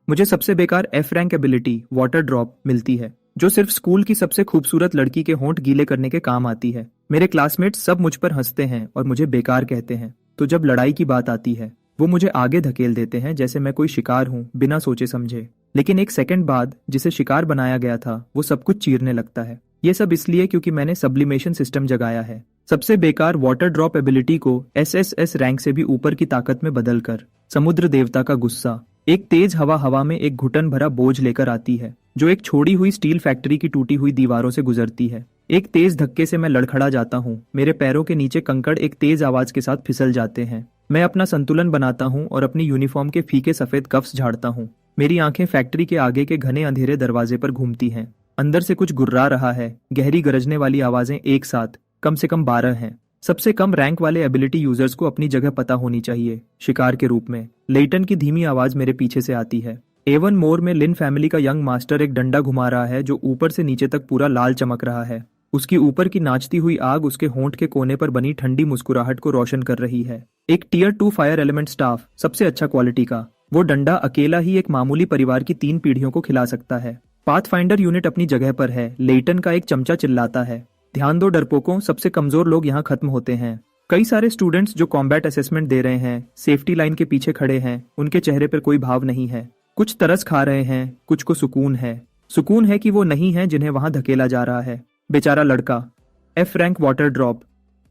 मुझे सबसे बेकार F rank ability water drop मिलती है, जो सिर्फ स्कूल की सबसे खूबसूरत लड़की के होंठ गीले करने के काम आती है। मेरे क्लासमेट्स सब मुझ पर हंसते हैं और मुझे बेकार कहते हैं। तो जब लड़ाई की बात आती है, वो मुझे आगे धकेल देते हैं जैसे मैं कोई शिकार हूँ बिना सोचे समझे। लेकिन एक सेकंड बाद जिसे शिकार बनाया गया था वो सब कुछ चीरने लगता है। ये सब इसलिए क्योंकि मैंने सब्लिमेशन सिस्टम जगाया है। सबसे बेकार वाटर ड्रॉप एबिलिटी को एसएसएस रैंक से भी ऊपर की ताकत में बदलकर समुद्र देवता का गुस्सा। एक तेज हवा में एक घुटन भरा बोझ लेकर आती है, जो एक छोड़ी हुई स्टील फैक्ट्री की टूटी हुई दीवारों से गुजरती है। एक तेज धक्के से मैं लड़खड़ा जाता हूँ। मेरे पैरों के नीचे कंकड़ एक तेज आवाज के साथ फिसल जाते हैं। मैं अपना संतुलन बनाता हूँ और अपनी यूनिफॉर्म के फीके सफेद कफ्स झाड़ता हूँ। मेरी आंखें फैक्ट्री के आगे के घने अंधेरे दरवाजे पर घूमती हैं। अंदर से कुछ गुर्रा रहा है। गहरी गरजने वाली आवाजें एक साथ कम से कम 12 हैं। सबसे कम रैंक वाले एबिलिटी यूजर्स को अपनी जगह पता होनी चाहिए, शिकार के रूप में। लेटन की धीमी आवाज मेरे पीछे से आती है। एवन मोर में लिन फैमिली का यंग मास्टर एक डंडा घुमा रहा है जो ऊपर से नीचे तक पूरा लाल चमक रहा है। उसकी ऊपर की नाचती हुई आग उसके होंठ के कोने पर बनी ठंडी मुस्कुराहट को रोशन कर रही है। एक टियर 2 फायर एलिमेंट स्टाफ, सबसे अच्छा क्वालिटी का। वो डंडा अकेला ही एक मामूली परिवार की 3 पीढ़ियों को खिला सकता है। पाथफाइंडर यूनिट अपनी जगह पर है। लेटन का एक चमचा चिल्लाता है, ध्यान दो डरपोकों, सबसे कमजोर लोग यहाँ खत्म होते हैं। कई सारे स्टूडेंट्स जो कॉम्बैट असेसमेंट दे रहे हैं सेफ्टी लाइन के पीछे खड़े हैं। उनके चेहरे पर कोई भाव नहीं है। कुछ तरस खा रहे हैं, कुछ को सुकून है। सुकून है कि वो नहीं है जिन्हें वहां धकेला जा रहा है। बेचारा लड़का। एफ रैंक वाटर ड्रॉप,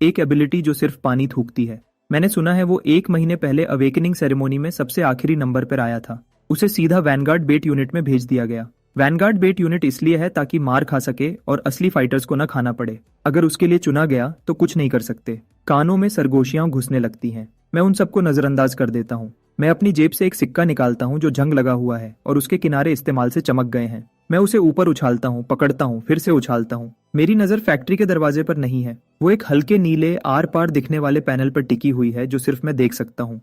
एक एबिलिटी जो सिर्फ पानी थूकती है। मैंने सुना है वो 1 महीने पहले अवेकनिंग सेरेमोनी में सबसे आखिरी नंबर पर आया था। उसे सीधा वैनगार्ड बेट यूनिट में भेज दिया गया। वैनगार्ड बेट यूनिट इसलिए है ताकि मार खा सके और असली फाइटर्स को न खाना पड़े। अगर उसके लिए चुना गया तो कुछ नहीं कर सकते। कानों में सरगोशियां घुसने लगती हैं। मैं उन सबको नजरअंदाज कर देता हूँ। मैं अपनी जेब से एक सिक्का निकालता हूँ जो जंग लगा हुआ है और उसके किनारे इस्तेमाल से चमक गए हैं। मैं उसे ऊपर उछालता हूँ, पकड़ता हूँ, फिर से उछालता हूँ। मेरी नजर फैक्ट्री के दरवाजे पर नहीं है। वो एक हल्के नीले आर पार दिखने वाले पैनल पर टिकी हुई है जो सिर्फ मैं देख सकता हूँ।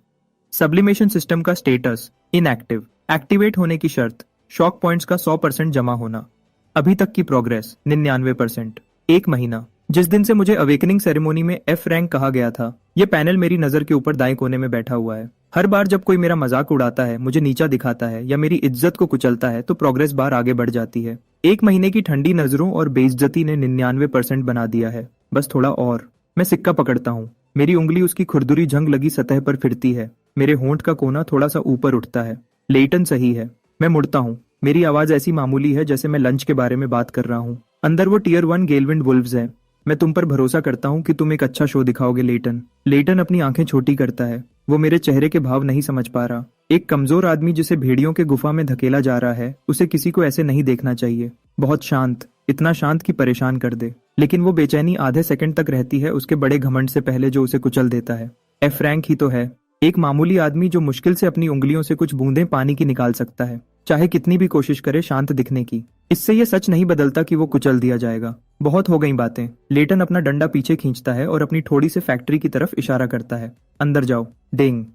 सब्लिमेशन सिस्टम का स्टेटस इनएक्टिव। एक्टिवेट होने की शर्त, शॉक पॉइंट्स का 100% जमा होना। अभी तक की प्रोग्रेस 99%। 1 महीना, जिस दिन से मुझे अवेकनिंग सेरेमोनी में एफ रैंक कहा गया था, ये पैनल मेरी नजर के ऊपर दाएं कोने में बैठा हुआ है। हर बार जब कोई मेरा मजाक उड़ाता है, मुझे नीचा दिखाता है या मेरी इज्जत को कुचलता है तो प्रोग्रेस बार आगे बढ़ जाती है। 1 महीने की ठंडी नजरों और बेइज्जती ने 99% बना दिया है। बस थोड़ा और। मैं सिक्का पकड़ता हूँ। मेरी उंगली उसकी खुरदुरी जंग लगी सतह पर फिरती है। मेरे होंठ का कोना थोड़ा सा ऊपर उठता है। लेटन सही है। मैं मुड़ता हूँ। मेरी आवाज ऐसी मामूली है जैसे मैं लंच के बारे में बात कर रहा हूँ। अंदर वो टियर 1 गेलविंड वुल्व्स है। मैं तुम पर भरोसा करता हूँ कि तुम एक अच्छा शो दिखाओगे लेटन। लेटन अपनी आंखें छोटी करता है। वो मेरे चेहरे के भाव नहीं समझ पा रहा। एक कमजोर आदमी जिसे भेड़ियों के गुफा में धकेला जा रहा है, उसे किसी को ऐसे नहीं देखना चाहिए। बहुत शांत, इतना शांत कि परेशान कर दे। लेकिन वो बेचैनी आधे सेकंड तक रहती है उसके बड़े घमंड से पहले जो उसे कुचल देता है। एफ रैंक ही तो है। एक मामूली आदमी जो मुश्किल से अपनी उंगलियों से कुछ बूंदें पानी की निकाल सकता है, चाहे कितनी भी कोशिश करे शांत दिखने की। इससे यह सच नहीं बदलता कि वो कुचल दिया जाएगा। बहुत हो गई बातें। लेटन अपना डंडा पीछे खींचता है और अपनी ठोड़ी से फैक्ट्री की तरफ इशारा करता है। अंदर जाओ। डेंग।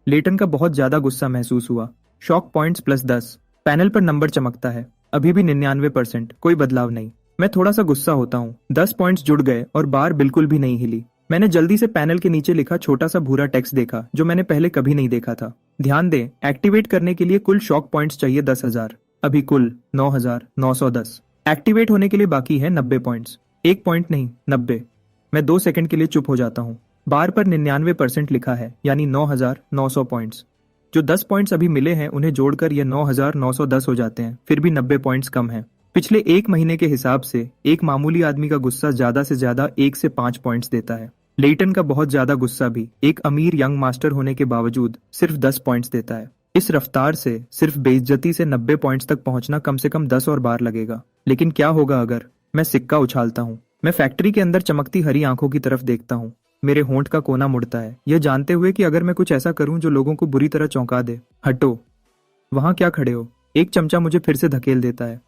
लेटन का बहुत ज्यादा गुस्सा महसूस हुआ। Shock points +10। पैनल पर नंबर चमकता है। अभी भी 99%। कोई बदलाव नहीं। मैं थोड़ा सा गुस्सा होता हूँ। 10 पॉइंट्स जुड़ गए और बार बिल्कुल भी नहीं हिली। मैंने जल्दी से पैनल के नीचे लिखा छोटा सा भूरा टेक्स्ट देखा जो मैंने पहले कभी नहीं देखा था। ध्यान दें, एक्टिवेट करने के लिए कुल शॉक पॉइंट्स चाहिए 10,000। अभी कुल 9,910। एक्टिवेट होने के लिए बाकी है 90 पॉइंट्स। 1 पॉइंट नहीं, 90। मैं 2 सेकंड के लिए चुप हो जाता हूँ। बार पर 99% लिखा है, यानी 9,900 पॉइंट्स। जो 10 पॉइंट्स अभी मिले हैं उन्हें जोड़कर ये 9,910 हो जाते हैं। फिर भी 90 पॉइंट्स कम है। पिछले 1 महीने के हिसाब से एक मामूली आदमी का गुस्सा ज्यादा से ज्यादा 1 से 5 पॉइंट्स देता है। लेटन का बहुत ज्यादा गुस्सा भी एक अमीर यंग मास्टर होने के बावजूद सिर्फ 10 पॉइंट्स देता है। इस रफ्तार से सिर्फ बेइज्जती से 90 पॉइंट्स तक पहुंचना कम से कम 10 और बार लगेगा। लेकिन क्या होगा अगर मैं सिक्का उछालता हूँ। मैं फैक्ट्री के अंदर चमकती हरी आंखों की तरफ देखता हूँ। मेरे होंठ का कोना मुड़ता है, यह जानते हुए कि अगर मैं कुछ ऐसा करूं जो लोगों को बुरी तरह चौंका दे। हटो। वहां क्या खड़े हो? एक चमचा मुझे फिर से धकेल देता है।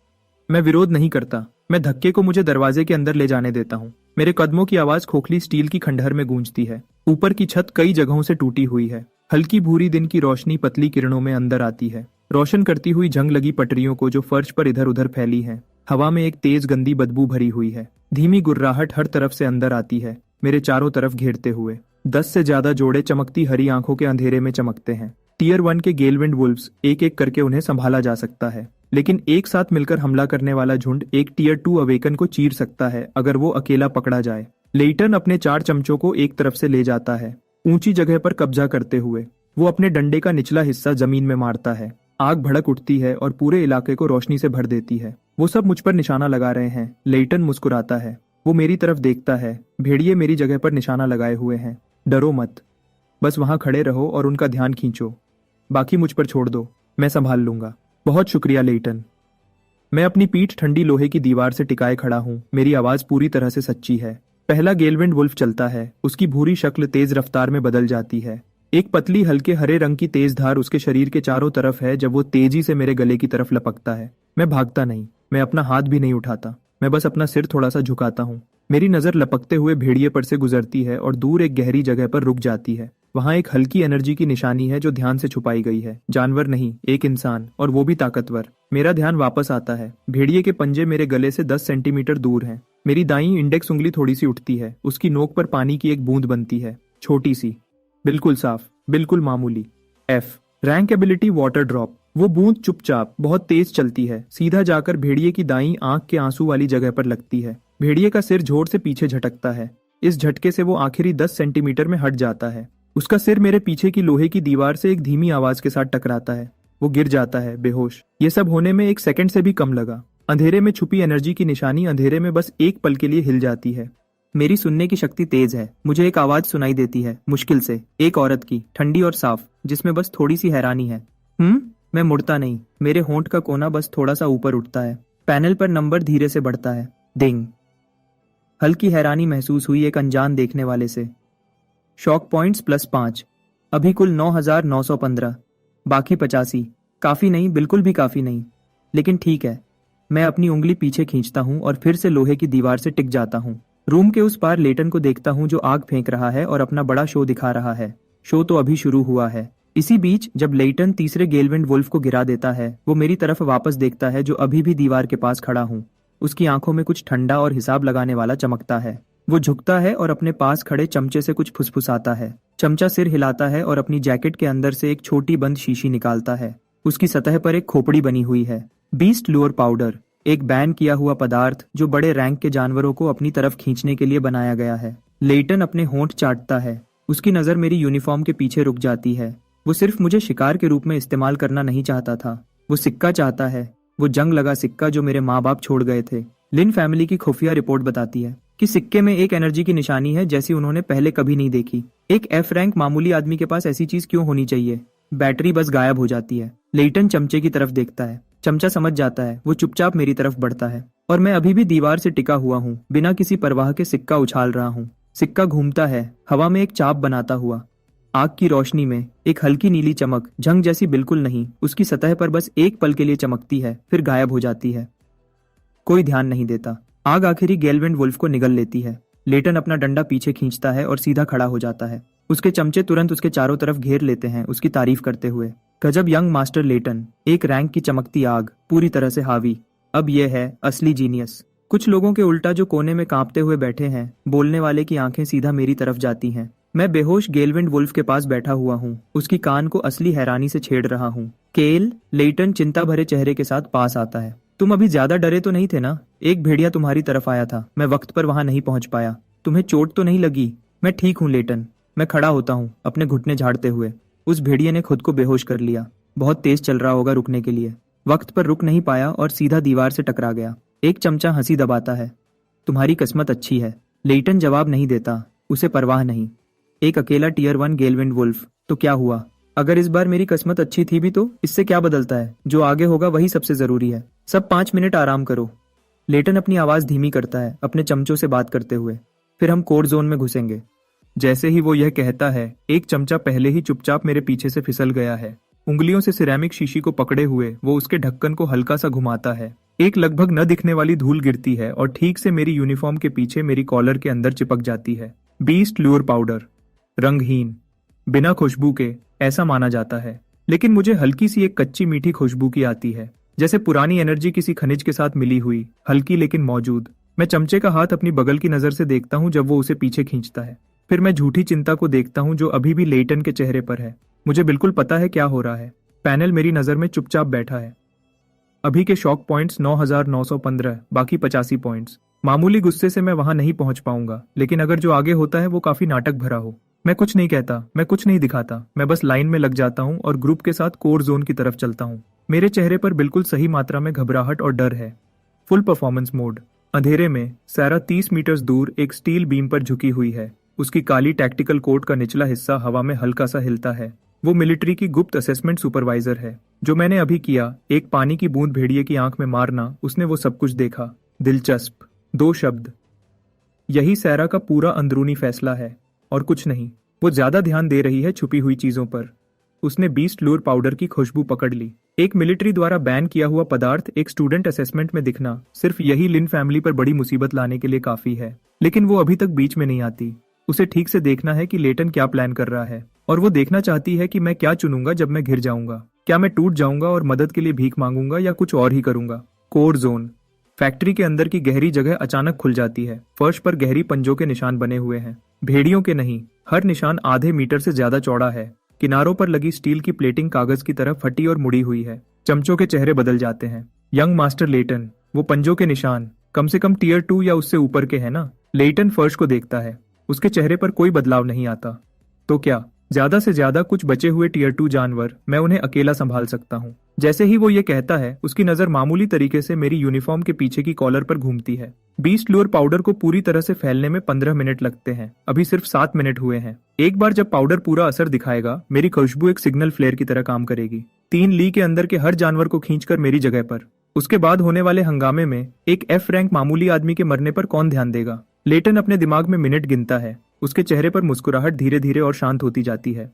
मैं विरोध नहीं करता। मैं धक्के को मुझे दरवाजे के अंदर ले जाने देता हूँ। मेरे कदमों की आवाज खोखली स्टील की खंडहर में गूंजती है। ऊपर की छत कई जगहों से टूटी हुई है। हल्की भूरी दिन की रोशनी पतली किरणों में अंदर आती है, रोशन करती हुई जंग लगी पटरियों को जो फर्श पर इधर उधर फैली हैं। हवा में एक तेज गंदी बदबू भरी हुई है। धीमी गुर्राहट हर तरफ से अंदर आती है, मेरे चारों तरफ घेरते हुए। 10 से ज्यादा जोड़े चमकती हरी आंखों के अंधेरे में चमकते हैं। टीयर 1 के गेलविंड वुल्व्स एक एक करके उन्हें संभाला जा सकता है, लेकिन एक साथ मिलकर हमला करने वाला झुंड एक टीयर 2 अवेकन को चीर सकता है अगर वो अकेला पकड़ा जाए। लेइटन अपने 4 चमचों को एक तरफ से ले जाता है, ऊंची जगह पर कब्जा करते हुए। वो अपने डंडे का निचला हिस्सा जमीन में मारता है। आग भड़क उठती है और पूरे इलाके को रोशनी से भर देती है। वो सब मुझ पर निशाना लगा रहे हैं। लेइटन मुस्कुराता है। वो मेरी तरफ देखता है। भेड़िए मेरी जगह पर निशाना लगाए हुए हैं। डरो मत, बस वहां खड़े रहो और उनका ध्यान खींचो। बाकी मुझ पर छोड़ दो, मैं संभाल लूंगा। बहुत शुक्रिया लेइटन। मैं अपनी पीठ ठंडी लोहे की दीवार से टिकाए खड़ा हूँ। मेरी आवाज पूरी तरह से सच्ची है। पहला गेलविंड वुल्फ चलता है। उसकी भूरी शक्ल तेज रफ्तार में बदल जाती है। एक पतली हल्के हरे रंग की तेज धार उसके शरीर के चारों तरफ है जब वो तेजी से मेरे गले की तरफ लपकता है। मैं भागता नहीं, मैं अपना हाथ भी नहीं उठाता, मैं बस अपना सिर थोड़ा सा झुकाता हूँ। मेरी नजर लपकते हुए भेड़िए पर से गुजरती है और दूर एक गहरी जगह पर रुक जाती है। वहां एक हल्की एनर्जी की निशानी है जो ध्यान से छुपाई गई है। जानवर नहीं, एक इंसान, और वो भी ताकतवर। मेरा ध्यान वापस आता है। भेड़िए के पंजे मेरे गले से 10 सेंटीमीटर दूर हैं। मेरी दाईं इंडेक्स उंगली थोड़ी सी उठती है। उसकी नोक पर पानी की एक बूंद बनती है, छोटी सी, बिल्कुल साफ, बिल्कुल मामूली। F rank ability water drop. वो बूंद चुपचाप बहुत तेज चलती है, सीधा जाकर भेड़िए की दाईं आंख के आंसू वाली जगह पर लगती है। भेड़िए का सिर जोर से पीछे झटकता है। इस झटके से वो आखिरी 10 सेंटीमीटर में हट जाता है। उसका सिर मेरे पीछे की लोहे की दीवार से एक धीमी आवाज के साथ टकराता है। वो गिर जाता है बेहोश। ये सब होने में 1 सेकंड से भी कम लगा। अंधेरे में छुपी एनर्जी की निशानी अंधेरे में बस एक पल के लिए हिल जाती है। मेरी सुनने की शक्ति तेज है। मुझे एक आवाज सुनाई देती है, मुश्किल से, एक औरत की, ठंडी और साफ, जिसमें बस थोड़ी सी हैरानी है। मैं मुड़ता नहीं। मेरे होंठ का कोना बस थोड़ा सा ऊपर उठता है। पैनल पर नंबर धीरे से बढ़ता है। डिंग। हल्की हैरानी महसूस हुई एक अनजान देखने वाले से। Shock points +5। अभी कुल 9,915। बाकी 85। काफी नहीं, बिल्कुल भी काफी नहीं, लेकिन ठीक है। मैं अपनी उंगली पीछे खींचता हूँ और फिर से लोहे की दीवार से टिक जाता हूँ। रूम के उस पार लेटन को देखता हूँ जो आग फेंक रहा है और अपना बड़ा शो दिखा रहा है। शो तो अभी शुरू हुआ है। इसी बीच जब लेटन तीसरे गेलविंड वुल्फ को गिरा देता है, वो मेरी तरफ वापस देखता है जो अभी भी दीवार के पास खड़ा हूँ। उसकी आंखों में कुछ ठंडा और हिसाब लगाने वाला चमकता है। वो झुकता है और अपने पास खड़े चमचे से कुछ फुसफुसाता है। चमचा सिर हिलाता है और अपनी जैकेट के अंदर से एक छोटी बंद शीशी निकालता है। उसकी सतह पर एक खोपड़ी बनी हुई है। बीस्ट लूर पाउडर, एक बैन किया हुआ पदार्थ जो बड़े रैंक के जानवरों को अपनी तरफ खींचने के लिए बनाया गया है। लेटन अपने होंठ चाटता है। उसकी नजर मेरी यूनिफॉर्म के पीछे रुक जाती है। वो सिर्फ मुझे शिकार के रूप में इस्तेमाल करना नहीं चाहता था, वो सिक्का चाहता है। वो जंग लगा सिक्का जो मेरे माँ बाप छोड़ गए थे। लिन फैमिली की खुफिया रिपोर्ट बताती है कि सिक्के में एक एनर्जी की निशानी है जैसी उन्होंने पहले कभी नहीं देखी। एक एफ रैंक मामूली आदमी के पास ऐसी चीज क्यों होनी चाहिए? बैटरी बस गायब हो जाती है। लेटन चमचे की तरफ देखता है। चमचा समझ जाता है। वो चुपचाप मेरी तरफ बढ़ता है और मैं अभी भी दीवार से टिका हुआ हूँ, बिना किसी परवाह के सिक्का उछाल रहा हूँ। सिक्का घूमता है, हवा में एक चाप बनाता हुआ। आग की रोशनी में एक हल्की नीली चमक, झंग जैसी बिल्कुल नहीं, उसकी सतह पर बस एक पल के लिए चमकती है, फिर गायब हो जाती है। कोई ध्यान नहीं देता। आग आखिरी गेलविंड वुल्फ को निगल लेती है। लेटन अपना डंडा पीछे खींचता है और सीधा खड़ा हो जाता है। उसके चमचे तुरंत उसके चारों तरफ घेर लेते हैं, उसकी तारीफ करते हुए। गजब यंग मास्टर लेटन। एक रैंक की चमकती आग, पूरी तरह से हावी। अब यह है असली जीनियस। कुछ लोगों के उल्टा जो कोने में कांपते हुए बैठे हैं, बोलने वाले की आंखें सीधा मेरी तरफ जाती हैं। मैं बेहोश गेलविंड वुल्फ के पास बैठा हुआ हूँ, उसकी कान को असली हैरानी से छेड़ रहा हूँ। केल, लेटन चिंता भरे चेहरे के साथ पास आता है। तुम अभी ज्यादा डरे तो नहीं थे ना? एक भेड़िया तुम्हारी तरफ आया था, मैं वक्त पर वहां नहीं पहुंच पाया। तुम्हें चोट तो नहीं लगी? मैं ठीक हूँ लेटन। मैं खड़ा होता हूँ, अपने घुटने झाड़ते हुए। उस भेड़िए ने खुद को बेहोश कर लिया। बहुत तेज चल रहा होगा रुकने के लिए। वक्त पर रुक नहीं पाया और सीधा दीवार से टकरा गया। एक चमचा हंसी दबाता है। तुम्हारी किस्मत अच्छी है। लेटन जवाब नहीं देता, उसे परवाह नहीं। एक अकेला टीयर 1 गेलविंड वुल्फ, तो क्या हुआ? अगर इस बार मेरी किस्मत अच्छी थी भी तो इससे क्या बदलता है? जो आगे होगा वही सबसे जरूरी है। सब 5 मिनट आराम करो। लेटन अपनी आवाज धीमी करता है, अपने चमचों से बात करते हुए। फिर हम कोर जोन में घुसेंगे। जैसे ही वो यह कहता है, एक चमचा पहले ही चुपचाप मेरे पीछे से फिसल गया है। उंगलियों से सिरेमिक शीशी को पकड़े हुए वो उसके ढक्कन को हल्का सा घुमाता है। एक लगभग न दिखने वाली धूल गिरती है और ठीक से मेरी यूनिफॉर्म के पीछे मेरी कॉलर के अंदर चिपक जाती है। बीस्ट ल्यूर पाउडर, रंगहीन, बिना खुशबू के, ऐसा माना जाता है। लेकिन मुझे हल्की सी एक कच्ची मीठी खुशबू की आती है, जैसे पुरानी एनर्जी किसी खनिज के साथ मिली हुई, हल्की लेकिन मौजूद। मैं चमचे का हाथ अपनी बगल की नजर से देखता हूँ जब वो उसे पीछे खींचता है। फिर मैं झूठी चिंता को देखता हूँ जो अभी भी लेटन के चेहरे पर है। मुझे बिल्कुल पता है क्या हो रहा है। पैनल मेरी नज़र में चुपचाप बैठा है। अभी के शॉक पॉइंट्स 9,915, बाकी 85 पॉइंट्स। मामूली गुस्से से मैं वहां नहीं पहुंच पाऊंगा, लेकिन अगर जो आगे होता है वो काफी नाटक भरा हो। मैं कुछ नहीं कहता, मैं कुछ नहीं दिखाता, मैं बस लाइन में लग जाता हूं और ग्रुप के साथ कोर जोन की तरफ चलता हूं। मेरे चेहरे पर बिल्कुल सही मात्रा में घबराहट और डर है। Full performance mode. अंधेरे में सैरा 30 मीटर दूर एक स्टील बीम पर झुकी हुई है। उसकी काली टैक्टिकल कोट का निचला हिस्सा हवा में हल्का सा हिलता है। वो मिलिट्री की गुप्त असेसमेंट सुपरवाइजर है। जो मैंने अभी किया, एक पानी की बूंद भेड़िए की आंख में मारना, उसने वो सब कुछ देखा। दिलचस्प। 2 शब्द। यही सैरा का पूरा अंदरूनी फैसला है और कुछ नहीं। वो ज्यादा ध्यान दे रही है छुपी हुई चीजों पर। उसने बीस्ट लूर पाउडर की खुशबू पकड़ ली। एक मिलिट्री द्वारा बैन किया हुआ पदार्थ एक स्टूडेंट असेसमेंट में दिखना सिर्फ यही लिन फैमिली पर बड़ी मुसीबत लाने के लिए काफी है। लेकिन वो अभी तक बीच में नहीं आती। उसे ठीक से देखना है कि लेटन क्या प्लान कर रहा है, और वो देखना चाहती है कि मैं क्या चुनूंगा जब मैं घिर जाऊंगा। क्या मैं टूट जाऊंगा और मदद के लिए भीख मांगूंगा, या कुछ और ही करूंगा। Core zone. फैक्ट्री के अंदर की गहरी जगह अचानक खुल जाती है। फर्श पर गहरी पंजों के निशान बने हुए हैं। भेड़ियों के नहीं, हर निशान आधे मीटर से ज्यादा चौड़ा है। किनारों पर लगी स्टील की प्लेटिंग कागज की तरह फटी और मुड़ी हुई है। चमचों के चेहरे बदल जाते हैं। यंग मास्टर लेटन। वो पंजों के निशान कम से कम टियर 2 या उससे ऊपर के हैं ना। लेटन फर्श को देखता है। उसके चेहरे पर कोई बदलाव नहीं आता। तो क्या, ज्यादा से ज्यादा कुछ बचे हुए टियर 2 जानवर, मैं उन्हें अकेला संभाल सकता हूँ। जैसे ही वो ये कहता है, उसकी नजर मामूली तरीके से मेरी यूनिफॉर्म के पीछे की कॉलर पर घूमती है। बीस्ट लूर पाउडर को पूरी तरह से फैलने में 15 मिनट लगते हैं। अभी सिर्फ 7 मिनट हुए हैं। एक बार जब पाउडर पूरा असर दिखाएगा, मेरी खुशबू एक सिग्नल फ्लेयर की तरह काम करेगी। 3 ली के अंदर के हर जानवर को खींचकर मेरी जगह पर। उसके बाद होने वाले हंगामे में एक F रैंक मामूली आदमी के मरने पर कौन ध्यान देगा। लेटन अपने दिमाग में मिनट गिनता है। उसके चेहरे पर मुस्कुराहट धीरे धीरे और शांत होती जाती है।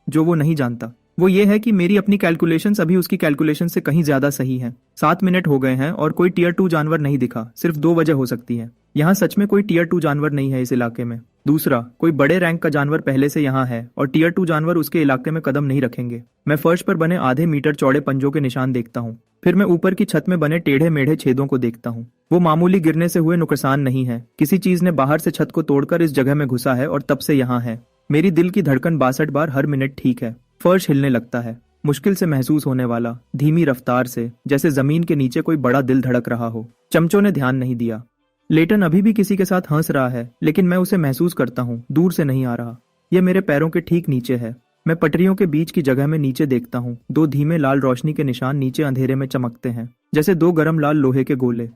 जो वो नहीं जानता वो ये है कि मेरी अपनी कैलकुलेशंस अभी उसकी कैलकुलेशन से कहीं ज्यादा सही हैं। 7 मिनट हो गए हैं और कोई टियर 2 जानवर नहीं दिखा। सिर्फ 2 वजह हो सकती है। यहाँ सच में कोई टियर 2 जानवर नहीं है इस इलाके में। दूसरा, कोई बड़े रैंक का जानवर पहले से यहाँ है और टियर 2 जानवर उसके इलाके में कदम नहीं रखेंगे। मैं फर्श पर बने आधे मीटर चौड़े पंजों के निशान देखता हूँ। फिर मैं ऊपर की छत में बने टेढ़े मेढ़े छेदों को देखता हूँ। वो मामूली गिरने से हुए नुकसान नहीं है। किसी चीज ने बाहर से छत को तोड़कर इस जगह में घुसा है और तब से यहाँ है। मेरी दिल की धड़कन 62 बार हर मिनट ठीक है। फर्श हिलने लगता है, मुश्किल से महसूस होने वाला, धीमी रफ्तार से, जैसे जमीन के नीचे कोई बड़ा दिल धड़क रहा हो। चमचों ने ध्यान नहीं दिया। लेटन अभी भी किसी के साथ हंस रहा है, लेकिन मैं उसे महसूस करता हूँ, दूर से नहीं आ रहा। यह मेरे पैरों के ठीक नीचे है। मैं पटरियों के बीच की जगह में नीचे देखता हूँ। 2 धीमे लाल रोशनी के निशान नीचे अंधेरे में चमकते हैं, जैसे 2 गर्म लाल लोहे के गोले।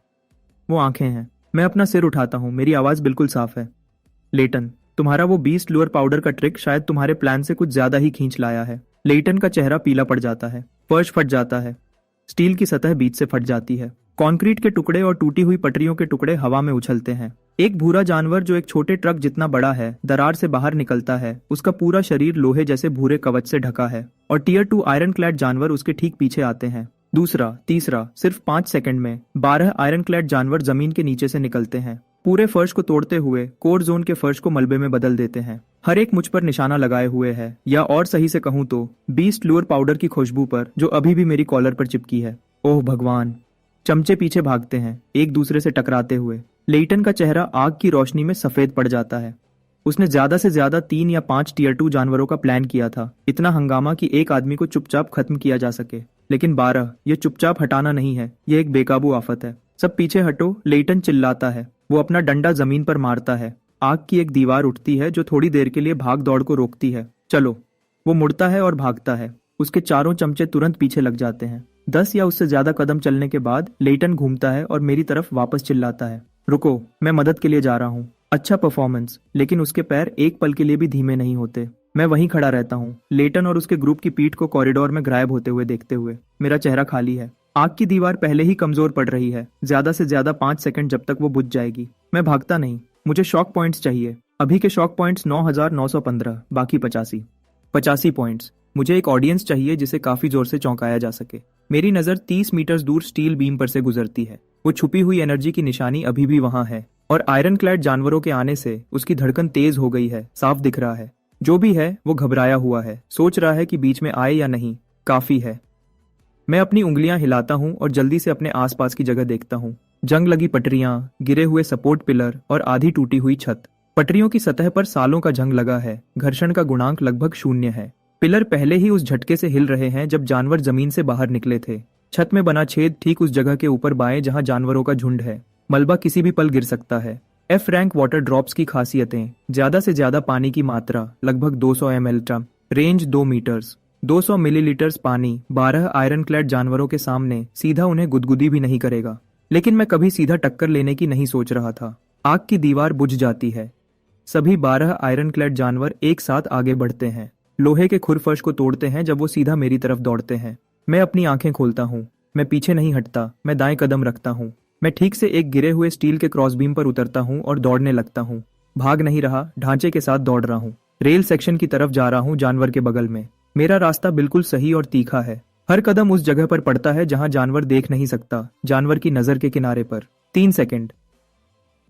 वो आंखें हैं। मैं अपना सिर उठाता हूँ। मेरी आवाज बिल्कुल साफ है। लेटन, तुम्हारा वो बीस्ट लूर पाउडर का ट्रिक शायद तुम्हारे प्लान से कुछ ज्यादा ही खींच लाया है। लेटन का चेहरा पीला पड़ जाता है। फर्श फट जाता है। स्टील की सतह बीच से फट जाती है। कंक्रीट के टुकड़े और टूटी हुई पटरियों के टुकड़े हवा में उछलते हैं। एक भूरा जानवर जो एक छोटे ट्रक जितना बड़ा है, दरार से बाहर निकलता है। उसका पूरा शरीर लोहे जैसे भूरे कवच से ढका है और टियर 2 आयरन क्लैड जानवर उसके ठीक पीछे आते हैं। दूसरा, तीसरा, सिर्फ 5 सेकंड में 12 आयरन क्लैड जानवर जमीन के नीचे से निकलते हैं। पूरे फर्श को तोड़ते हुए कोर जोन के फर्श को मलबे में बदल देते हैं। हर एक मुझ पर निशाना लगाए हुए है, या और सही से कहूं तो बीस्ट लूर पाउडर की खुशबू पर, जो अभी भी मेरी कॉलर पर चिपकी है। ओह भगवान। चमचे पीछे भागते हैं, एक दूसरे से टकराते हुए। लेटन का चेहरा आग की रोशनी में सफेद पड़ जाता है। उसने ज्यादा से ज्यादा 3 या 5 टियर 2 जानवरों का प्लान किया था। इतना हंगामा कि एक आदमी को चुपचाप खत्म किया जा सके। लेकिन 12, ये चुपचाप हटाना नहीं है, ये एक बेकाबू आफत है। सब पीछे हटो, लेटन चिल्लाता है। वो अपना डंडा जमीन पर मारता है। आग की एक दीवार उठती है जो थोड़ी देर के लिए भाग दौड़ को रोकती है। चलो। वो मुड़ता है और भागता है। उसके चारों चमचे तुरंत पीछे लग जाते हैं। 10 या उससे ज्यादा कदम चलने के बाद लेटन घूमता है और मेरी तरफ वापस चिल्लाता है, रुको, मैं मदद के लिए जा रहा हूँ। अच्छा परफॉर्मेंस, लेकिन उसके पैर एक पल के लिए भी धीमे नहीं होते। मैं वहीं खड़ा रहता हूँ, लेटन और उसके ग्रुप की पीठ को कॉरिडोर में गायब होते हुए देखते हुए। मेरा चेहरा खाली है। आग की दीवार पहले ही कमजोर पड़ रही है। ज्यादा से ज्यादा 5 सेकंड जब तक वो बुझ जाएगी। मैं भागता नहीं। मुझे शॉक पॉइंट्स चाहिए। अभी के शॉक पॉइंट्स 9,915, बाकी 85 पॉइंट्स। मुझे एक ऑडियंस चाहिए जिसे काफी जोर से चौंकाया जा सके। मेरी नजर 30 मीटर दूर स्टील बीम पर से गुजरती है। वो छुपी हुई एनर्जी की निशानी अभी भी वहां है, और आयरन क्लैड जानवरों के आने से उसकी धड़कन तेज हो गई है। साफ दिख रहा है। जो भी है वो घबराया हुआ है, सोच रहा है कि बीच में आए या नहीं। काफी है। मैं अपनी उंगलियां हिलाता हूं और जल्दी से अपने आसपास की जगह देखता हूं। जंग लगी पटरियां, गिरे हुए सपोर्ट पिलर और आधी टूटी हुई छत। पटरियों की सतह पर सालों का जंग लगा है। घर्षण का गुणांक लगभग 0 है। पिलर पहले ही उस झटके से हिल रहे हैं जब जानवर जमीन से बाहर निकले थे। छत में बना छेद ठीक उस जगह के ऊपर बाएं जहां जानवरों का झुंड है। मलबा किसी भी पल गिर सकता है। एफ रैंक वाटर ड्रॉप्स की खासियतें: ज्यादा से ज्यादा पानी की मात्रा लगभग 200 ml ton, range 2 metres, 200 millilitres पानी 12 आयरन क्लैड जानवरों के सामने सीधा उन्हें गुदगुदी भी नहीं करेगा। लेकिन मैं कभी सीधा टक्कर लेने की नहीं सोच रहा था। आग की दीवार बुझ जाती है। सभी 12 आयरन क्लैड जानवर एक साथ आगे बढ़ते हैं, लोहे के खुरफर्श को तोड़ते हैं जब वो सीधा मेरी तरफ दौड़ते हैं। मैं अपनी आंखें खोलता हूँ। मैं पीछे नहीं हटता, मैं दाएं कदम रखता हूँ। मैं ठीक से एक गिरे हुए स्टील के क्रॉसबीम पर उतरता हूँ और दौड़ने लगता हूँ। भाग नहीं रहा, ढांचे के साथ दौड़ रहा हूँ। रेल सेक्शन की तरफ जा रहा हूँ, जानवर के बगल में। मेरा रास्ता बिल्कुल सही और तीखा है। हर कदम उस जगह पर पड़ता है जहां जानवर देख नहीं सकता, जानवर की नजर के किनारे पर। 3 सेकंड।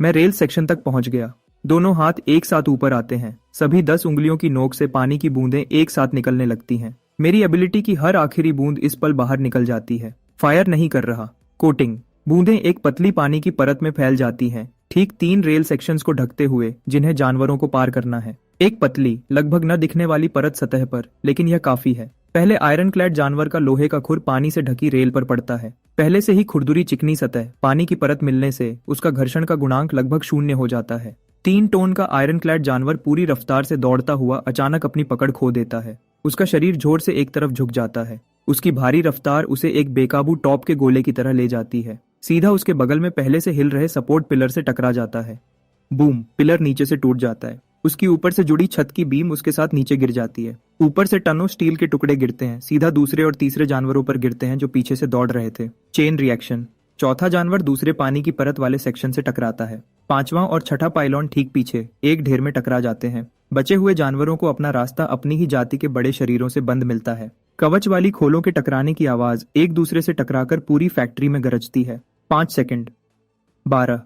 मैं रेल सेक्शन तक पहुंच गया। दोनों हाथ एक साथ ऊपर आते हैं। सभी 10 उंगलियों की नोक से पानी की बूंदें एक साथ निकलने लगती हैं। मेरी एबिलिटी की हर आखिरी बूंद इस पल बाहर निकल जाती है। फायर नहीं कर रहा। कोटिंग। बूंदें एक पतली पानी की परत में फैल जाती हैं, ठीक 3 रेल सेक्शंस को ढकते हुए जिन्हें जानवरों को पार करना है। एक पतली, लगभग न दिखने वाली परत सतह पर, लेकिन यह काफी है। पहले आयरन क्लैड जानवर का लोहे का खुर पानी से ढकी रेल पर पड़ता है। पहले से ही खुरदुरी चिकनी सतह, पानी की परत मिलने से उसका घर्षण का गुणांक लगभग 0 हो जाता है। 3 टोन का आयरन क्लैड जानवर पूरी रफ्तार से दौड़ता हुआ अचानक अपनी पकड़ खो देता है। उसका शरीर जोर से एक तरफ झुक जाता है। उसकी भारी रफ्तार उसे एक बेकाबू टॉप के गोले की तरह ले जाती है। सीधा उसके बगल में पहले से हिल रहे सपोर्ट पिलर से टकरा जाता है। बूम! पिलर नीचे से टूट जाता है। उसकी ऊपर से जुड़ी छत की बीम उसके साथ नीचे गिर जाती है। ऊपर से टनों स्टील के टुकड़े गिरते हैं, सीधा दूसरे और तीसरे जानवरों पर गिरते हैं जो पीछे से दौड़ रहे थे। Chain reaction. चौथा जानवर दूसरे पानी की परत वाले सेक्शन से टकराता है। 5वां और छठा पाइलॉन ठीक पीछे एक ढेर में टकरा जाते हैं। बचे हुए जानवरों को अपना रास्ता अपनी ही जाति के बड़े शरीरों से बंद मिलता है। कवच वाली खोलों के टकराने की आवाज एक दूसरे से टकराकर पूरी फैक्ट्री में गरजती है। 5 second. 12।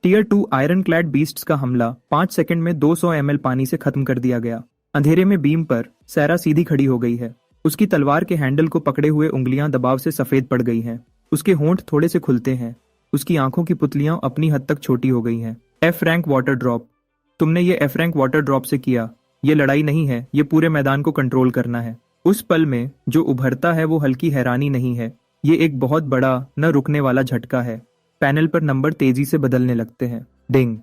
Tier 2 ironclad beasts का हमला 5 सेकंड में 200 ml पानी से खत्म कर दिया गया। अंधेरे में बीम पर सैरा सीधी खड़ी हो गई है। उसकी तलवार के हैंडल को पकड़े हुए उंगलियां दबाव से सफेद पड़ गई हैं। उसके होंठ थोड़े से खुलते हैं। उसकी आंखों की पुतलियां अपनी हद तक छोटी हो गई हैं। F rank water drop. तुमने ये एफ रैंक वाटर ड्रॉप से किया। ये लड़ाई नहीं है, ये पूरे मैदान को कंट्रोल करना है। उस पल में जो उभरता है वो हल्की हैरानी नहीं है, ये एक बहुत बड़ा न रुकने वाला झटका है। पैनल पर नंबर तेजी से बदलने लगते हैं। डिंग!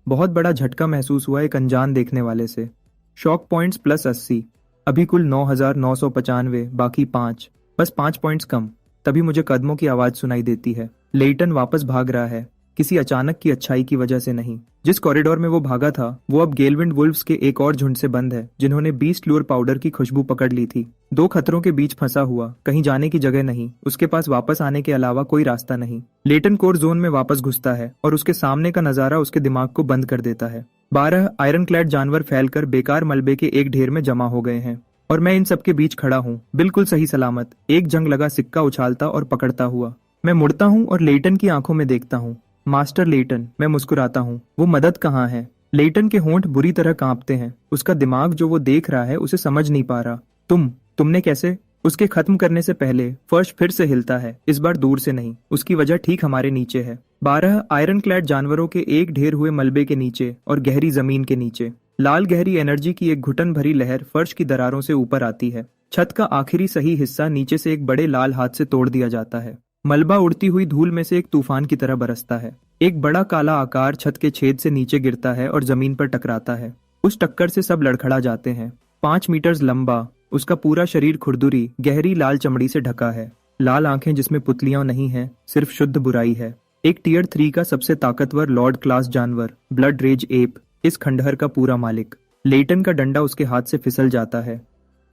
बहुत बड़ा झटका महसूस हुआ एक अनजान देखने वाले से। Shock points +80। अभी कुल 9,995, बाकी 5, बस 5 पॉइंट्स कम। तभी मुझे कदमों की आवाज सुनाई देती है। लेटन वापस भाग रहा है, किसी अचानक की अच्छाई की वजह से नहीं। जिस कॉरिडोर में वो भागा था वो अब गेलविंड वुल्व्स के एक और झुंड से बंद है, जिन्होंने बीस्ट लूर पाउडर की खुशबू पकड़ ली थी। 2 खतरों के बीच फंसा हुआ, कहीं जाने की जगह नहीं, उसके पास वापस आने के अलावा कोई रास्ता नहीं। लेटन कोर जोन में वापस घुसता है और उसके सामने का नजारा उसके दिमाग को बंद कर देता है। 12 आयरन क्लैड जानवर फैलकर बेकार मलबे के एक ढेर में जमा हो गए हैं और मैं इन सबके बीच खड़ा हूँ, बिल्कुल सही सलामत, एक जंग लगा सिक्का उछालता और पकड़ता हुआ। मैं मुड़ता हूँ और लेटन की आंखों में देखता हूँ। मास्टर लेटन, मैं मुस्कुराता हूँ। वो मदद कहाँ है? लेटन के होंठ बुरी तरह कांपते हैं। उसका दिमाग जो वो देख रहा है उसे समझ नहीं पा रहा। तुमने कैसे? उसके खत्म करने से पहले फर्श फिर से हिलता है, इस बार दूर से नहीं। उसकी वजह ठीक हमारे नीचे है। 12 आयरन क्लैड जानवरों के एक ढेर हुए मलबे के नीचे और गहरी जमीन के नीचे लाल गहरी एनर्जी की एक घुटन भरी लहर फर्श की दरारों से ऊपर आती है। छत का आखिरी सही हिस्सा नीचे से एक बड़े लाल हाथ से तोड़ दिया जाता है। मलबा उड़ती हुई धूल में से एक तूफान की तरह बरसता है। एक बड़ा काला आकार छत के छेद से नीचे गिरता है और जमीन पर टकराता है। उस टक्कर से सब लड़खड़ा जाते हैं। 5 मीटर लंबा, उसका पूरा शरीर खुरदुरी गहरी लाल चमड़ी से ढका है। लाल आंखें जिसमें पुतलियां नहीं हैं, सिर्फ शुद्ध बुराई है। एक टीयर 3 का सबसे ताकतवर लॉर्ड क्लास जानवर, ब्लड रेज एप, इस खंडहर का पूरा मालिक। लेटन का डंडा उसके हाथ से फिसल जाता है।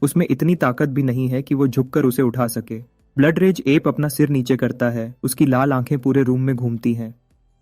उसमें इतनी ताकत भी नहीं है कि वो झुककर उसे उठा सके। ब्लड रेज एप अपना सिर नीचे करता है, उसकी लाल आंखें पूरे रूम में घूमती हैं।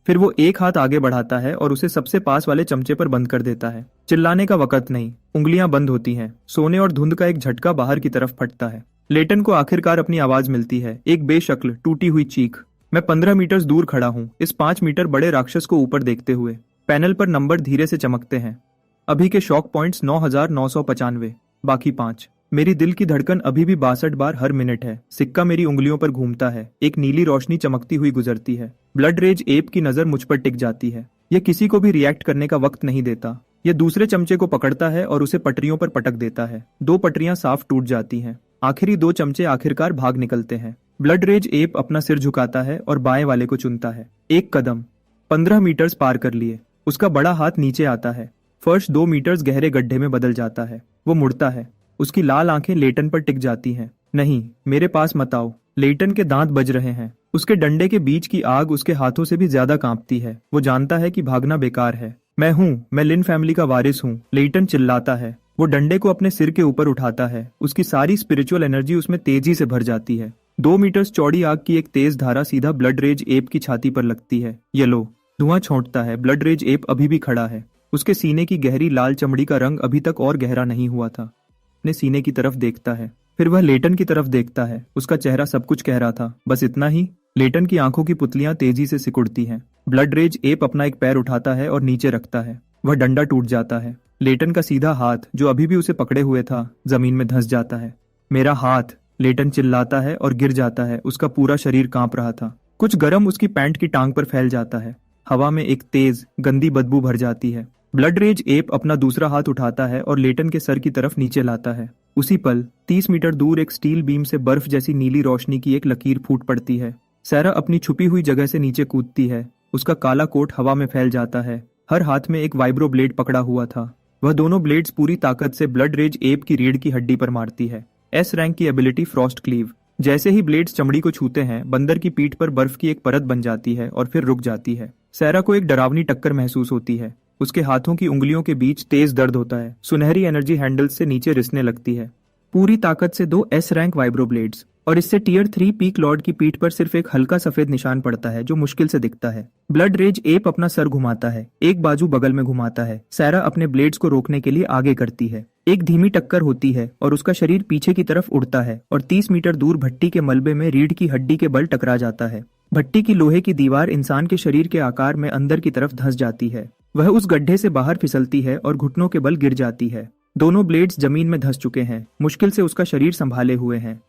फिर वो एक हाथ आगे बढ़ाता है और उसे सबसे पास वाले चमचे पर बंद कर देता है। चिल्लाने का वक्त नहीं, उंगलियां बंद होती हैं। सोने और धुंध का एक झटका बाहर की तरफ फटता है। लेटन को आखिरकार अपनी आवाज मिलती है, एक बेशक्ल टूटी हुई चीख। मैं 15 मीटर दूर खड़ा हूँ, इस 5 मीटर बड़े राक्षस को ऊपर देखते हुए। पैनल पर नंबर धीरे से चमकते हैं। अभी के शॉक पॉइंट्स 9,995, बाकी 5। मेरी दिल की धड़कन अभी भी 62 बार हर मिनट है। सिक्का मेरी उंगलियों पर घूमता है। एक नीली रोशनी चमकती हुई गुजरती है। ब्लड रेज एप की नजर मुझ पर टिक जाती है। यह किसी को भी रिएक्ट करने का वक्त नहीं देता। यह दूसरे चमचे को पकड़ता है और उसे पटरियों पर पटक देता है। 2 पटरियां साफ टूट जाती हैं। आखिरी 2 चमचे आखिरकार भाग निकलते हैं। ब्लड रेज एप अपना सिर झुकाता है और बाएं वाले को चुनता है। 1 कदम, 15 मीटर्स पार कर लिए। उसका बड़ा हाथ नीचे आता है। फर्श 2 मीटर्स गहरे गड्ढे में बदल जाता है। वो मुड़ता है। उसकी लाल आंखें लेटन पर टिक जाती हैं। नहीं, मेरे पास मत आओ। लेटन के दांत बज रहे हैं। उसके डंडे के बीच की आग उसके हाथों से भी ज्यादा कांपती है। वो जानता है कि भागना बेकार है। मैं लिन फैमिली का वारिस हूँ। लेटन चिल्लाता है। वो डंडे को अपने सिर के ऊपर उठाता है। उसकी सारी स्पिरिचुअल एनर्जी उसमें तेजी से भर जाती है। 2 मीटर्स चौड़ी आग की एक तेज धारा सीधा ब्लड रेज एप की छाती पर लगती है। येलो धुआं छोड़ता है। ब्लड रेज एप अभी भी खड़ा है। उसके सीने की गहरी लाल चमड़ी का रंग अभी तक और गहरा नहीं हुआ था। अपने सीने की तरफ देखता है, फिर वह लेटन की तरफ देखता है। उसका चेहरा सब कुछ कह रहा था। बस इतना ही। लेटन की आंखों की पुतलियां तेजी से सिकुड़ती हैं। ब्लड रेज एप अपना एक पैर उठाता है और नीचे रखता है। वह डंडा टूट जाता है। लेटन का सीधा हाथ, जो अभी भी उसे पकड़े हुए था, जमीन में धंस जाता है। मेरा हाथ, लेटन चिल्लाता है और गिर जाता है। उसका पूरा शरीर कांप रहा था। कुछ गरम उसकी पैंट की टांग पर फैल जाता है। हवा में एक तेज गंदी बदबू भर जाती है। ब्लड रेज एप अपना दूसरा हाथ उठाता है और लेटन के सर की तरफ नीचे लाता है। उसी पल 30 मीटर दूर एक स्टील बीम से बर्फ जैसी नीली रोशनी की एक लकीर फूट पड़ती है। सैरा अपनी छुपी हुई जगह से नीचे कूदती है। उसका काला कोट हवा में फैल जाता है। हर हाथ में एक वाइब्रो ब्लेड पकड़ा हुआ था। वह दोनों ब्लेड्स पूरी ताकत से ब्लड रेज एप की रीढ़ की हड्डी पर मारती है। एस रैंक की एबिलिटी फ्रॉस्ट क्लीव। जैसे ही ब्लेड्स चमड़ी को छूते हैं, बंदर की पीठ पर बर्फ की एक परत बन जाती है और फिर रुक जाती है। सैरा को एक डरावनी टक्कर महसूस होती है। उसके हाथों की उंगलियों के बीच तेज दर्द होता है। सुनहरी एनर्जी हैंडल्स से नीचे रिसने लगती है। पूरी ताकत से 2 एस रैंक वाइब्रो ब्लेड्स, और इससे टियर 3 पीक लॉर्ड की पीठ पर सिर्फ एक हल्का सफेद निशान पड़ता है जो मुश्किल से दिखता है। ब्लड रेज एप अपना सर घुमाता है। एक बाजू बगल में घुमाता है। सैरा अपने ब्लेड्स को रोकने के लिए आगे करती है। एक धीमी टक्कर होती है और उसका शरीर पीछे की तरफ उड़ता है और 30 मीटर दूर भट्टी के मलबे में रीढ़ की हड्डी के बल टकरा जाता है। भट्टी की लोहे की दीवार इंसान के शरीर के आकार में अंदर की तरफ धंस जाती है। वह उस गड्ढे से बाहर फिसलती है और घुटनों के बल गिर जाती है। दोनों ब्लेड्स जमीन में धंस चुके हैं। मुश्किल से उसका शरीर संभाले हुए हैं।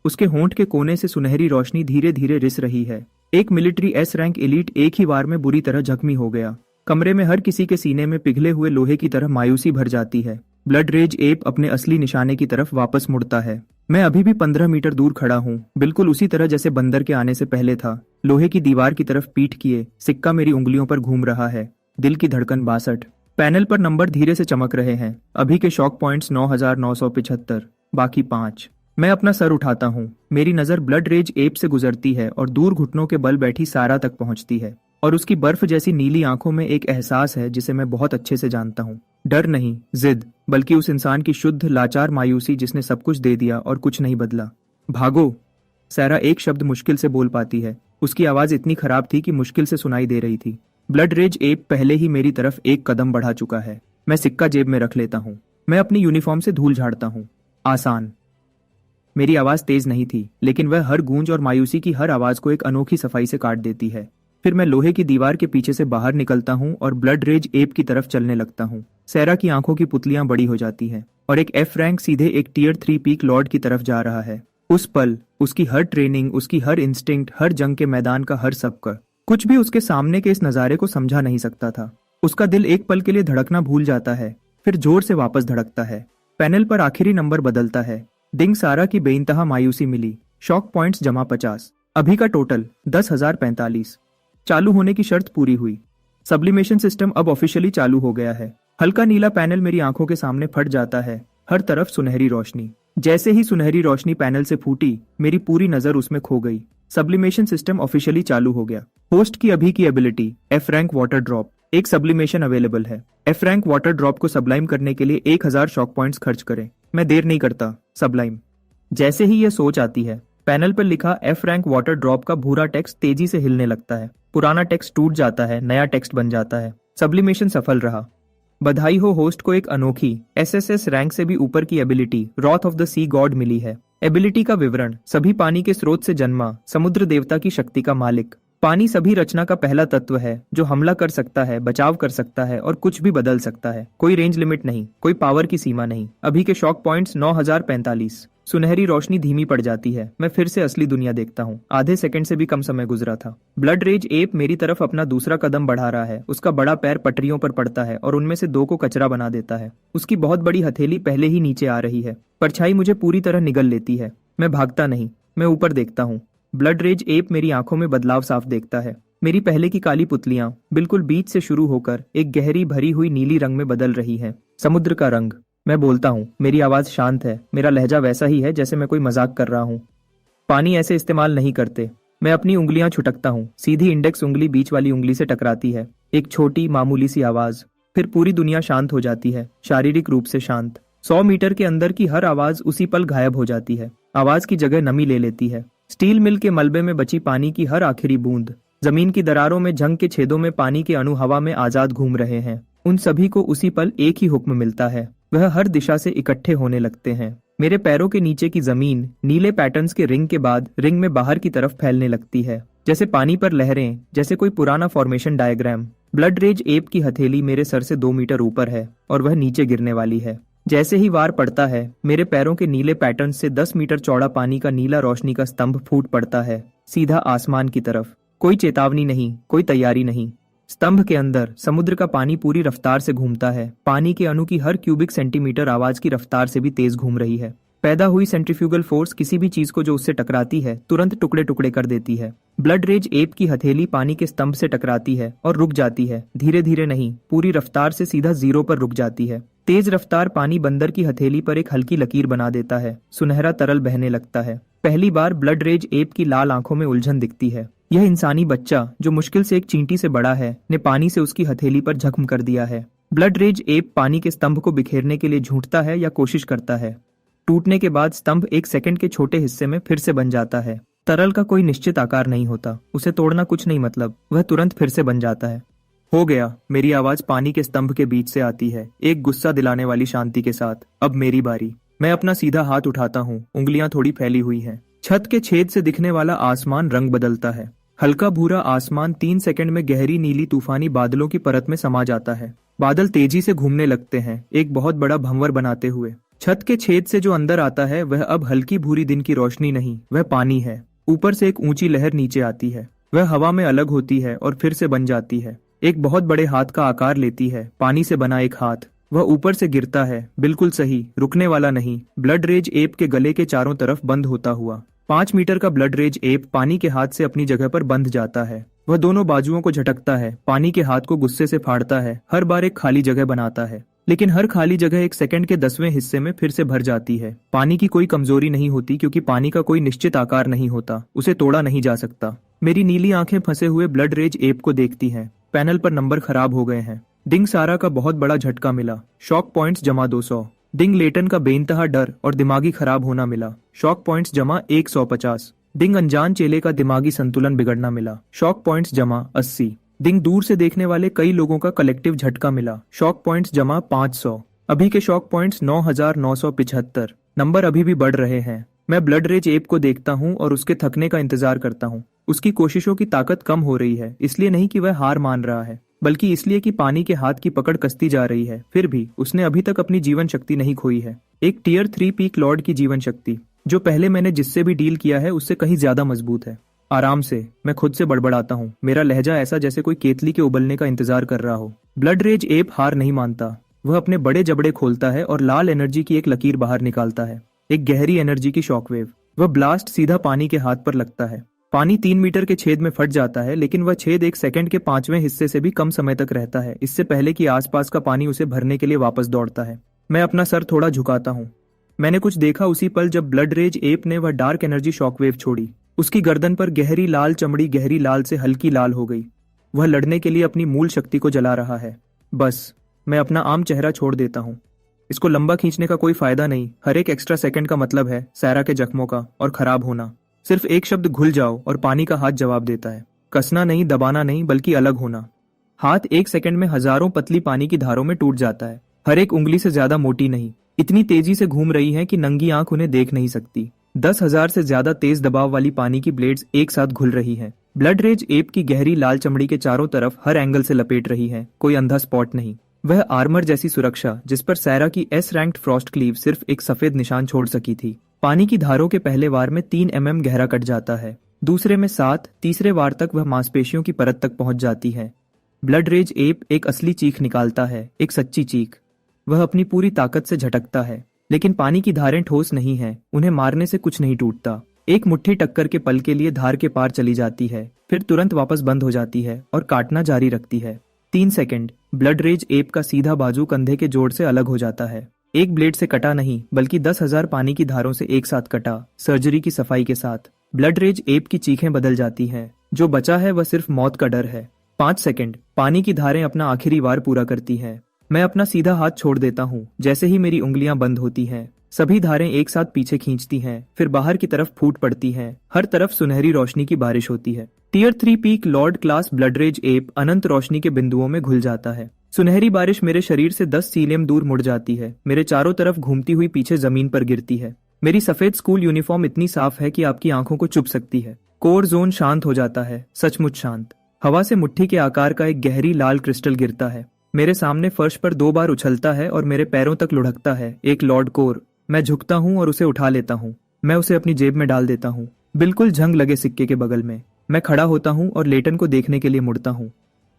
उसके होंठ के कोने से सुनहरी रोशनी धीरे धीरे रिस रही है। एक मिलिट्री एस रैंक एलीट एक ही बार में बुरी तरह जख्मी हो गया। कमरे में हर किसी के सीने में पिघले हुए लोहे की तरह मायूसी भर जाती है। ब्लड रेज एप अपने असली निशाने की तरफ वापस मुड़ता है। मैं अभी भी 15 मीटर दूर खड़ा हूँ, बिल्कुल उसी तरह जैसे बंदर के आने से पहले था। लोहे की दीवार की तरफ पीठ किए, सिक्का मेरी उंगलियों पर घूम रहा है। दिल की धड़कन 62। पैनल पर नंबर धीरे से चमक रहे हैं। अभी के शॉक पॉइंट्स 9975, बाकी 5। मैं अपना सर उठाता हूँ। मेरी नजर ब्लड रेज एप से गुजरती है और दूर घुटनों के बल बैठी सारा तक पहुंचती है। और उसकी बर्फ जैसी नीली आंखों में एक एहसास है जिसे मैं बहुत अच्छे से जानता हूँ। डर नहीं, जिद, बल्कि उस इंसान की शुद्ध लाचार मायूसी जिसने सब कुछ दे दिया और कुछ नहीं बदला। भागो। सैरा एक शब्द मुश्किल से बोल पाती है। उसकी आवाज इतनी खराब थी कि मुश्किल से सुनाई दे रही थी। ब्लड रेज एप पहले ही मेरी तरफ एक कदम बढ़ा चुका है। मैं सिक्का जेब में रख लेता हूँ। मैं अपनी यूनिफॉर्म से धूल झाड़ता हूँ। आसान। मेरी आवाज तेज नहीं थी, लेकिन वह हर गूंज और मायूसी की हर आवाज को एक अनोखी सफाई से काट देती है। फिर मैं लोहे की दीवार के पीछे से बाहर निकलता हूँ और ब्लड रेज एप की तरफ चलने लगता हूँ। सैरा की आंखों की पुतलियां बड़ी हो जाती हैं और एक एफ रैंक सीधे एक टियर 3 पीक लॉर्ड की तरफ जा रहा है। उस पल उसकी हर ट्रेनिंग, उसकी हर इंस्टिंक्ट, हर जंग के मैदान का हर सबक, कुछ भी उसके सामने के इस नजारे को समझा नहीं सकता था। उसका दिल एक पल के लिए धड़कना भूल जाता है, फिर जोर से वापस धड़कता है। पैनल पर आखिरी नंबर बदलता है। डिंग सारा की बेइंतहा मायूसी मिली। शॉक पॉइंट्स जमा 50। अभी का टोटल 10,045। चालू होने की शर्त पूरी हुई। सब्लिमेशन सिस्टम अब ऑफिशियली चालू हो गया है। हल्का नीला पैनल मेरी आंखों के सामने फट जाता है। हर तरफ सुनहरी रोशनी। जैसे ही सुनहरी रोशनी पैनल से फूटी, मेरी पूरी नजर उसमें खो गई। सब्लिमेशन सिस्टम ऑफिशियली चालू हो गया। होस्ट की अभी की ability F rank water drop. एक सब्लिमेशन अवेलेबल है। एफ रैंक वाटर ड्रॉप को सबलाइम करने के लिए 1000 शॉक पॉइंट्स खर्च करें। मैं देर नहीं करता। सबलाइम। जैसे ही यह सोच आती है, पैनल पर लिखा एफ रैंक वाटर ड्रॉप का भूरा टेक्स्ट तेजी से हिलने लगता है। पुराना टेक्स्ट टूट जाता है, नया टेक्स्ट बन जाता है। सब्लिमेशन सफल रहा। बधाई हो, होस्ट को एक अनोखी एसएसएस रैंक से भी ऊपर की ability wrath of the sea god मिली है। एबिलिटी का विवरण: सभी पानी के स्रोत से जन्मा, समुद्र देवता की शक्ति का मालिक। पानी सभी रचना का पहला तत्व है जो हमला कर सकता है, बचाव कर सकता है और कुछ भी बदल सकता है। कोई रेंज लिमिट नहीं, कोई पावर की सीमा नहीं। अभी के शॉक पॉइंट्स 9045। सुनहरी रोशनी धीमी पड़ जाती है। मैं फिर से असली दुनिया देखता हूँ। आधे सेकंड से भी कम समय गुजरा था। ब्लड रेज एप मेरी तरफ अपना दूसरा कदम बढ़ा रहा है। उसका बड़ा पैर पटरियों पर पड़ता है और उनमें से दो को कचरा बना देता है। उसकी बहुत बड़ी हथेली पहले ही नीचे आ रही है। परछाई मुझे पूरी तरह निगल लेती है। मैं भागता नहीं, मैं ऊपर देखता हूँ। ब्लड रेज एप मेरी आंखों में बदलाव साफ देखता है। मेरी पहले की काली पुतलियां बिल्कुल बीच से शुरू होकर एक गहरी भरी हुई नीली रंग में बदल रही हैं। समुद्र का रंग। मैं बोलता हूँ, मेरी आवाज शांत है, मेरा लहजा वैसा ही है जैसे मैं कोई मजाक कर रहा हूँ। पानी ऐसे इस्तेमाल नहीं करते। मैं अपनी उंगलियां छुटकता हूँ। सीधी इंडेक्स उंगली बीच वाली उंगली से टकराती है। एक छोटी मामूली सी आवाज। फिर पूरी दुनिया शांत हो जाती है, शारीरिक रूप से शांत। 100 मीटर के अंदर की हर आवाज उसी पल गायब हो जाती है। आवाज की जगह नमी ले लेती है। स्टील मिल के मलबे में बची पानी की हर आखिरी बूंद। जमीन की दरारों में जंग के छेदों में पानी के अणु हवा में आजाद घूम रहे हैं। उन सभी को उसी पल एक ही हुक्म मिलता है। वह हर दिशा से इकट्ठे होने लगते हैं। मेरे पैरों के नीचे की जमीन नीले पैटर्न्स के रिंग के बाद रिंग में बाहर की तरफ फैलने लगती है, जैसे पानी पर लहरें, जैसे कोई पुराना formation diagram. Blood rage ape की हथेली मेरे सर से 2 मीटर ऊपर है और वह नीचे गिरने वाली है। जैसे ही वार पड़ता है, मेरे पैरों के नीले पैटर्न से 10 मीटर चौड़ा पानी का नीला रोशनी का स्तंभ फूट पड़ता है, सीधा आसमान की तरफ। कोई चेतावनी नहीं, कोई तैयारी नहीं। स्तंभ के अंदर समुद्र का पानी पूरी रफ्तार से घूमता है। पानी के अणु की हर क्यूबिक सेंटीमीटर आवाज की रफ्तार से भी तेज घूम रही है। पैदा हुई सेंट्रीफ्यूगल फोर्स किसी भी चीज को जो उससे टकराती है तुरंत टुकड़े टुकड़े कर देती है। ब्लड रेज एप की हथेली पानी के स्तंभ से टकराती है और रुक जाती है। धीरे धीरे नहीं, पूरी रफ्तार से सीधा 0 पर रुक जाती है। तेज रफ्तार पानी बंदर की हथेली पर एक हल्की लकीर बना देता है। सुनहरा तरल बहने लगता है। पहली बार ब्लड रेज एप की लाल आंखों में उलझन दिखती है। यह इंसानी बच्चा जो मुश्किल से एक चींटी से बड़ा है ने पानी से उसकी हथेली पर जख्म कर दिया है। ब्लड रेज एप पानी के स्तंभ को बिखेरने के लिए झूठता है या कोशिश करता है। टूटने के बाद स्तंभ 1 सेकंड के छोटे हिस्से में फिर से बन जाता है। तरल का कोई निश्चित आकार नहीं होता, उसे तोड़ना कुछ नहीं, मतलब वह तुरंत फिर से बन जाता है। हो गया, मेरी आवाज पानी के स्तंभ के बीच से आती है, एक गुस्सा दिलाने वाली शांति के साथ। अब मेरी बारी। मैं अपना सीधा हाथ उठाता हूँ, उंगलियां थोड़ी फैली हुई हैं। छत के छेद से दिखने वाला आसमान रंग बदलता है। हल्का भूरा आसमान 3 सेकंड में गहरी नीली तूफानी बादलों की परत में समा जाता है। बादल तेजी से घूमने लगते हैं, एक बहुत बड़ा भंवर बनाते हुए। छत के छेद से जो अंदर आता है वह अब हल्की भूरी दिन की रोशनी नहीं, वह पानी है। ऊपर से एक ऊंची लहर नीचे आती है। वह हवा में अलग होती है और फिर से बन जाती है। एक बहुत बड़े हाथ का आकार लेती है, पानी से बना एक हाथ। वह ऊपर से गिरता है, बिल्कुल सही, रुकने वाला नहीं। ब्लड रेज एप के गले के चारों तरफ बंद होता हुआ। 5 मीटर का ब्लड रेज एप पानी के हाथ से अपनी जगह पर बंध जाता है। वह दोनों बाजुओं को झटकता है, पानी के हाथ को गुस्से से फाड़ता है, हर बार एक खाली जगह बनाता है। लेकिन हर खाली जगह 1 सेकंड के 10वें हिस्से में फिर से भर जाती है। पानी की कोई कमजोरी नहीं होती, क्योंकि पानी का कोई निश्चित आकार नहीं होता, उसे तोड़ा नहीं जा सकता। मेरी नीली आंखें फंसे हुए ब्लड रेज एप को देखती हैं। पैनल पर नंबर खराब हो गए हैं। डिंग सारा का बहुत बड़ा झटका मिला, शॉक पॉइंट्स जमा 200। डिंग लेटन का बेइंतहा डर और दिमागी खराब होना मिला, शॉक पॉइंट्स जमा 150। डिंग अनजान चेले का दिमागी संतुलन बिगड़ना मिला, शॉक पॉइंट्स जमा 80। डिंग दूर से देखने वाले कई लोगों का कलेक्टिव झटका मिला, शॉक पॉइंट्स जमा 500। अभी के शॉक पॉइंट्स 9975। नंबर अभी भी बढ़ रहे हैं। मैं ब्लड रेज एप को देखता हूँ और उसके थकने का इंतजार करता हूँ। उसकी कोशिशों की ताकत कम हो रही है, इसलिए नहीं कि वह हार मान रहा है, बल्कि इसलिए कि पानी के हाथ की पकड़ कसती जा रही है। फिर भी उसने अभी तक अपनी जीवन शक्ति नहीं खोई है। एक टियर 3 पीक लॉर्ड की जीवन शक्ति, जो पहले मैंने जिससे भी डील किया है उससे कहीं ज्यादा मजबूत है। आराम से, मैं खुद से बड़बड़ाता हूँ, मेरा लहजा ऐसा जैसे कोई केतली के उबलने का इंतजार कर रहा हो। ब्लड रेज एप हार नहीं मानता। वह अपने बड़े जबड़े खोलता है और लाल एनर्जी की एक लकीर बाहर निकालता है, एक गहरी एनर्जी की शॉकवेव। वह ब्लास्ट सीधा पानी के हाथ पर लगता है। पानी 3 मीटर के छेद में फट जाता है, लेकिन वह छेद 1 सेकंड के 5वें हिस्से से भी कम समय तक रहता है, इससे पहले कि आसपास का पानी उसे भरने के लिए वापस दौड़ता है। मैं अपना सर थोड़ा झुकाता हूँ। मैंने कुछ देखा उसी पल जब ब्लड रेज एप ने वह डार्क एनर्जी शॉकवेव छोड़ी। उसकी गर्दन पर गहरी लाल चमड़ी गहरी लाल से हल्की लाल हो गई। वह लड़ने के लिए अपनी मूल शक्ति को जला रहा है। बस, मैं अपना आम चेहरा छोड़ देता हूँ। इसको लंबा खींचने का कोई फायदा नहीं। हर एक एक्स्ट्रा सेकंड का मतलब है सैरा के जख्मों का और खराब होना। सिर्फ एक शब्द घुल जाओ और पानी का हाथ जवाब देता है। कसना नहीं, दबाना नहीं, बल्कि अलग होना। हाथ 1 सेकंड में हजारों पतली पानी की धारों में टूट जाता है। हर एक उंगली से ज्यादा मोटी नहीं, इतनी तेजी से घूम रही है कि नंगी आंख उन्हें देख नहीं सकती। 10,000 से ज्यादा तेज दबाव वाली पानी की ब्लेड्स एक साथ घुल रही हैं। ब्लड रेज एप की गहरी लाल चमड़ी के चारों तरफ हर एंगल से लपेट रही है, कोई अंधा स्पॉट नहीं। वह आर्मर जैसी सुरक्षा जिस पर सैरा की एस रैंक्ड फ्रॉस्ट क्लीव सिर्फ एक सफेद निशान छोड़ सकी थी, पानी की धारों के पहले वार में 3 mm गहरा कट जाता है, दूसरे में 7, तीसरे वार तक वह मांसपेशियों की परत तक पहुंच जाती है। ब्लड रेज एप एक असली चीख निकालता है, एक सच्ची चीख। वह अपनी पूरी ताकत से झटकता है, लेकिन पानी की धारें ठोस नहीं है, उन्हें मारने से कुछ नहीं टूटता। एक मुट्ठी टक्कर के पल के लिए धार के पार चली जाती है, फिर तुरंत वापस बंद हो जाती है और काटना जारी रखती है। 3 सेकंड। ब्लड रेज एप का सीधा बाजू कंधे के जोड़ से अलग हो जाता है। एक ब्लेड से कटा नहीं, बल्कि 10,000 पानी की धारों से एक साथ कटा, सर्जरी की सफाई के साथ। ब्लड रेज एप की चीखें बदल जाती हैं। जो बचा है वह सिर्फ मौत का डर है। 5 सेकंड। पानी की धारें अपना आखिरी वार पूरा करती हैं। मैं अपना सीधा हाथ छोड़ देता हूँ। जैसे ही मेरी उंगलियां बंद होती हैं, सभी धारें एक साथ पीछे खींचती हैं, फिर बाहर की तरफ फूट पड़ती हैं। हर तरफ सुनहरी रोशनी की बारिश होती है। Tier 3 peak lord class blood rage ape अनंत रोशनी के बिंदुओं में घुल जाता है। सुनहरी बारिश मेरे शरीर से 10 सीलियम दूर मुड़ जाती है, मेरे चारों तरफ घूमती हुई पीछे जमीन पर गिरती है। मेरी सफेद स्कूल यूनिफॉर्म इतनी साफ है कि आपकी आंखों को चुभ सकती है। कोर जोन शांत हो जाता है, सचमुच शांत। हवा से मुट्ठी के आकार का एक गहरी लाल क्रिस्टल गिरता है। मेरे सामने फर्श पर 2 बार उछलता है और मेरे पैरों तक लुढ़कता है। एक लॉर्ड कोर। मैं झुकता हूँ और उसे उठा लेता हूँ। मैं उसे अपनी जेब में डाल देता हूँ, बिल्कुल झंग लगे सिक्के के बगल में। मैं खड़ा होता हूँ और लेटन को देखने के लिए मुड़ता हूँ।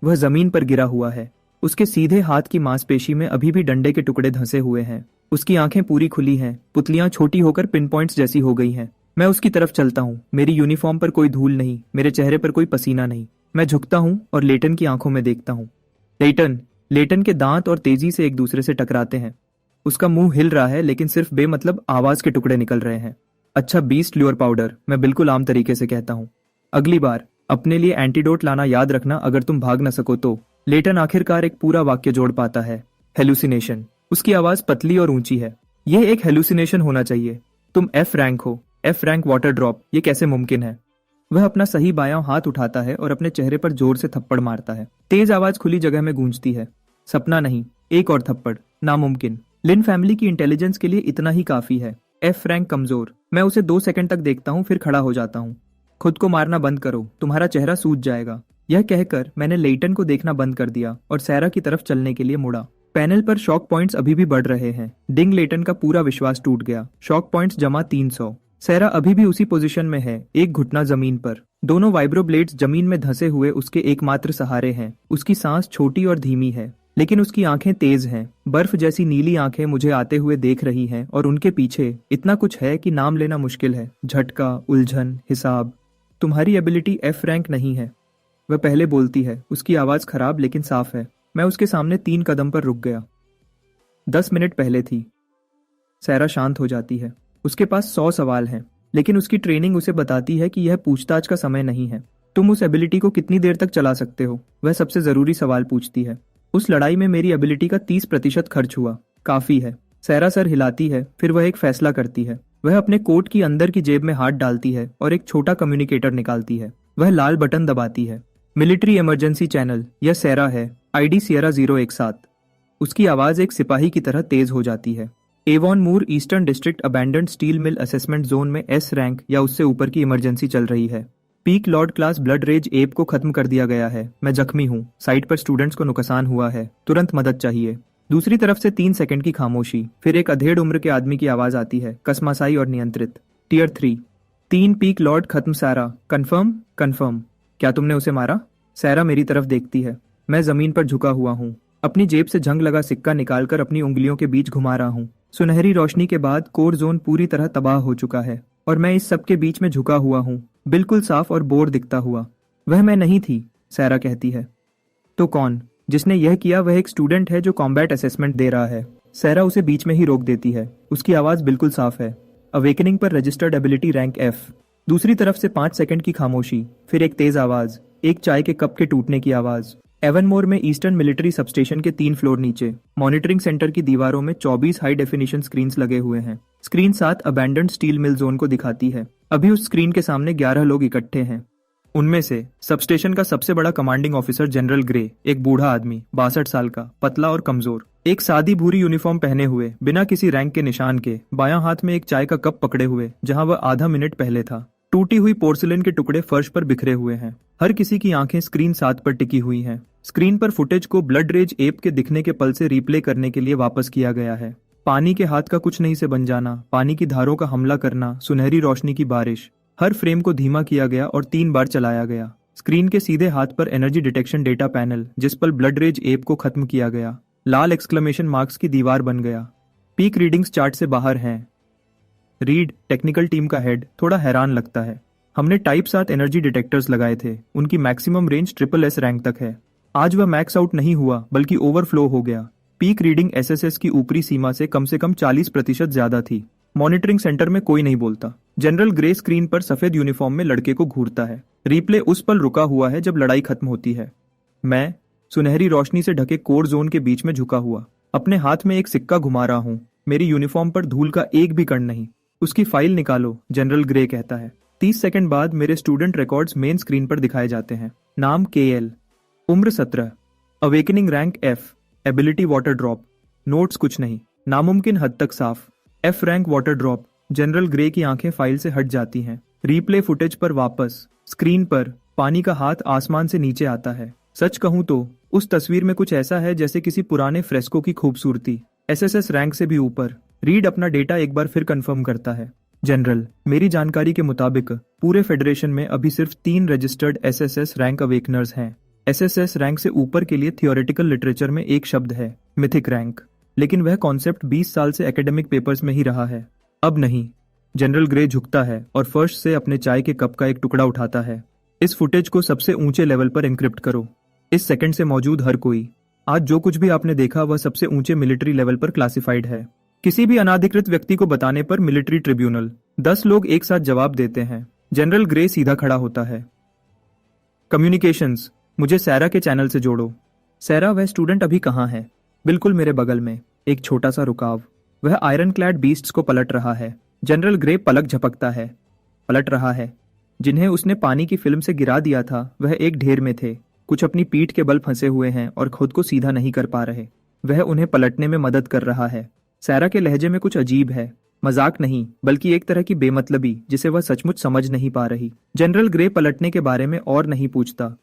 वह जमीन पर गिरा हुआ है। उसके सीधे हाथ की मांसपेशी में अभी भी डंडे के टुकड़े धंसे हुए हैं। उसकी आंखें पूरी खुली हैं, पुतलियां छोटी होकर पिन पॉइंट्स जैसी हो गई हैं। मैं उसकी तरफ चलता हूँ। मेरी यूनिफॉर्म पर कोई धूल नहीं, मेरे चेहरे पर कोई पसीना नहीं। मैं झुकता हूँ और लेटन की आंखों में देखता हूँ। लेटन के दांत और तेजी से एक दूसरे से टकराते हैं। उसका मुंह हिल रहा है, लेकिन सिर्फ बेमतलब आवाज के टुकड़े निकल रहे हैं। अच्छा बीस्ट ल्यूर पाउडर, मैं बिल्कुल आम तरीके से कहता हूँ। अगली बार अपने लिए एंटीडोट लाना याद रखना अगर तुम भाग न सको तो। लेटन आखिरकार एक पूरा वाक्य जोड़ पाता है। हेलुसिनेशन। उसकी आवाज पतली और ऊंची है। यह एक हेलुसिनेशन होना चाहिए। तुम एफ रैंक हो, एफ रैंक वाटर ड्रॉप, ये कैसे मुमकिन है? वह अपना सही बायां हाथ उठाता है और अपने चेहरे पर जोर से थप्पड़ मारता है। तेज आवाज खुली जगह में गूंजती है। सपना नहीं, एक और थप्पड़, नामुमकिन। लिन फैमिली की इंटेलिजेंस के लिए इतना ही काफी है। एफ रैंक कमजोर। मैं उसे 2 सेकंड तक देखता हूँ, फिर खड़ा हो जाता हूँ। खुद को मारना बंद करो, तुम्हारा चेहरा सूज जाएगा। यह कहकर मैंने लेटन को देखना बंद कर दिया और सैरा की तरफ चलने के लिए मुड़ा। पैनल पर शॉक पॉइंट्स अभी भी बढ़ रहे हैं। डिंग लेटन का पूरा विश्वास टूट गया। शॉक पॉइंट्स जमा 300। सैरा अभी भी उसी पोजीशन में है, एक घुटना जमीन पर। दोनों वाइब्रो ब्लेड्स जमीन में धंसे हुए उसके एकमात्र सहारे हैं। उसकी सांस छोटी और धीमी है, लेकिन उसकी आंखें तेज हैं। बर्फ जैसी नीली आंखें मुझे आते हुए देख रही हैं और उनके पीछे इतना कुछ है कि नाम लेना मुश्किल है। झटका, उलझन, हिसाब। तुम्हारी एबिलिटी एफ रैंक नहीं है, वह पहले बोलती है। उसकी आवाज खराब लेकिन साफ है। मैं उसके सामने 3 कदम पर रुक गया। 10 मिनट पहले थी। सैरा शांत हो जाती है। उसके पास 100 सवाल हैं, लेकिन उसकी ट्रेनिंग उसे बताती है कि यह पूछताछ का समय नहीं है। तुम उस एबिलिटी को कितनी देर तक चला सकते हो? वह सबसे जरूरी सवाल पूछती है। उस लड़ाई में मेरी एबिलिटी का 30% खर्च हुआ, काफी है। सैरा सर हिलाती है, फिर वह एक फैसला करती है। वह अपने कोट की अंदर की जेब में हाथ डालती है और एक छोटा कम्युनिकेटर निकालती है। वह लाल बटन दबाती है। मिलिट्री इमरजेंसी चैनल, यह सैरा है, ID सियरा 017। उसकी आवाज एक सिपाही की तरह तेज हो जाती है। Avon Moor eastern district abandoned steel mill assessment zone में S रैंक या उससे ऊपर की इमरजेंसी चल रही है। Peak lord class blood rage ape को खत्म कर दिया गया है। मैं जख्मी हूँ, साइट पर स्टूडेंट्स को नुकसान हुआ है, तुरंत मदद चाहिए। दूसरी तरफ से 3 सेकंड की खामोशी, फिर एक अधेड़ उम्र के आदमी की आवाज आती है, कसमासाई और नियंत्रित। टियर 3 पीक लॉर्ड खत्म सैरा, कंफर्म। क्या तुमने उसे मारा? सैरा मेरी तरफ देखती है। मैं जमीन पर झुका हुआ हूँ, अपनी जेब से जंग लगा सिक्का निकालकर अपनी उंगलियों के बीच घुमा रहा हूँ। सुनहरी रोशनी के बाद कोर जोन पूरी तरह तबाह हो चुका है और मैं इस सब के बीच में झुका हुआ हूँ, बिल्कुल साफ और बोर दिखता हुआ। वह मैं नहीं थी, सैरा कहती है। तो कौन? जिसने यह किया वह एक स्टूडेंट है जो कॉम्बैट असेसमेंट दे रहा है। सैरा उसे बीच में ही रोक देती है। उसकी आवाज बिल्कुल साफ है। अवेकनिंग पर रजिस्टर्ड एबिलिटी रैंक F। दूसरी तरफ से 5 सेकंड की खामोशी, फिर एक तेज आवाज, एक चाय के कप के टूटने की आवाज। एवनमोर में ईस्टर्न मिलिट्री सबस्टेशन के 3 फ्लोर नीचे मॉनिटरिंग सेंटर की दीवारों में 24 हाई डेफिनेशन स्क्रीन्स लगे हुए हैं। स्क्रीन 7 अबैंडन्ड स्टील मिल जोन को दिखाती है। अभी उस स्क्रीन के सामने 11 लोग इकट्ठे हैं। उनमें से सबस्टेशन का सबसे बड़ा कमांडिंग ऑफिसर जनरल ग्रे, एक बूढ़ा आदमी, 62 साल का, पतला और कमजोर, एक सादी भूरी यूनिफॉर्म पहने हुए, बिना किसी रैंक के निशान के, बायां हाथ में एक चाय का कप पकड़े हुए जहां वह आधा मिनट पहले था। टूटी हुई पोर्सिलेन के टुकड़े फर्श पर बिखरे हुए हैं। हर किसी की आंखें स्क्रीन 7 पर टिकी हुई हैं। स्क्रीन पर फुटेज को ब्लड रेज एप के दिखने के पल से रिप्ले करने के लिए वापस किया गया है। पानी के हाथ का कुछ नहीं से बन जाना, पानी की धारों का हमला करना, सुनहरी रोशनी की बारिश। हर फ्रेम को धीमा किया गया और 3 बार चलाया गया। स्क्रीन के सीधे हाथ पर एनर्जी डिटेक्शन डेटा पैनल, जिस पर ब्लड रेज एप को खत्म किया गया। लाल एक्सक्लेमेशन मार्क्स की दीवार बन गया। पीक रीडिंग्स चार्ट से बाहर हैं। रीड, टेक्निकल टीम का हेड, थोड़ा हैरान लगता है। हमने टाइप 7 एनर्जी डिटेक्टर्स लगाए थे, उनकी मैक्सिमम रेंज SSS रैंक तक है। आज वह मैक्स आउट नहीं हुआ बल्कि ओवरफ्लो हो गया। पीक रीडिंग SSS की ऊपरी सीमा से कम 40% ज्यादा थी। मॉनिटरिंग सेंटर में कोई नहीं बोलता। जनरल ग्रे स्क्रीन पर सफेद यूनिफॉर्म में लड़के को घूरता है। रिप्ले उस पल रुका हुआ है जब लड़ाई खत्म होती है। मैं सुनहरी रोशनी से ढके कोर जोन के बीच में झुका हुआ अपने हाथ में एक सिक्का घुमा रहा हूँ। मेरी यूनिफॉर्म पर धूल का एक भी कण नहीं। उसकी फाइल निकालो, जनरल ग्रे कहता है। 30 सेकंड बाद मेरे स्टूडेंट रिकॉर्ड्स मेन स्क्रीन पर दिखाए जाते हैं। नाम KL, उम्र 17, awakening rank F, ability water drop. Notes कुछ नहीं, नामुमकिन हद तक साफ। F rank water drop. General grey की आंखें फाइल से हट जाती हैं। रीप्ले फुटेज पर वापस। स्क्रीन पर पानी का हाथ आसमान से नीचे आता है। सच कहूं तो उस तस्वीर में कुछ ऐसा है जैसे किसी पुराने फ्रेस्को की खूबसूरती। SSS रैंक से भी ऊपर। रीड अपना डेटा एक बार फिर कंफर्म करता है। जनरल, मेरी जानकारी के मुताबिक पूरे फेडरेशन में अभी सिर्फ 3 रजिस्टर्ड SSS रैंक अवेकनर्स हैं। SSS रैंक से ऊपर के लिए थियोरेटिकल लिटरेचर में एक शब्द है, मिथिक रैंक, लेकिन वह कॉन्सेप्ट 20 साल से एकेडमिक पेपर्स में ही रहा है। अब नहीं। जनरल ग्रे झुकता है और फर्श से अपने चाय के कप का एक टुकड़ा उठाता है। इस फुटेज को सबसे ऊंचे लेवल पर एन्क्रिप्ट करो। इस सेकंड से मौजूद हर कोई, आज जो कुछ भी आपने देखा वह सबसे ऊंचे मिलिट्री लेवल पर क्लासिफाइड है। किसी भी अनाधिकृत व्यक्ति को बताने पर मिलिट्री ट्रिब्यूनल। 10 लोग एक साथ जवाब देते हैं। जनरल ग्रे सीधा खड़ा होता है। कम्युनिकेशंस, मुझे सैरा के चैनल से जोड़ो। सैरा, वह स्टूडेंट अभी कहाँ है? बिल्कुल मेरे बगल में। एक छोटा सा रुकाव। वह आयरन क्लैड बीस्ट्स को पलट रहा है। जनरल ग्रे पलक झपकता है। पलट रहा है। जिन्हें उसने पानी की फिल्म से गिरा दिया था वह एक ढेर में थे। कुछ अपनी पीठ के बल फंसे हुए हैं और खुद को सीधा नहीं कर पा रहे। वह उन्हें पलटने में मदद कर रहा है। सैरा के लहजे में कुछ अजीब है। मजाक नहीं, बल्कि एक तरह की बेमतलबी जिसे वह सचमुच समझ नहीं पा रही। जनरल ग्रे पलटने के बारे में और नहीं पूछता।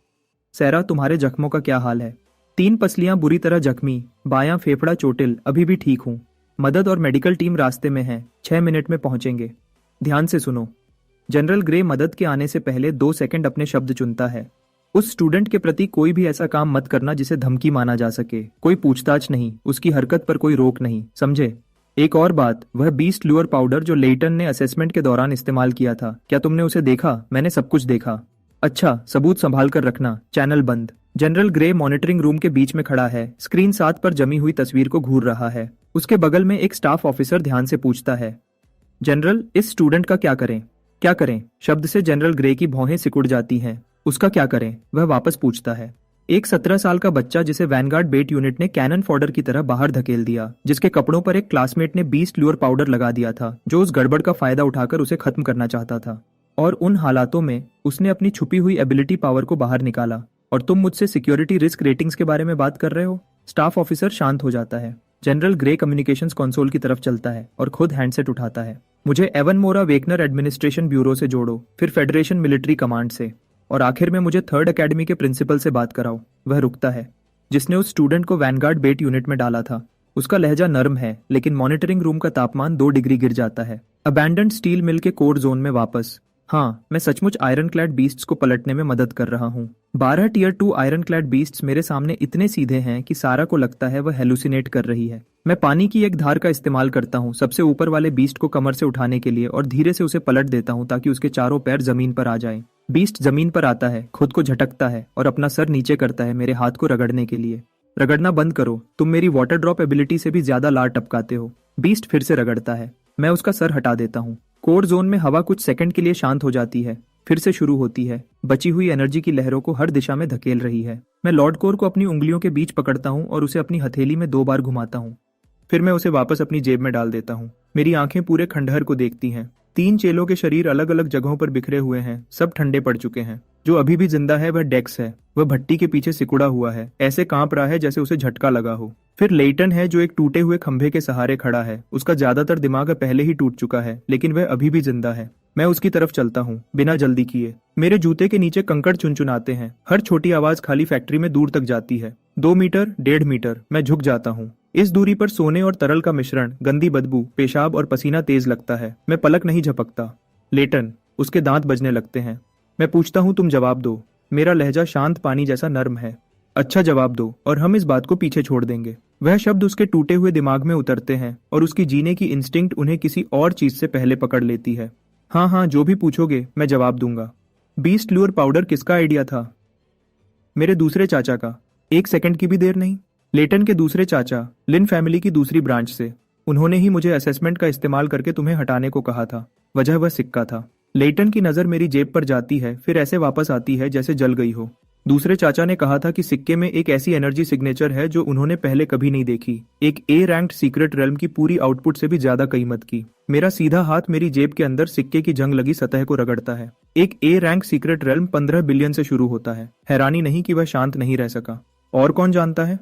सैरा, तुम्हारे जख्मों का क्या हाल है? 3 पसलियां बुरी तरह जख्मी, बायां फेफड़ा चोटिल, अभी भी ठीक हूं। मदद और मेडिकल टीम रास्ते में है, 6 मिनट में पहुंचेंगे। ध्यान से सुनो। जनरल ग्रे मदद के आने से पहले 2 सेकंड अपने शब्द चुनता है। उस स्टूडेंट के प्रति कोई भी ऐसा काम मत करना जिसे धमकी माना जा सके। कोई पूछताछ नहीं, उसकी हरकत पर कोई रोक नहीं, समझे? एक और बात, वह बीस्ट ल्यूर पाउडर जो लेटन ने असेसमेंट के दौरान इस्तेमाल किया था, क्या तुमने उसे देखा? मैंने सब कुछ देखा। अच्छा, सबूत संभाल कर रखना। चैनल बंद। जनरल ग्रे मॉनिटरिंग रूम के बीच में खड़ा है। स्क्रीन 7 पर जमी हुई तस्वीर को घूर रहा है। उसके बगल में एक स्टाफ ऑफिसर ध्यान से पूछता है, जनरल, इस स्टूडेंट का क्या करें? क्या करें? शब्द से जनरल ग्रे की भौहें सिकुड़ जाती हैं। उसका क्या करें? वह वापस पूछता है। एक 17 साल का बच्चा जिसे वैनगार्ड बेट यूनिट ने कैनन फॉडर की तरह बाहर धकेल दिया, जिसके कपड़ों पर एक क्लासमेट ने बीस्ट ल्यूर पाउडर लगा दिया था, जो उस गड़बड़ का फायदा उठाकर उसे खत्म करना चाहता था। और उन हालातों में उसने अपनी छुपी हुई एबिलिटी पावर को बाहर निकाला। और तुम मुझसे सिक्योरिटी रिस्क रेटिंग्स के बारे में बात कर रहे हो? स्टाफ ऑफिसर शांत हो जाता है। जनरल ग्रे कम्युनिकेशंस कंसोल की तरफ चलता है और खुद हैंडसेट उठाता है। मुझे एवन मोरा वेकनर एडमिनिस्ट्रेशन ब्यूरो से जोड़ो, फिर फेडरेशन मिलिट्री कमांड से, और आखिर में मुझे 3rd अकेडमी के प्रिंसिपल से बात कराओ। वह रुकता है। जिसने उस स्टूडेंट को वैनगार्ड बेट यूनिट में डाला था। उसका लहजा नर्म है, लेकिन मॉनिटरिंग रूम का तापमान 2 डिग्री गिर जाता है। अबैंडन्ड स्टील मिल के कोर जोन में वापस। हाँ, मैं सचमुच आयरन क्लैड बीस्ट्स को पलटने में मदद कर रहा हूँ। 12 टियर 2 आयरन क्लैड बीस्ट्स मेरे सामने इतने सीधे हैं कि सारा को लगता है वह हेलुसिनेट कर रही है। मैं पानी की एक धार का इस्तेमाल करता हूँ सबसे ऊपर वाले बीस्ट को कमर से उठाने के लिए और धीरे से उसे पलट देता हूँ ताकि उसके चारों पैर जमीन पर आ जाएं। बीस्ट जमीन पर आता है, खुद को झटकता है और अपना सर नीचे करता है मेरे हाथ को रगड़ने के लिए। रगड़ना बंद करो, तुम मेरी वाटर ड्रॉप एबिलिटी से भी ज्यादा लार टपकाते हो। बीस्ट फिर से रगड़ता है। मैं उसका सर हटा देता हूँ। कोर जोन में हवा कुछ सेकंड के लिए शांत हो जाती है, फिर से शुरू होती है। बची हुई एनर्जी की लहरों को हर दिशा में धकेल रही है। मैं लॉर्ड कोर को अपनी उंगलियों के बीच पकड़ता हूँ और उसे अपनी हथेली में 2 बार घुमाता हूँ। फिर मैं उसे वापस अपनी जेब में डाल देता हूँ। मेरी आंखें पूरे खंडहर को देखती हैं। 3 चेलों के शरीर अलग अलग जगहों पर बिखरे हुए हैं, सब ठंडे पड़ चुके हैं। जो अभी भी जिंदा है वह डेक्स है। वह भट्टी के पीछे सिकुड़ा हुआ है, ऐसे कांप रहा है जैसे उसे झटका लगा हो। फिर लेटन है जो एक टूटे हुए खंभे के सहारे खड़ा है। उसका ज्यादातर दिमाग पहले ही टूट चुका है, लेकिन वह अभी भी जिंदा है। मैं उसकी तरफ चलता हूँ बिना जल्दी किए। मेरे जूते के नीचे कंकड़ चुनचुनाते हैं। हर छोटी आवाज खाली फैक्ट्री में दूर तक जाती है। 2 मीटर, 1.5 मीटर। मैं झुक जाता हूँ। इस दूरी पर सोने और तरल का मिश्रण, गंदी बदबू, पेशाब और पसीना तेज लगता है। मैं पलक नहीं झपकता। लेटन। उसके दांत बजने लगते हैं। मैं पूछता हूँ, तुम जवाब दो। मेरा लहजा शांत पानी जैसा नर्म है। अच्छा जवाब दो और हम इस बात को पीछे छोड़ देंगे। वह शब्द उसके टूटे हुए दिमाग में उतरते हैं और उसकी जीने की इंस्टिंक्ट उन्हें किसी और चीज से पहले पकड़ लेती है। हाँ हाँ, जो भी पूछोगे मैं जवाब दूंगा। बीस्ट लूर पाउडर किसका आइडिया था? मेरे दूसरे चाचा का। 1 सेकंड की भी देर नहीं। लेटन के दूसरे चाचा, लिन फैमिली की दूसरी ब्रांच से। उन्होंने ही मुझे असेसमेंट का इस्तेमाल करके तुम्हें हटाने को कहा था। वजह वह सिक्का था। लेटन की नजर मेरी जेब पर जाती है, फिर ऐसे वापस आती है जैसे जल गई हो। दूसरे चाचा ने कहा था कि सिक्के में एक ऐसी एनर्जी सिग्नेचर है जो उन्होंने पहले कभी नहीं देखी, एक ए रैंक्ड सीक्रेट रेल्म की पूरी आउटपुट से भी ज्यादा कीमत की। मेरा सीधा हाथ मेरी जेब के अंदर सिक्के की जंग लगी सतह को रगड़ता है। एक A rank secret realm 15 billion से शुरू होता है। हैरानी नहीं कि वह शांत नहीं रह सका। और कौन जानता है?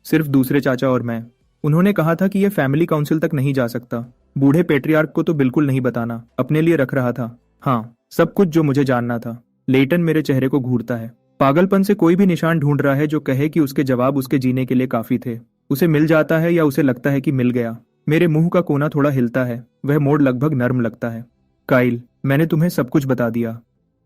सिर्फ दूसरे चाचा और मैं। उन्होंने कहा था कि यह फैमिली काउंसिल तक नहीं जा सकता। बूढ़े पेट्रियार्क को तो बिल्कुल नहीं बताना, अपने लिए रख रहा था। हाँ, सब कुछ जो मुझे जानना था। लेटन मेरे चेहरे को घूरता है। पागलपन से कोई भी निशान ढूंढ रहा है जो कहे कि उसके जवाब उसके जीने के लिए काफी थे। उसे मिल जाता है या उसे लगता है कि मिल गया। मेरे मुंह का कोना थोड़ा हिलता है। वह मोड़ लगभग नर्म लगता है। काइल, मैंने तुम्हें सब कुछ बता दिया।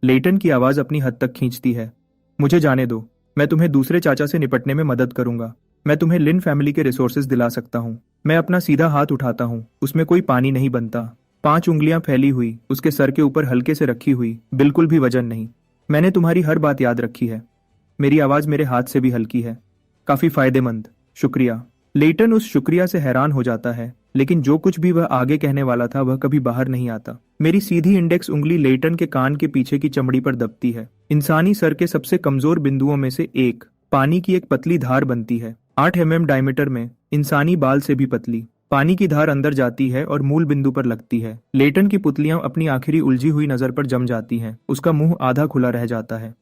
लेटन की आवाज अपनी हद तक खींचती है। मुझे जाने दो। मैं तुम्हें दूसरे चाचा से निपटने में मदद करूंगा। मैं तुम्हें लिन फैमिली के रिसोर्सेज दिला सकता हूँ। मैं अपना सीधा हाथ उठाता हूँ। उसमें कोई पानी नहीं बनता। 5 उंगलियां फैली हुई, उसके सर के ऊपर हल्के से रखी हुई, बिल्कुल भी वजन नहीं। मैंने तुम्हारी हर बात याद रखी है। मेरी आवाज मेरे हाथ से भी हल्की है। काफी फायदेमंद। शुक्रिया। लेटन उस शुक्रिया से हैरान हो जाता है, लेकिन जो कुछ भी वह आगे कहने वाला था वह कभी बाहर नहीं आता। मेरी सीधी इंडेक्स उंगली लेटन के कान के पीछे की चमड़ी पर दबती है। इंसानी सर के सबसे कमजोर बिंदुओं में से एक। पानी की एक पतली धार बनती है, 8 mm डायमीटर में, इंसानी बाल से भी पतली। पानी की धार अंदर जाती है और मूल बिंदु पर लगती है। लेटन की पुतलियां अपनी आखिरी उलझी हुई नजर पर जम जाती हैं। उसका मुंह आधा खुला रह जाता है।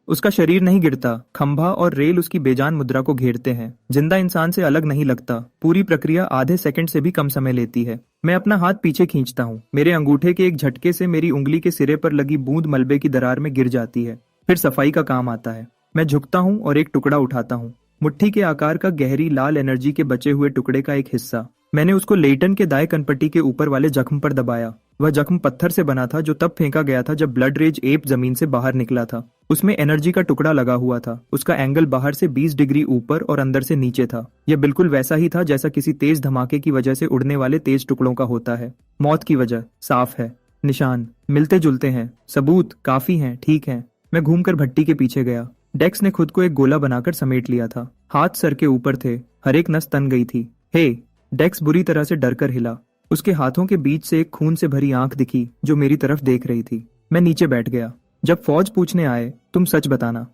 उसका शरीर नहीं गिरता। खंभा और रेल उसकी बेजान मुद्रा को घेरते हैं। जिंदा इंसान से अलग नहीं लगता। पूरी प्रक्रिया आधे सेकंड से भी कम समय लेती है। मैं अपना हाथ पीछे खींचता हूँ। मेरे अंगूठे के एक झटके से मेरी उंगली के सिरे पर लगी बूंद मलबे की दरार में गिर जाती है। फिर सफाई का काम आता है। मैं झुकता हूँ और एक टुकड़ा उठाता हूँ। मुट्ठी के आकार का गहरी लाल एनर्जी के बचे हुए टुकड़े का एक हिस्सा। मैंने उसको लेटन के दाएं कनपट्टी के ऊपर वाले जख्म पर दबाया। वह जख्म पत्थर से बना था जो तब फेंका गया था जब ब्लड रेज एप जमीन से बाहर निकला था। उसमें एनर्जी का टुकड़ा लगा हुआ था। उसका एंगल बाहर से 20 डिग्री ऊपर और अंदर से नीचे था। यह बिल्कुल वैसा ही था जैसा किसी तेज धमाके की वजह से उड़ने वाले तेज टुकड़ों का होता है। मौत की वजह साफ है। निशान मिलते जुलते हैं। सबूत काफी हैं। ठीक है। मैं घूमकर भट्टी के पीछे गया। डेक्स ने खुद को एक गोला बनाकर समेट लिया था। हाथ सर के ऊपर थे। हर एक नस तन गई थी। हे! डेक्स बुरी तरह से डरकर हिला। उसके हाथों के बीच से एक खून से भरी आंख दिखी जो मेरी तरफ देख रही थी। मैं नीचे बैठ गया। जब फौज पूछने आए, तुम सच बताना।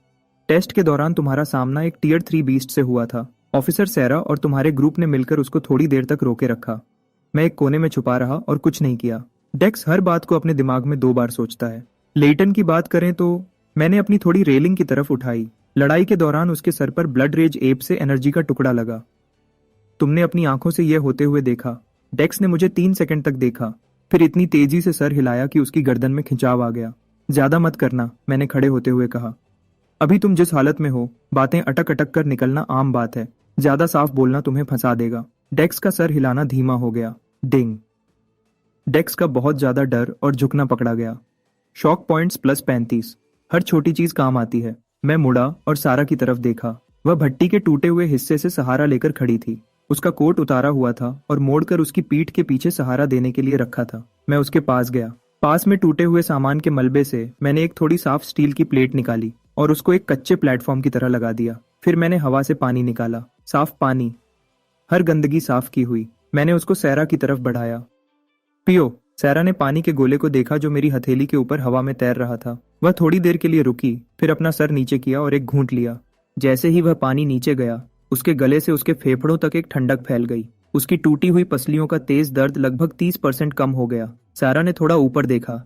टेस्ट के दौरान तुम्हारा सामना एक टियर 3 बीस्ट से हुआ था। ऑफिसर सैरा और तुम्हारे ग्रुप ने मिलकर उसको थोड़ी देर तक रोके रखा। मैं एक कोने में छुपा रहा और कुछ नहीं किया। डेक्स हर बात को अपने दिमाग में 2 बार सोचता है। लेटन की बात करें तो मैंने अपनी थोड़ी रेलिंग की तरफ उठाई। लड़ाई के दौरान उसके सर पर ब्लड रेज एप से एनर्जी का टुकड़ा लगा। तुमने अपनी आंखों से यह होते हुए देखा। डेक्स ने मुझे 3 सेकंड तक देखा, फिर इतनी तेजी से सर हिलाया कि उसकी गर्दन में खिंचाव आ गया। ज्यादा मत करना, मैंने खड़े होते हुए कहा। अभी तुम जिस हालत में हो, बातें अटक अटक कर निकलना आम बात है। ज्यादा साफ बोलना तुम्हें फंसा देगा। डेक्स का सर हिलाना धीमा हो गया। डिंग। डेक्स का बहुत ज्यादा डर और झुकना पकड़ा गया। Shock points +35। हर छोटी चीज काम आती है। मैं मुड़ा और सारा की तरफ देखा। वह भट्टी के टूटे हुए हिस्से से सहारा लेकर खड़ी थी। उसका कोट उतारा हुआ था और मोड़कर उसकी पीठ के पीछे सहारा देने के लिए रखा था। मैं उसके पास गया। पास में टूटे हुए सामान के मलबे से मैंने एक थोड़ी साफ स्टील की प्लेट निकाली और उसको एक कच्चे प्लेटफॉर्म की तरह लगा दिया। फिर मैंने हवा से पानी निकाला। साफ पानी। हर गंदगी साफ की हुई। मैंने उसको सैरा की तरफ बढ़ाया। पियो। सैरा ने पानी के गोले को देखा जो मेरी हथेली के ऊपर हवा में तैर रहा था। वह थोड़ी देर के लिए रुकी, फिर अपना सर नीचे किया और एक घूंट लिया। जैसे ही वह पानी नीचे गया, उसके गले से उसके फेफड़ों तक एक ठंडक फैल गई। उसकी टूटी हुई पसलियों का तेज दर्द लगभग 30% कम हो गया। सैरा ने थोड़ा ऊपर देखा।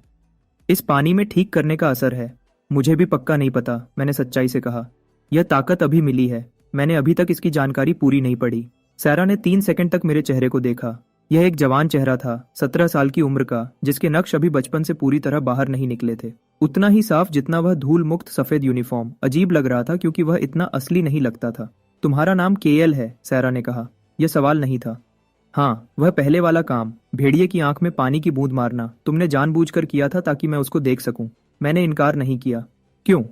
इस पानी में ठीक करने का असर है। मुझे भी पक्का नहीं पता, मैंने सच्चाई से कहा। यह ताकत अभी मिली है। मैंने अभी तक इसकी जानकारी पूरी नहीं पढ़ी। सैरा ने 3 सेकंड तक मेरे चेहरे को देखा। यह एक जवान चेहरा था, 17 साल की उम्र का, जिसके नक्श अभी बचपन से पूरी तरह बाहर नहीं निकले थे। उतना ही साफ जितना वह धूल मुक्त सफेद यूनिफॉर्म। अजीब लग रहा था क्योंकि वह इतना असली नहीं लगता था। तुम्हारा नाम केएल है, सैरा ने कहा। यह सवाल नहीं था। हाँ, वह पहले वाला काम, भेड़िए की आंख में पानी की बूंद मारना, तुमने जानबूझकर किया था ताकि मैं उसको देख सकूं। मैंने इनकार नहीं किया। क्यों?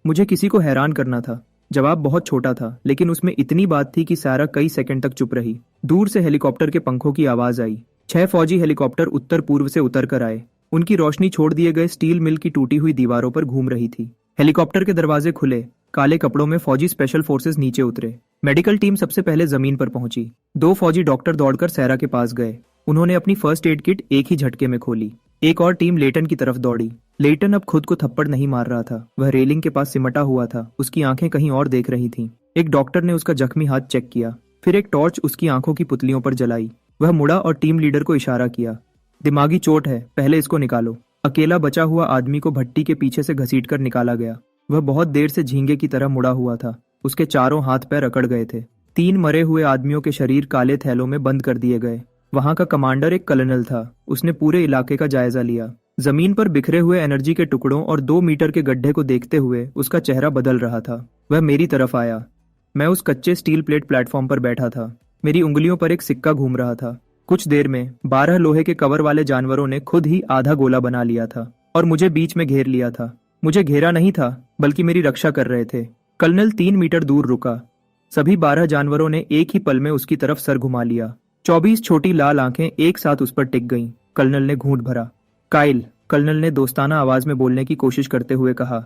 मुझे किसी को हैरान करना था। जवाब बहुत छोटा था, लेकिन उसमें इतनी बात थी कि सारा कई सेकंड तक चुप रही। दूर से हेलीकॉप्टर के पंखों की आवाज आई। 6 फौजी हेलीकॉप्टर उत्तर पूर्व से उतर कर आए। उनकी रोशनी छोड़ दिए गए स्टील मिल की टूटी हुई दीवारों पर घूम रही थी। हेलीकॉप्टर के दरवाजे खुले। काले कपड़ों में फौजी स्पेशल फोर्सेस नीचे उतरे। मेडिकल टीम सबसे पहले जमीन पर पहुंची। 2 फौजी डॉक्टर दौड़कर सैरा के पास गए। उन्होंने अपनी फर्स्ट एड किट एक ही झटके में खोली। एक और टीम लेटन की तरफ दौड़ी। लेटन अब खुद को थप्पड़ नहीं मार रहा था। वह रेलिंग के पास सिमटा हुआ था। उसकी आंखें कहीं और देख रही थीं। एक डॉक्टर ने उसका जख्मी हाथ चेक किया, फिर एक टॉर्च उसकी आंखों की पुतलियों पर जलाई। वह मुड़ा और टीम लीडर को इशारा किया। दिमागी चोट है, पहले इसको निकालो। अकेला बचा हुआ आदमी को भट्टी के पीछे से घसीटकर निकाला गया। वह बहुत देर से झींगे की तरह मुड़ा हुआ था। उसके चारों हाथ पैर अकड़ गए थे। 3 मरे हुए आदमियों के शरीर काले थैलों में बंद कर दिए गए। वहां का कमांडर एक कर्नल था। उसने पूरे इलाके का जायजा लिया। जमीन पर बिखरे हुए एनर्जी के टुकड़ों और 2 मीटर के गड्ढे को देखते हुए उसका चेहरा बदल रहा था। वह मेरी तरफ आया। मैं उस कच्चे स्टील प्लेट प्लेटफॉर्म पर बैठा था। मेरी उंगलियों पर एक सिक्का घूम रहा था। कुछ देर में 12 लोहे के कवर वाले जानवरों ने खुद ही आधा गोला बना लिया था और मुझे बीच में घेर लिया था। मुझे घेरा नहीं था, बल्कि मेरी रक्षा कर रहे थे। कर्नल 3 मीटर दूर रुका। सभी 12 जानवरों ने एक ही पल में उसकी तरफ सर घुमा लिया। 24 छोटी लाल आंखें एक साथ उस पर टिक गईं। कर्नल ने घूंट भरा। काइल, कर्नल ने दोस्ताना आवाज में बोलने की कोशिश करते हुए कहा।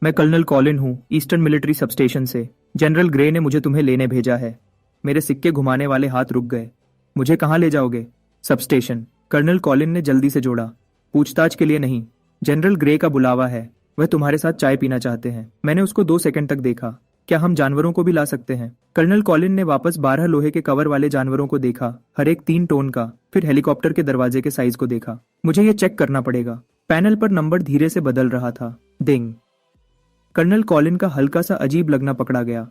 मैं कर्नल कॉलिन हूँ, ईस्टर्न मिलिट्री सबस्टेशन से। जनरल ग्रे ने मुझे तुम्हें लेने भेजा है। मेरे सिक्के घुमाने वाले हाथ रुक गए। मुझे कहाँ ले जाओगे? सबस्टेशन, कर्नल कॉलिन ने जल्दी से जोड़ा। पूछताछ के लिए नहीं, जनरल ग्रे का बुलावा है। वह तुम्हारे साथ चाय पीना चाहते हैं। मैंने उसको 2 सेकंड तक देखा। क्या हम जानवरों को भी ला सकते हैं? कर्नल कॉलिन ने वापस 12 लोहे के कवर वाले जानवरों को देखा, हर एक 3 टोन का, फिर हेलीकॉप्टर के दरवाजे के साइज को देखा। मुझे ये चेक करना पड़ेगा। पैनल पर नंबर धीरे से बदल रहा था। डिंग। कर्नल कॉलिन का हल्का सा अजीब लगना पकड़ा गया।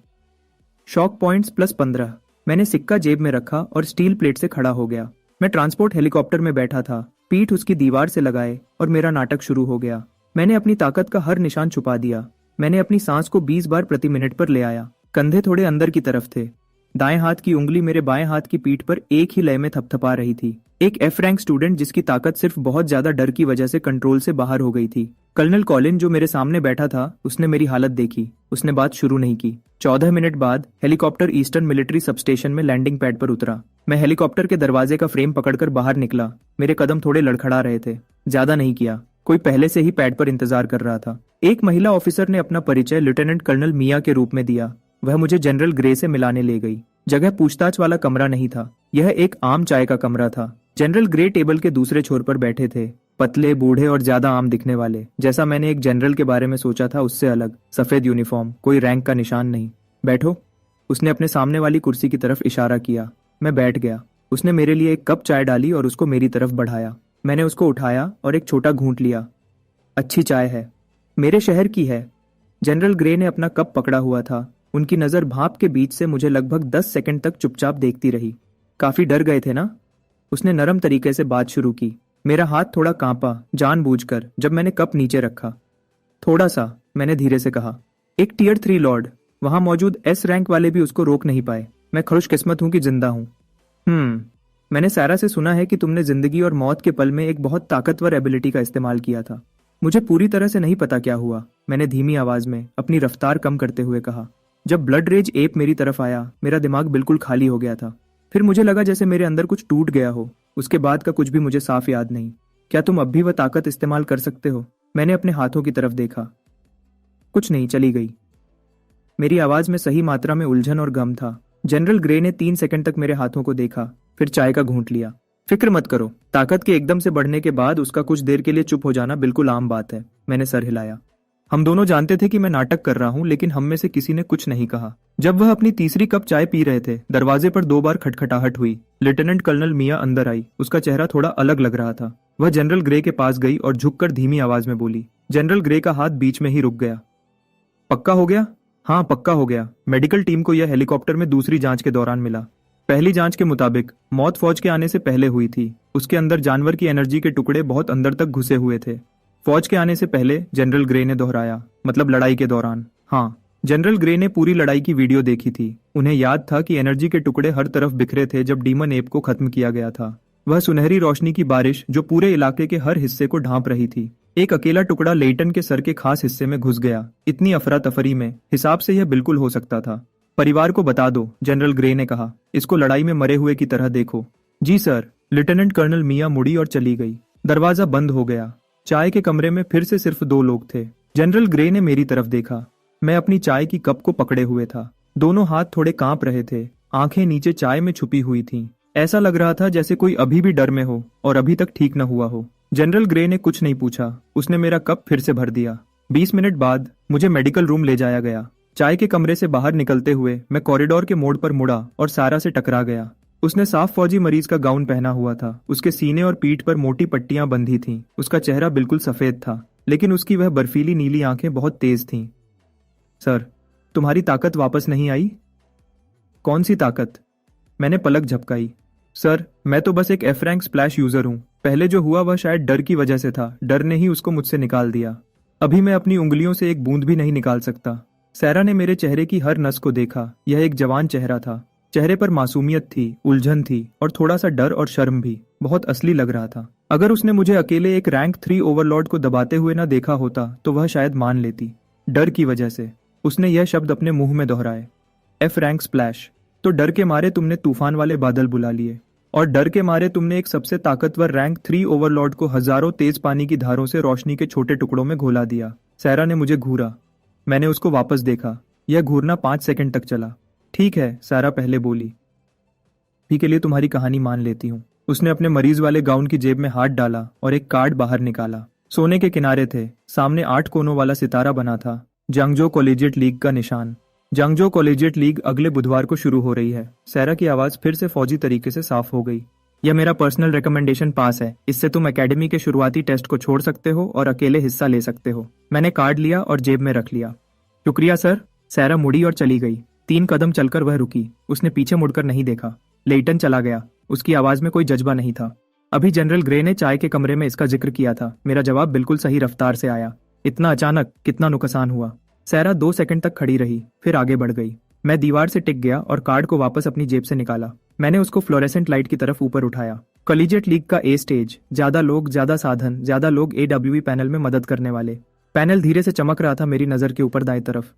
Shock points +15। मैंने सिक्का जेब में रखा और स्टील प्लेट से खड़ा हो गया। मैं ट्रांसपोर्ट हेलीकॉप्टर में बैठा था, पीठ उसकी दीवार से लगाए, और मेरा नाटक शुरू हो गया। मैंने अपनी ताकत का हर निशान छुपा दिया। मैंने अपनी सांस को 20 बार प्रति मिनट पर ले आया। कंधे थोड़े अंदर की तरफ थे। दाएं हाथ की उंगली मेरे बाएं हाथ की पीठ पर एक ही लय में थपथपा रही थी। एक F रैंक स्टूडेंट जिसकी ताकत सिर्फ बहुत ज्यादा डर की वजह से कंट्रोल से बाहर हो गई थी। कर्नल कॉलिन जो मेरे सामने बैठा था, उसने मेरी हालत देखी। उसने बात शुरू नहीं की। 14 मिनट बाद हेलीकॉप्टर ईस्टर्न मिलिट्री सबस्टेशन में लैंडिंग पैड पर उतरा। मैं हेलीकॉप्टर के दरवाजे का फ्रेम पकड़कर बाहर निकला। मेरे कदम थोड़े लड़खड़ा रहे थे। ज्यादा नहीं किया, कोई पहले से ही पैड पर इंतजार कर रहा था। एक महिला ऑफिसर ने अपना परिचय लेफ्टिनेंट कर्नल मिया के रूप में दिया। वह मुझे जनरल ग्रे से मिलाने ले गई। जगह पूछताछ वाला कमरा नहीं था, यह एक आम चाय का कमरा था। जनरल ग्रे टेबल के दूसरे छोर पर बैठे थे, पतले, बूढ़े और ज्यादा आम दिखने वाले। जैसा मैंने एक जनरल के बारे में सोचा था उससे अलग। सफेद यूनिफॉर्म, कोई रैंक का निशान नहीं। बैठो, उसने अपने सामने वाली कुर्सी की तरफ इशारा किया। मैं बैठ गया। उसने मेरे लिए एक कप चाय डाली और उसको मेरी तरफ बढ़ाया। मैंने उसको उठाया और एक छोटा घूंट लिया। अच्छी चाय है, मेरे शहर की है। जनरल ग्रे ने अपना कप पकड़ा हुआ था। उनकी नजर भाप के बीच से मुझे लगभग 10 सेकंड तक चुपचाप देखती रही। काफी डर गए थे ना? उसने नरम तरीके से बात शुरू की। मेरा हाथ थोड़ा कांपा, जानबूझकर, जब मैंने कप नीचे रखा। थोड़ा सा, मैंने धीरे से कहा। एक टियर 3 लॉर्ड, वहां मौजूद S रैंक वाले भी उसको रोक नहीं पाए। मैं खुशकिस्मत हूं कि जिंदा हूं। मैंने सारा से सुना है कि तुमने जिंदगी और मौत के पल में एक बहुत ताकतवर एबिलिटी का इस्तेमाल किया था। मुझे पूरी तरह से नहीं पता क्या हुआ, मैंने धीमी आवाज में अपनी रफ्तार कम करते हुए कहा। जब ब्लड रेज एप मेरी तरफ आया, मेरा दिमाग बिल्कुल खाली हो गया था। फिर मुझे लगा जैसे मेरे अंदर कुछ टूट गया हो। उसके बाद का कुछ भी मुझे साफ याद नहीं। क्या तुम अब भी वह ताकत इस्तेमाल कर सकते हो? मैंने अपने हाथों की तरफ देखा। कुछ नहीं, चली गई। मेरी आवाज में सही मात्रा में उलझन और गम था। जनरल ग्रे ने 3 सेकंड तक मेरे हाथों को देखा, फिर चाय का घूंट लिया। फिक्र मत करो, ताकत के एकदम से बढ़ने के बाद उसका कुछ देर के लिए चुप हो जाना बिल्कुल आम बात है। मैंने सर हिलाया। हम दोनों जानते थे कि मैं नाटक कर रहा हूं, लेकिन हम में से किसी ने कुछ नहीं कहा। जब वह अपनी तीसरी कप चाय पी रहे थे, दरवाजे पर 2 बार खटखटाहट हुई। लेफ्टिनेंट कर्नल मिया अंदर आई। उसका चेहरा थोड़ा अलग लग रहा था। वह जनरल ग्रे के पास गई और झुककर धीमी आवाज में बोली। जनरल ग्रे का हाथ बीच में ही रुक गया। पक्का हो गया? हाँ, पक्का हो गया। मेडिकल टीम को यह हेलीकॉप्टर में दूसरी जांच के दौरान मिला। पहली जांच के मुताबिक मौत फौज के आने से पहले हुई थी। उसके अंदर जानवर की एनर्जी के टुकड़े बहुत अंदर तक घुसे हुए थे। फौज के आने से पहले, जनरल ग्रे ने दोहराया, मतलब लड़ाई के दौरान। हाँ, जनरल ग्रे ने पूरी लड़ाई की वीडियो देखी थी। उन्हें याद था कि एनर्जी के टुकड़े हर तरफ बिखरे थे जब डीमन एप को खत्म किया गया था। वह सुनहरी रोशनी की बारिश जो पूरे इलाके के हर हिस्से को ढांप रही थी। एक अकेला टुकड़ा लेटन के सर के खास हिस्से में घुस गया। इतनी अफरा तफरी में हिसाब से यह बिल्कुल हो सकता था। परिवार को बता दो, जनरल ग्रे ने कहा। इसको लड़ाई में मरे हुए की तरह देखो। जी सर। लेफ्टिनेंट कर्नल मिया मुड़ी और चली गई। दरवाजा बंद हो गया। चाय के कमरे में फिर से सिर्फ 2 लोग थे। जनरल ग्रे ने मेरी तरफ देखा। मैं अपनी चाय की कप को पकड़े हुए था। दोनों हाथ थोड़े कांप रहे थे। आंखें नीचे चाय में छुपी हुई थीं। ऐसा लग रहा था जैसे कोई अभी भी डर में हो और अभी तक ठीक न हुआ हो। जनरल ग्रे ने कुछ नहीं पूछा। उसने मेरा कप फिर से भर दिया। 20 मिनट बाद मुझे मेडिकल रूम ले जाया गया। चाय के कमरे से बाहर निकलते हुए मैं कॉरिडोर के मोड़ पर मुड़ा और सारा से टकरा गया। उसने साफ फौजी मरीज का गाउन पहना हुआ था। उसके सीने और पीठ पर मोटी पट्टियां बंधी थीं। उसका चेहरा बिल्कुल सफेद था, लेकिन उसकी वह बर्फीली नीली आंखें बहुत तेज थीं। सर, तुम्हारी ताकत वापस नहीं आई? कौन सी ताकत? मैंने पलक झपकाई। सर, मैं तो बस एक एफ रैंक स्प्लैश यूजर हूं। पहले जो हुआ वह शायद डर की वजह से था। डर ने ही उसको मुझसे निकाल दिया। अभी मैं अपनी उंगलियों से एक बूंद भी नहीं निकाल सकता। सैरा ने मेरे चेहरे की हर नस को देखा। यह एक जवान चेहरा था। चेहरे पर मासूमियत थी, उलझन थी और थोड़ा सा डर और शर्म भी। बहुत असली लग रहा था। अगर उसने मुझे अकेले एक रैंक 3 ओवरलॉर्ड को दबाते हुए न देखा होता तो वह शायद मान लेती। डर की वजह से। उसने यह शब्द अपने मुंह में दोहराए, एफ रैंक स्प्लैश। तो डर के मारे तुमने तूफान वाले बादल बुला लिए, और डर के मारे तुमने एक सबसे ताकतवर रैंक 3 ओवरलॉर्ड को हजारों तेज पानी की धारों से रोशनी के छोटे टुकड़ों में घोला दिया। सैरा ने मुझे घूरा। मैंने उसको वापस देखा। यह घूरना 5 सेकंड तक चला। ठीक है, सारा पहले बोली। भी के लिए तुम्हारी कहानी मान लेती हूँ। उसने अपने मरीज वाले गाउन की जेब में हाथ डाला और एक कार्ड बाहर निकाला। सोने के किनारे थे। सामने 8 कोनों वाला सितारा बना था। जांगजो कॉलेजिएट लीग का निशान। जांगजो कॉलेजिएट लीग अगले बुधवार को शुरू हो रही है। सैरा की आवाज फिर से फौजी तरीके से साफ हो गई। यह मेरा पर्सनल रिकमेंडेशन पास है। इससे तुम एकेडमी के शुरुआती टेस्ट को छोड़ सकते हो और अकेले हिस्सा ले सकते हो। मैंने कार्ड लिया और जेब में रख लिया। शुक्रिया सर। सैरा मुड़ी और चली गई। 3 कदम चलकर वह रुकी। उसने पीछे मुड़कर नहीं देखा। लेटन चला गया। उसकी आवाज में कोई जज्बा नहीं था। अभी जनरल ग्रे ने चाय के कमरे में इसका जिक्र किया था। मेरा जवाब बिल्कुल सही रफ्तार से आया। इतना अचानक, कितना नुकसान हुआ? सैरा 2 सेकंड तक खड़ी रही, फिर आगे बढ़ गई। मैं दीवार से टिक गया और कार्ड को वापस अपनी जेब से निकाला। मैंने उसको फ्लोरेसेंट लाइट की तरफ ऊपर उठाया। कॉलेजिएट लीग का ए स्टेज। ज्यादा लोग, ज्यादा साधन, ज्यादा लोग AWE पैनल में मदद करने वाले। पैनल धीरे से चमक रहा था मेरी नजर के ऊपर दाएं तरफ।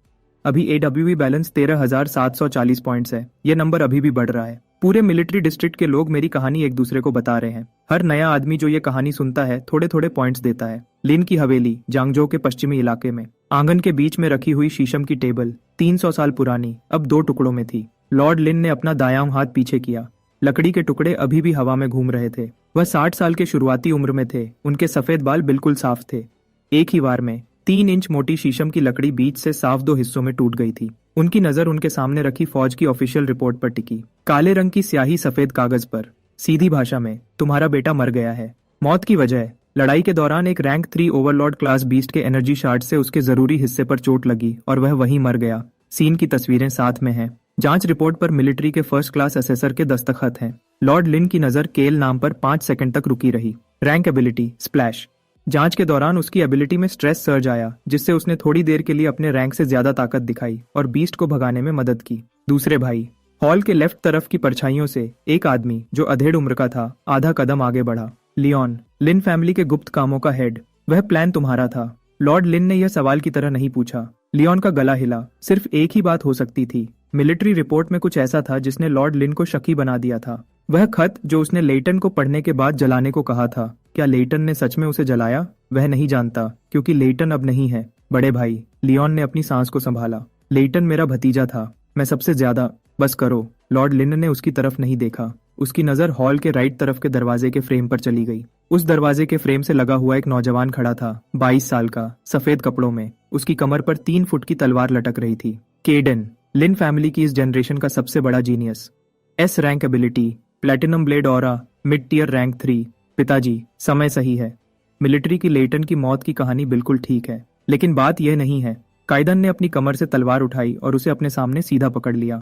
अभी AWE बैलेंस 13,740 पॉइंट्स है। यह नंबर अभी भी बढ़ रहा है। पूरे मिलिट्री डिस्ट्रिक्ट के लोग मेरी कहानी एक दूसरे को बता रहे हैं। हर नया आदमी जो ये कहानी सुनता है थोड़े थोड़े पॉइंट्स देता है। लिन की हवेली, जांगजो के पश्चिमी इलाके में। आंगन के बीच में रखी हुई शीशम की टेबल, 300 साल पुरानी, अब 2 टुकड़ों में थी। लॉर्ड लिन ने अपना दायां हाथ पीछे किया। लकड़ी के टुकड़े अभी भी हवा में घूम रहे थे। वह 60 साल के शुरुआती उम्र में थे। उनके सफेद बाल बिल्कुल साफ थे। एक ही बार में 3 इंच मोटी शीशम की लकड़ी बीच से साफ 2 हिस्सों में टूट गई थी। उनकी नजर उनके सामने रखी फौज की ऑफिशियल रिपोर्ट पर टिकी। काले रंग की स्याही सफेद कागज पर, सीधी भाषा में, तुम्हारा बेटा मर गया है। मौत की वजह, लड़ाई के दौरान एक रैंक 3 ओवरलॉर्ड क्लास बीस्ट के एनर्जी शार्ट से उसके जरूरी हिस्से पर चोट लगी और वह वहीं मर गया। सीन की तस्वीरें साथ में हैं। जांच रिपोर्ट पर मिलिट्री के फर्स्ट क्लास असेसर के दस्तखत हैं। लॉर्ड लिन की नजर केल नाम पर 5 सेकंड तक रुकी रही। Rank ability splash. जांच के दौरान उसकी एबिलिटी में स्ट्रेस सर्ज आया, जिससे उसने थोड़ी देर के लिए अपने रैंक से ज्यादा ताकत दिखाई और बीस्ट को भगाने में मदद की। दूसरे भाई। हॉल के लेफ्ट तरफ की परछाइयों से एक आदमी जो अधेड़ उम्र का था आधा कदम आगे बढ़ा। लियोन, लिन फैमिली के गुप्त कामों का हेड। वह प्लान तुम्हारा था? लॉर्ड लिन ने यह सवाल की तरह नहीं पूछा। लियोन का गला हिला। सिर्फ एक ही बात हो सकती थी। मिलिट्री रिपोर्ट में कुछ ऐसा था जिसने लॉर्ड लिन को शकी बना दिया था। वह खत जो उसने लेटन को पढ़ने के बाद जलाने को कहा था, क्या लेटन ने सच में उसे जलाया? वह नहीं जानता, क्योंकि लेटन अब नहीं है। बड़े भाई। लियोन ने अपनी सांस को संभाला। लेटन मेरा भतीजा था। मैं सबसे ज्यादा। बस करो। लॉर्ड लिन ने उसकी तरफ नहीं देखा। उसकी नजर हॉल के राइट तरफ के दरवाजे के फ्रेम पर चली गई। उस दरवाजे के फ्रेम से लगा हुआ एक नौजवान खड़ा था, 22 साल का, सफेद कपड़ों में। उसकी कमर पर 3 फुट की तलवार लटक रही थी। केडन, लिन फैमिली की इस जनरेशन का सबसे बड़ा genius. S rank ability, platinum blade aura, mid tier rank 3। पिताजी, समय सही है। मिलिट्री की लेटन की मौत की कहानी बिल्कुल ठीक है, लेकिन बात यह नहीं है। काइदन ने अपनी कमर से तलवार उठाई और उसे अपने सामने सीधा पकड़ लिया।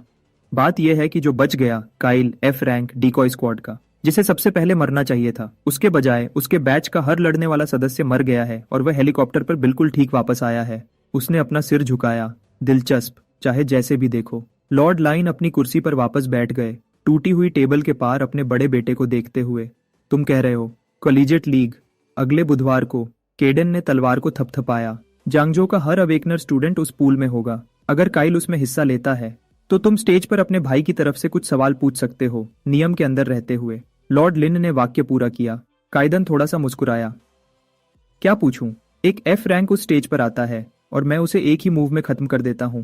बात यह है कि जो बच गया Kyle F rank decoy squad का, जिसे सबसे पहले मरना चाहिए था, उसके बजाय उसके बैच का हर लड़ने वाला सदस्य मर गया है और वह हेलीकॉप्टर पर बिल्कुल ठीक वापस आया है। उसने अपना सिर झुकाया। दिलचस्प, चाहे जैसे भी देखो। लॉर्ड लाइन अपनी कुर्सी पर वापस बैठ गए, टूटी हुई टेबल के पार अपने बड़े बेटे को देखते हुए। तुम कह रहे हो कॉलेजिएट लीग? अगले बुधवार को। केडन ने तलवार को थपथपाया। जांगजो का हर अवेकनर स्टूडेंट उस पूल में होगा। अगर काइल उसमें हिस्सा लेता है तो तुम स्टेज पर अपने भाई की तरफ से कुछ सवाल पूछ सकते हो, नियम के अंदर रहते हुए। लॉर्ड लिन ने वाक्य पूरा किया। काइदन थोड़ा सा मुस्कुराया। क्या पूछूं? एक एफ रैंक उस स्टेज पर आता है और मैं उसे एक ही मूव में खत्म कर देता हूं।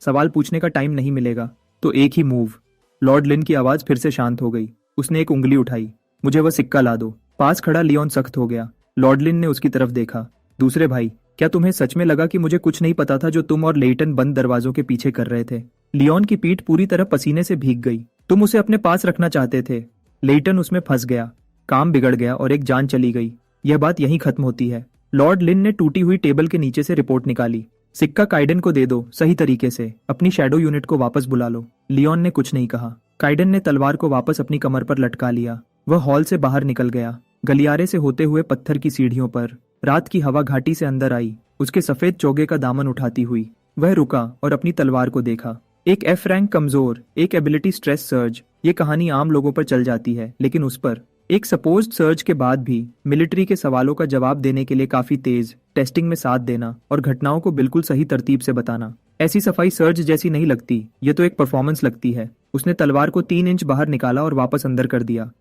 सवाल पूछने का टाइम नहीं मिलेगा तो एक ही मूव। लॉर्ड लिन की आवाज फिर से शांत हो गई। उसने एक उंगली उठाई। मुझे वह सिक्का ला दो। पास खड़ा लियोन सख्त हो गया। लॉर्ड लिन ने उसकी तरफ देखा। दूसरे भाई, क्या तुम्हें सच में लगा कि मुझे कुछ नहीं पता था जो तुम और लेइटन बंद दरवाजों के पीछे कर रहे थे? लियोन की पीठ पूरी तरह पसीने से भीग गई। तुम उसे अपने पास रखना चाहते थे। लेइटन उसमें फंस गया। काम बिगड़ गया और एक जान चली गई। यह बात यहीं खत्म होती है। लॉर्ड लिन ने टूटी हुई टेबल के नीचे से रिपोर्ट निकाली। सिक्का काइडन को दे दो सही तरीके से। अपनी शैडो यूनिट को वापस बुला लो। लियोन ने कुछ नहीं कहा। काइडन ने तलवार को वापस अपनी कमर पर लटका लिया। वह हॉल से बाहर निकल गया। गलियारे से होते हुए पत्थर की सीढ़ियों पर रात की हवा घाटी से अंदर आई, उसके सफेद चोगे का दामन उठाती हुई। वह रुका और अपनी तलवार को देखा। एक एफ रैंक कमजोर, एक एबिलिटी स्ट्रेस सर्ज। ये कहानी आम लोगों पर चल जाती है, लेकिन उस पर एक सपोज्ड सर्ज के बाद भी मिलिट्री के सवालों का जवाब देने के लिए काफी तेज टेस्टिंग में साथ देना और घटनाओं को बिल्कुल सही तरतीब से बताना। ऐसी सफाई सर्ज जैसी नहीं लगती, ये तो एक परफॉर्मेंस लगती है। उसने तलवार को 3 इंच बाहर निकाला और वापस अंदर कर दिया।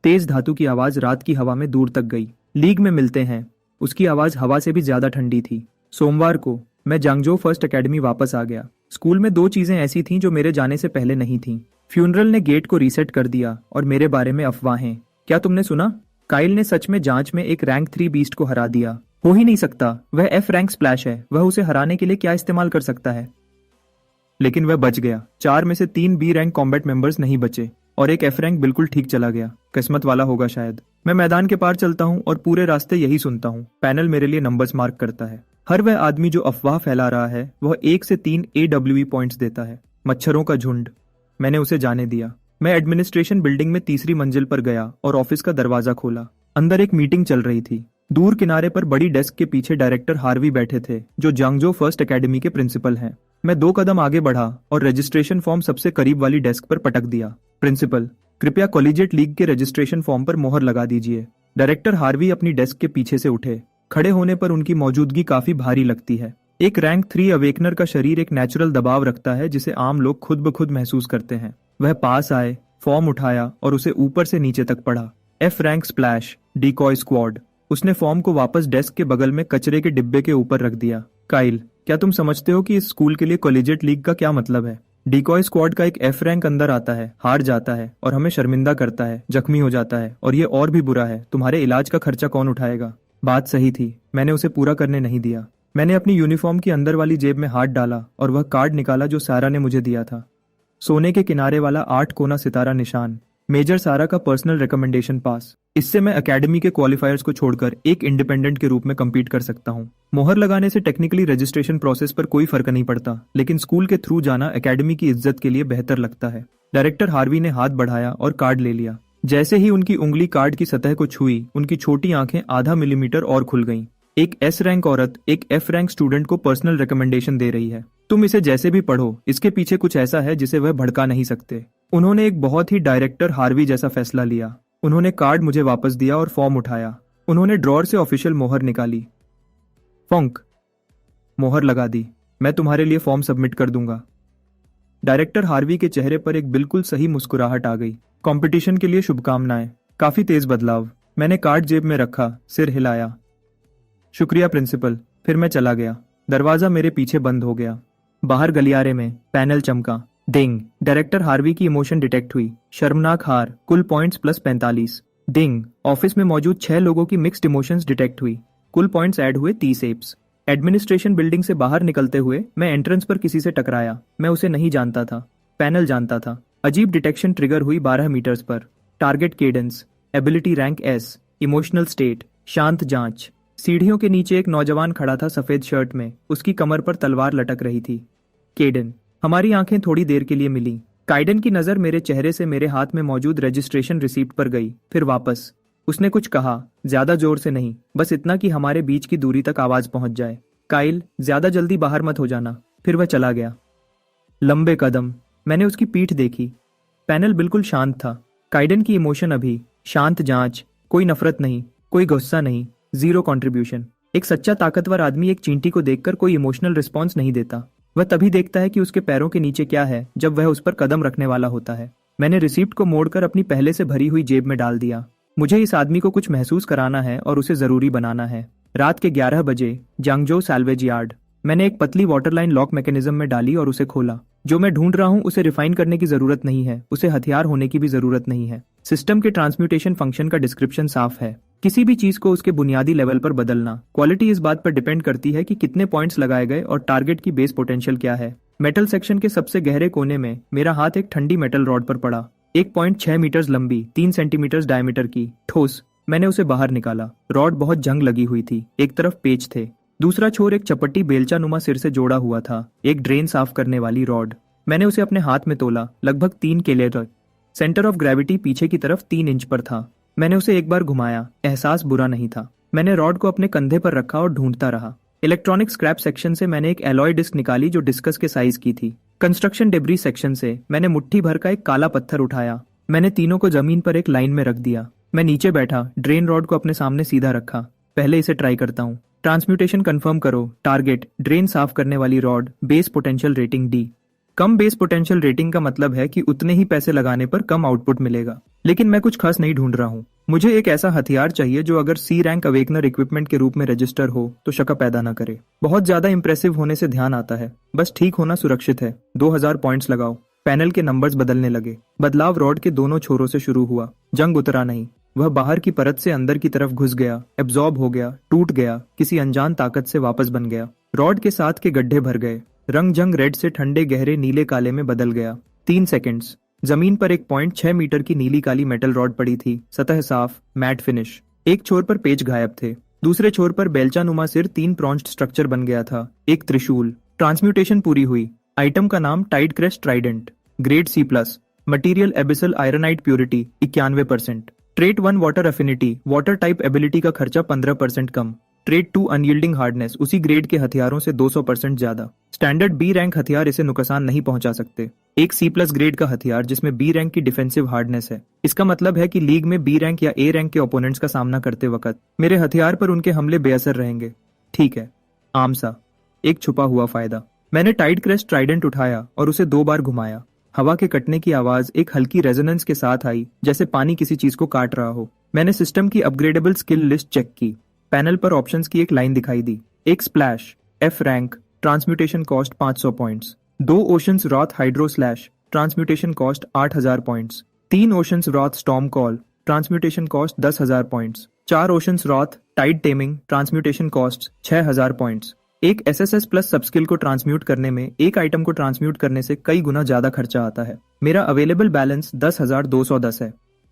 तेज धातु की आवाज रात की हवा में दूर तक गई। लीग में मिलते हैं। उसकी आवाज हवा से भी ज्यादा ठंडी थी। सोमवार को मैं जांगजो फर्स्ट एकेडमी वापस आ गया। स्कूल में 2 चीजें ऐसी थीं जो मेरे जाने से पहले नहीं थीं। फ्यूनरल ने गेट को रीसेट कर दिया और मेरे बारे में अफवाहें। क्या तुमने सुना? काइल ने सच में जांच में एक रैंक 3 बीस्ट को हरा दिया। हो ही नहीं सकता। वह एफ रैंक स्प्लैश है। वह उसे हराने के लिए क्या इस्तेमाल कर सकता है? लेकिन वह बच गया। 4 में से 3 बी रैंक कॉम्बैट मेंबर्स नहीं बचे और एक एफ रैंक बिल्कुल ठीक चला गया। किस्मत वाला होगा शायद। मैं मैदान के पार चलता हूँ और पूरे रास्ते यही सुनता हूँ। पैनल मेरे लिए नंबर्स मार्क करता है। हर वह आदमी जो अफवाह फैला रहा है वह 1 से 3 AWE पॉइंट्स देता है। मच्छरों का झुंड। मैंने उसे जाने दिया। मैं एडमिनिस्ट्रेशन बिल्डिंग में 3री मंजिल पर गया और ऑफिस का दरवाजा खोला। अंदर एक मीटिंग चल रही थी। दूर किनारे पर बड़ी डेस्क के पीछे डायरेक्टर हार्वी बैठे थे, जो जांगजो फर्स्ट एकेडमी के प्रिंसिपल हैं। मैं 2 कदम आगे बढ़ा और रजिस्ट्रेशन फॉर्म सबसे करीब वाली डेस्क पर पटक दिया। प्रिंसिपल, कृपया कॉलेजिएट लीग के रजिस्ट्रेशन फॉर्म पर मोहर लगा दीजिए। डायरेक्टर हार्वी अपनी डेस्क के पीछे से उठे। खड़े होने पर उनकी मौजूदगी काफी भारी लगती है। एक रैंक 3 अवेकनर का शरीर एक नेचुरल दबाव रखता है जिसे आम लोग खुद ब खुद महसूस करते हैं। वह पास आए, फॉर्म उठाया और उसे ऊपर से नीचे तक पढ़ा। F rank splash decoy squad. उसने फॉर्म को वापस डेस्क के बगल में कचरे के डिब्बे के ऊपर रख दिया। काइल, क्या तुम समझते हो कि इस स्कूल के लिए कॉलेजिएट लीग का क्या मतलब है? डिकॉय स्क्वाड का एक एफ रैंक अंदर आता है, हार जाता है और हमें शर्मिंदा करता है, जख्मी हो जाता है, और ये और भी बुरा है, तुम्हारे इलाज का खर्चा कौन उठाएगा? बात सही थी। मैंने उसे पूरा करने नहीं दिया। मैंने अपनी यूनिफॉर्म की अंदर वाली जेब में हाथ डाला और वह कार्ड निकाला जो सारा ने मुझे दिया था। सोने के किनारे वाला 8 कोना सितारा निशान। मेजर सारा का पर्सनल रिकमेंडेशन पास। इससे मैं एकेडमी के क्वालिफायर्स को छोड़कर एक इंडिपेंडेंट के रूप में कम्पीट कर सकता हूँ। मोहर लगाने से टेक्निकली रजिस्ट्रेशन प्रोसेस पर कोई फर्क नहीं पड़ता, लेकिन स्कूल के थ्रू जाना एकेडमी की इज्जत के लिए बेहतर लगता है। डायरेक्टर हार्वी ने हाथ बढ़ाया और कार्ड ले लिया। जैसे ही उनकी उंगली कार्ड की सतह को छुई, उनकी छोटी आंखें आधा मिलीमीटर और खुल गईं। एक एस रैंक औरत एक एफ रैंक स्टूडेंट को पर्सनल रिकमेंडेशन दे रही है। तुम इसे जैसे भी पढ़ो, इसके पीछे कुछ ऐसा है जिसे वह भड़का नहीं सकते। उन्होंने एक बहुत ही डायरेक्टर हार्वी जैसा फैसला लिया। उन्होंने कार्ड मुझे वापस दिया और फॉर्म उठाया। उन्होंने ड्रॉर से ऑफिशियल मोहर निकाली। फंक, मोहर लगा दी। मैं तुम्हारे लिए फॉर्म सबमिट कर दूंगा। डायरेक्टर हार्वी के चेहरे पर एक बिल्कुल सही मुस्कुराहट आ गई। कंपटीशन के लिए शुभकामनाएं। काफी तेज बदलाव। मैंने कार्ड जेब में रखा, सिर हिलाया। शुक्रिया प्रिंसिपल। फिर मैं चला गया। दरवाजा मेरे पीछे बंद हो गया। बाहर गलियारे में पैनल चमका। डिंग। डायरेक्टर हार्वी की इमोशन डिटेक्ट हुई। शर्मनाक हार, कुल पॉइंट्स प्लस 45। डिंग। ऑफिस में मौजूद 6 लोगों की मिक्स्ड इमोशंस डिटेक्ट हुई। कुल पॉइंट्स ऐड हुए 30 एप्स। एडमिनिस्ट्रेशन बिल्डिंग से बाहर निकलते हुए मैं एंट्रेंस पर किसी से टकराया। मैं उसे नहीं जानता था, पैनल जानता था। अजीब डिटेक्शन ट्रिगर हुई 12 मीटर्स पर। Target cadence, ability rank S, emotional state, शांत जांच। सीढ़ियों के नीचे एक नौजवान खड़ा था सफेद शर्ट में। उसकी कमर पर तलवार लटक रही थी। केडन। हमारी आंखें थोड़ी देर के लिए मिली। काइडन की नजर मेरे चेहरे से मेरे हाथ में मौजूद रजिस्ट्रेशन रिसीप्ट पर गई, फिर वापस। उसने कुछ कहा, ज्यादा जोर से नहीं, बस इतना कि हमारे बीच की दूरी तक आवाज पहुंच जाए। काइल, ज्यादा जल्दी बाहर मत हो जाना। फिर वह चला गया। लंबे कदम। मैंने उसकी पीठ देखी। पैनल बिल्कुल शांत था। काइडन की इमोशन अभी शांत। जांच, कोई नफरत नहीं, कोई गुस्सा नहीं, जीरो कंट्रीब्यूशन। एक सच्चा ताकतवर आदमी एक चींटी को देखकर कोई इमोशनल रिस्पॉन्स नहीं देता। वह तभी देखता है कि उसके पैरों के नीचे क्या है जब वह उस पर कदम रखने वाला होता है। मैंने रिसीप्ट को मोड़कर अपनी पहले से भरी हुई जेब में डाल दिया। मुझे इस आदमी को कुछ महसूस कराना है और उसे जरूरी बनाना है। रात के 11 बजे, जांगजो सैल्वेज यार्ड। मैंने एक पतली वाटरलाइन लॉक मैकेनिज्म में डाली और उसे खोला। जो मैं ढूंढ रहा हूं उसे रिफाइन करने की जरूरत नहीं है, उसे हथियार होने की भी जरूरत नहीं है। सिस्टम के ट्रांसम्यूटेशन फंक्शन का डिस्क्रिप्शन साफ है। किसी भी चीज को उसके बुनियादी लेवल पर बदलना। क्वालिटी इस बात पर डिपेंड करती है कि कितने पॉइंट्स लगाए गए और टारगेट की बेस पोटेंशियल क्या है। मेटल सेक्शन के सबसे गहरे कोने में मेरा हाथ एक ठंडी मेटल रॉड पर पड़ा। 1.6 मीटर्स लंबी, 3 सेंटीमीटर डायमीटर की, ठोस। मैंने उसे बाहर निकाला। रॉड बहुत जंग लगी हुई थी। एक तरफ पेच थे, दूसरा छोर एक चपट्टी बेलचा नुमा सिर से जोड़ा हुआ था, एक ड्रेन साफ करने वाली रॉड। मैंने उसे अपने हाथ में तोला, लगभग 3 केले तक। सेंटर ऑफ ग्रेविटी पीछे की तरफ 3 इंच पर था। मैंने उसे एक बार घुमाया, एहसास बुरा नहीं था। मैंने रॉड को अपने कंधे पर रखा और ढूंढता रहा। इलेक्ट्रॉनिक स्क्रैप सेक्शन से मैंने एक एलॉय डिस्क निकाली जो डिस्कस के साइज की थी। कंस्ट्रक्शन डेब्री सेक्शन से मैंने मुट्ठी भर का एक काला पत्थर उठाया। मैंने तीनों को जमीन पर एक लाइन में रख दिया। मैं नीचे बैठा, ड्रेन रॉड को अपने सामने सीधा रखा। पहले इसे ट्राई करता हूँ। ट्रांसम्यूटेशन कंफर्म करो। टारगेट, ड्रेन साफ करने वाली rod, base potential rating D. कम बेस पोटेंशियल रेटिंग का मतलब है कि उतने ही पैसे लगाने पर कम आउटपुट मिलेगा। लेकिन मैं कुछ खास नहीं ढूंढ रहा हूँ। मुझे एक ऐसा हथियार चाहिए जो अगर सी रैंक अवेकनर इक्विपमेंट के रूप में रजिस्टर हो तो शक पैदा न करे। बहुत ज्यादा इंप्रेसिव होने से ध्यान आता है, बस ठीक होना सुरक्षित है। 2000 पॉइंट्स लगाओ। पैनल के नंबर्स बदलने लगे। बदलाव रॉड के दोनों छोरों से शुरू हुआ। जंग उतरा नहीं, वह बाहर की परत से अंदर की तरफ घुस गया, एब्जॉर्ब हो गया, टूट गया, किसी अनजान ताकत से वापस बन गया। रॉड के साथ के गड्ढे भर गए। रंग जंग रेड से ठंडे गहरे नीले काले में बदल गया। 3 सेकंड्स। जमीन पर 1.6 मीटर की नीली काली मेटल रॉड पड़ी थी, सतह साफ, मैट फिनिश। एक छोर पर पेच गायब थे, दूसरे छोर पर बेलचा नुमा सिर 3 प्रॉन्च्ड स्ट्रक्चर बन गया था, एक त्रिशूल। ट्रांसम्यूटेशन पूरी हुई। आइटम का नाम tide crest trident, grade C+, material abyssal ironite purity 91%। Trait 1 water affinity, water type ability का खर्चा 15% कम। ट्रेट 2 अनयील्डिंग हार्डनेस, उसी ग्रेड के हथियारों से 200% ज्यादा। स्टैंडर्ड B रैंक हथियार इसे नुकसान नहीं पहुंचा सकते। एक C+ ग्रेड का हथियार जिसमें B रैंक की डिफेंसिव हार्डनेस है। इसका मतलब है कि लीग में B रैंक या A रैंक के ओपोनेंट्स का सामना करते वक्त मेरे हथियार पर उनके हमले बेअसर रहेंगे। ठीक है, आम सा एक छुपा हुआ फायदा। मैंने टाइड क्रेस्ट ट्राइडेंट उठाया और उसे 2 बार घुमाया। हवा के कटने की आवाज एक हल्की रेजोनेंस के साथ आई, जैसे पानी किसी चीज को काट रहा हो। मैंने सिस्टम की अपग्रेडेबल स्किल लिस्ट चेक की। पैनल पर ऑप्शंस की एक लाइन दिखाई दी। एक splash, F rank, transmutation cost 500 points. 2 oceans wrath hydro slash, transmutation cost 8000 points. 3 oceans wrath storm call, transmutation cost 10,000 points. 4 oceans wrath tide taming, transmutation cost 6000 points. एक SSS plus subskill को transmute करने में एक item को transmute करने से कई गुना ज्यादा खर्चा आता है। मेरा अवेलेबल बैलेंस 10,210 है।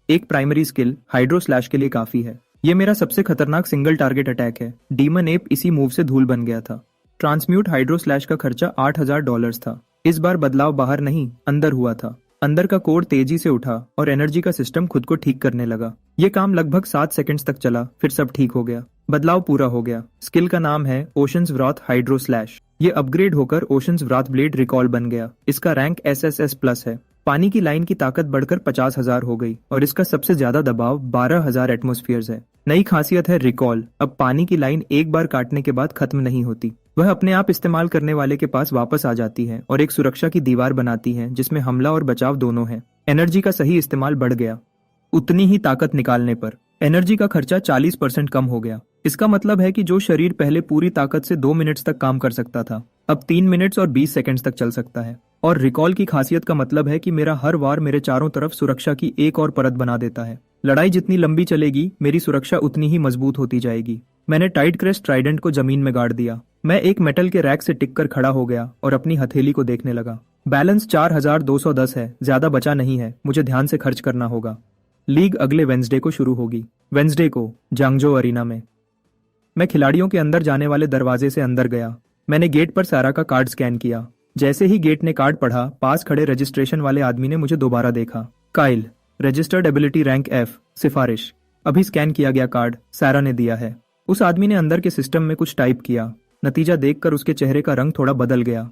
एक प्राइमरी स्किल हाइड्रो स्लैश के लिए काफी है। ये मेरा सबसे खतरनाक सिंगल टारगेट अटैक है। डीमन एप इसी मूव से धूल बन गया था। ट्रांसम्यूट हाइड्रो स्लैश का खर्चा $8000 था। इस बार बदलाव बाहर नहीं, अंदर हुआ था। अंदर का कोर तेजी से उठा और एनर्जी का सिस्टम खुद को ठीक करने लगा। ये काम लगभग 7 सेकंड्स तक चला, फिर सब ठीक हो गया। बदलाव पूरा हो गया। स्किल का नाम है ओशंस व्राथ हाइड्रो स्लैश। ये अपग्रेड होकर ओशंस व्राथ ब्लेड रिकॉल बन गया। इसका रैंक SSS प्लस है। पानी की लाइन की ताकत बढ़कर 50,000 हो गई और इसका सबसे ज्यादा दबाव 12,000 एटमॉस्फेयर्स है। नई खासियत है रिकॉल। अब पानी की लाइन एक बार काटने के बाद खत्म नहीं होती, वह अपने आप इस्तेमाल करने वाले के पास वापस आ जाती है और एक सुरक्षा की दीवार बनाती है जिसमें हमला और बचाव दोनों है। एनर्जी का सही इस्तेमाल बढ़ गया। उतनी ही ताकत निकालने पर एनर्जी का खर्चा 40% कम हो गया। इसका मतलब है कि जो शरीर पहले पूरी ताकत से 2 मिनट्स तक काम कर सकता था, अब 3 मिनट्स और 20 सेकंड्स तक चल सकता है। और रिकॉल की खासियत का मतलब है कि मेरा हर वार मेरे चारों तरफ सुरक्षा की एक और परत बना देता है। लड़ाई जितनी लंबी चलेगी, मेरी सुरक्षा उतनी ही मजबूत होती जाएगी। मैंने टाइड क्रेस्ट ट्राइडेंट को जमीन में गाड़ दिया। मैं एक मेटल के रैक से टिक कर खड़ा हो गया और अपनी हथेली को देखने लगा। बैलेंस 4210 है, ज्यादा बचा नहीं है, मुझे ध्यान से खर्च करना होगा। लीग अगले वेंसडे को शुरू होगी। वेंसडे को जांगजो अरीना में। मैं खिलाड़ियों के अंदर जाने वाले दरवाजे से अंदर गया। मैंने गेट पर सारा का कार्ड स्कैन किया। जैसे ही गेट ने कार्ड पढ़ा, पास खड़े रजिस्ट्रेशन वाले आदमी ने मुझे दोबारा देखा। Kyle, registered ability rank F, सिफारिश। अभी स्कैन किया गया कार्ड सारा ने दिया है। उस आदमी ने अंदर के सिस्टम में कुछ टाइप किया। नतीजा देखकर उसके चेहरे का रंग थोड़ा बदल गया।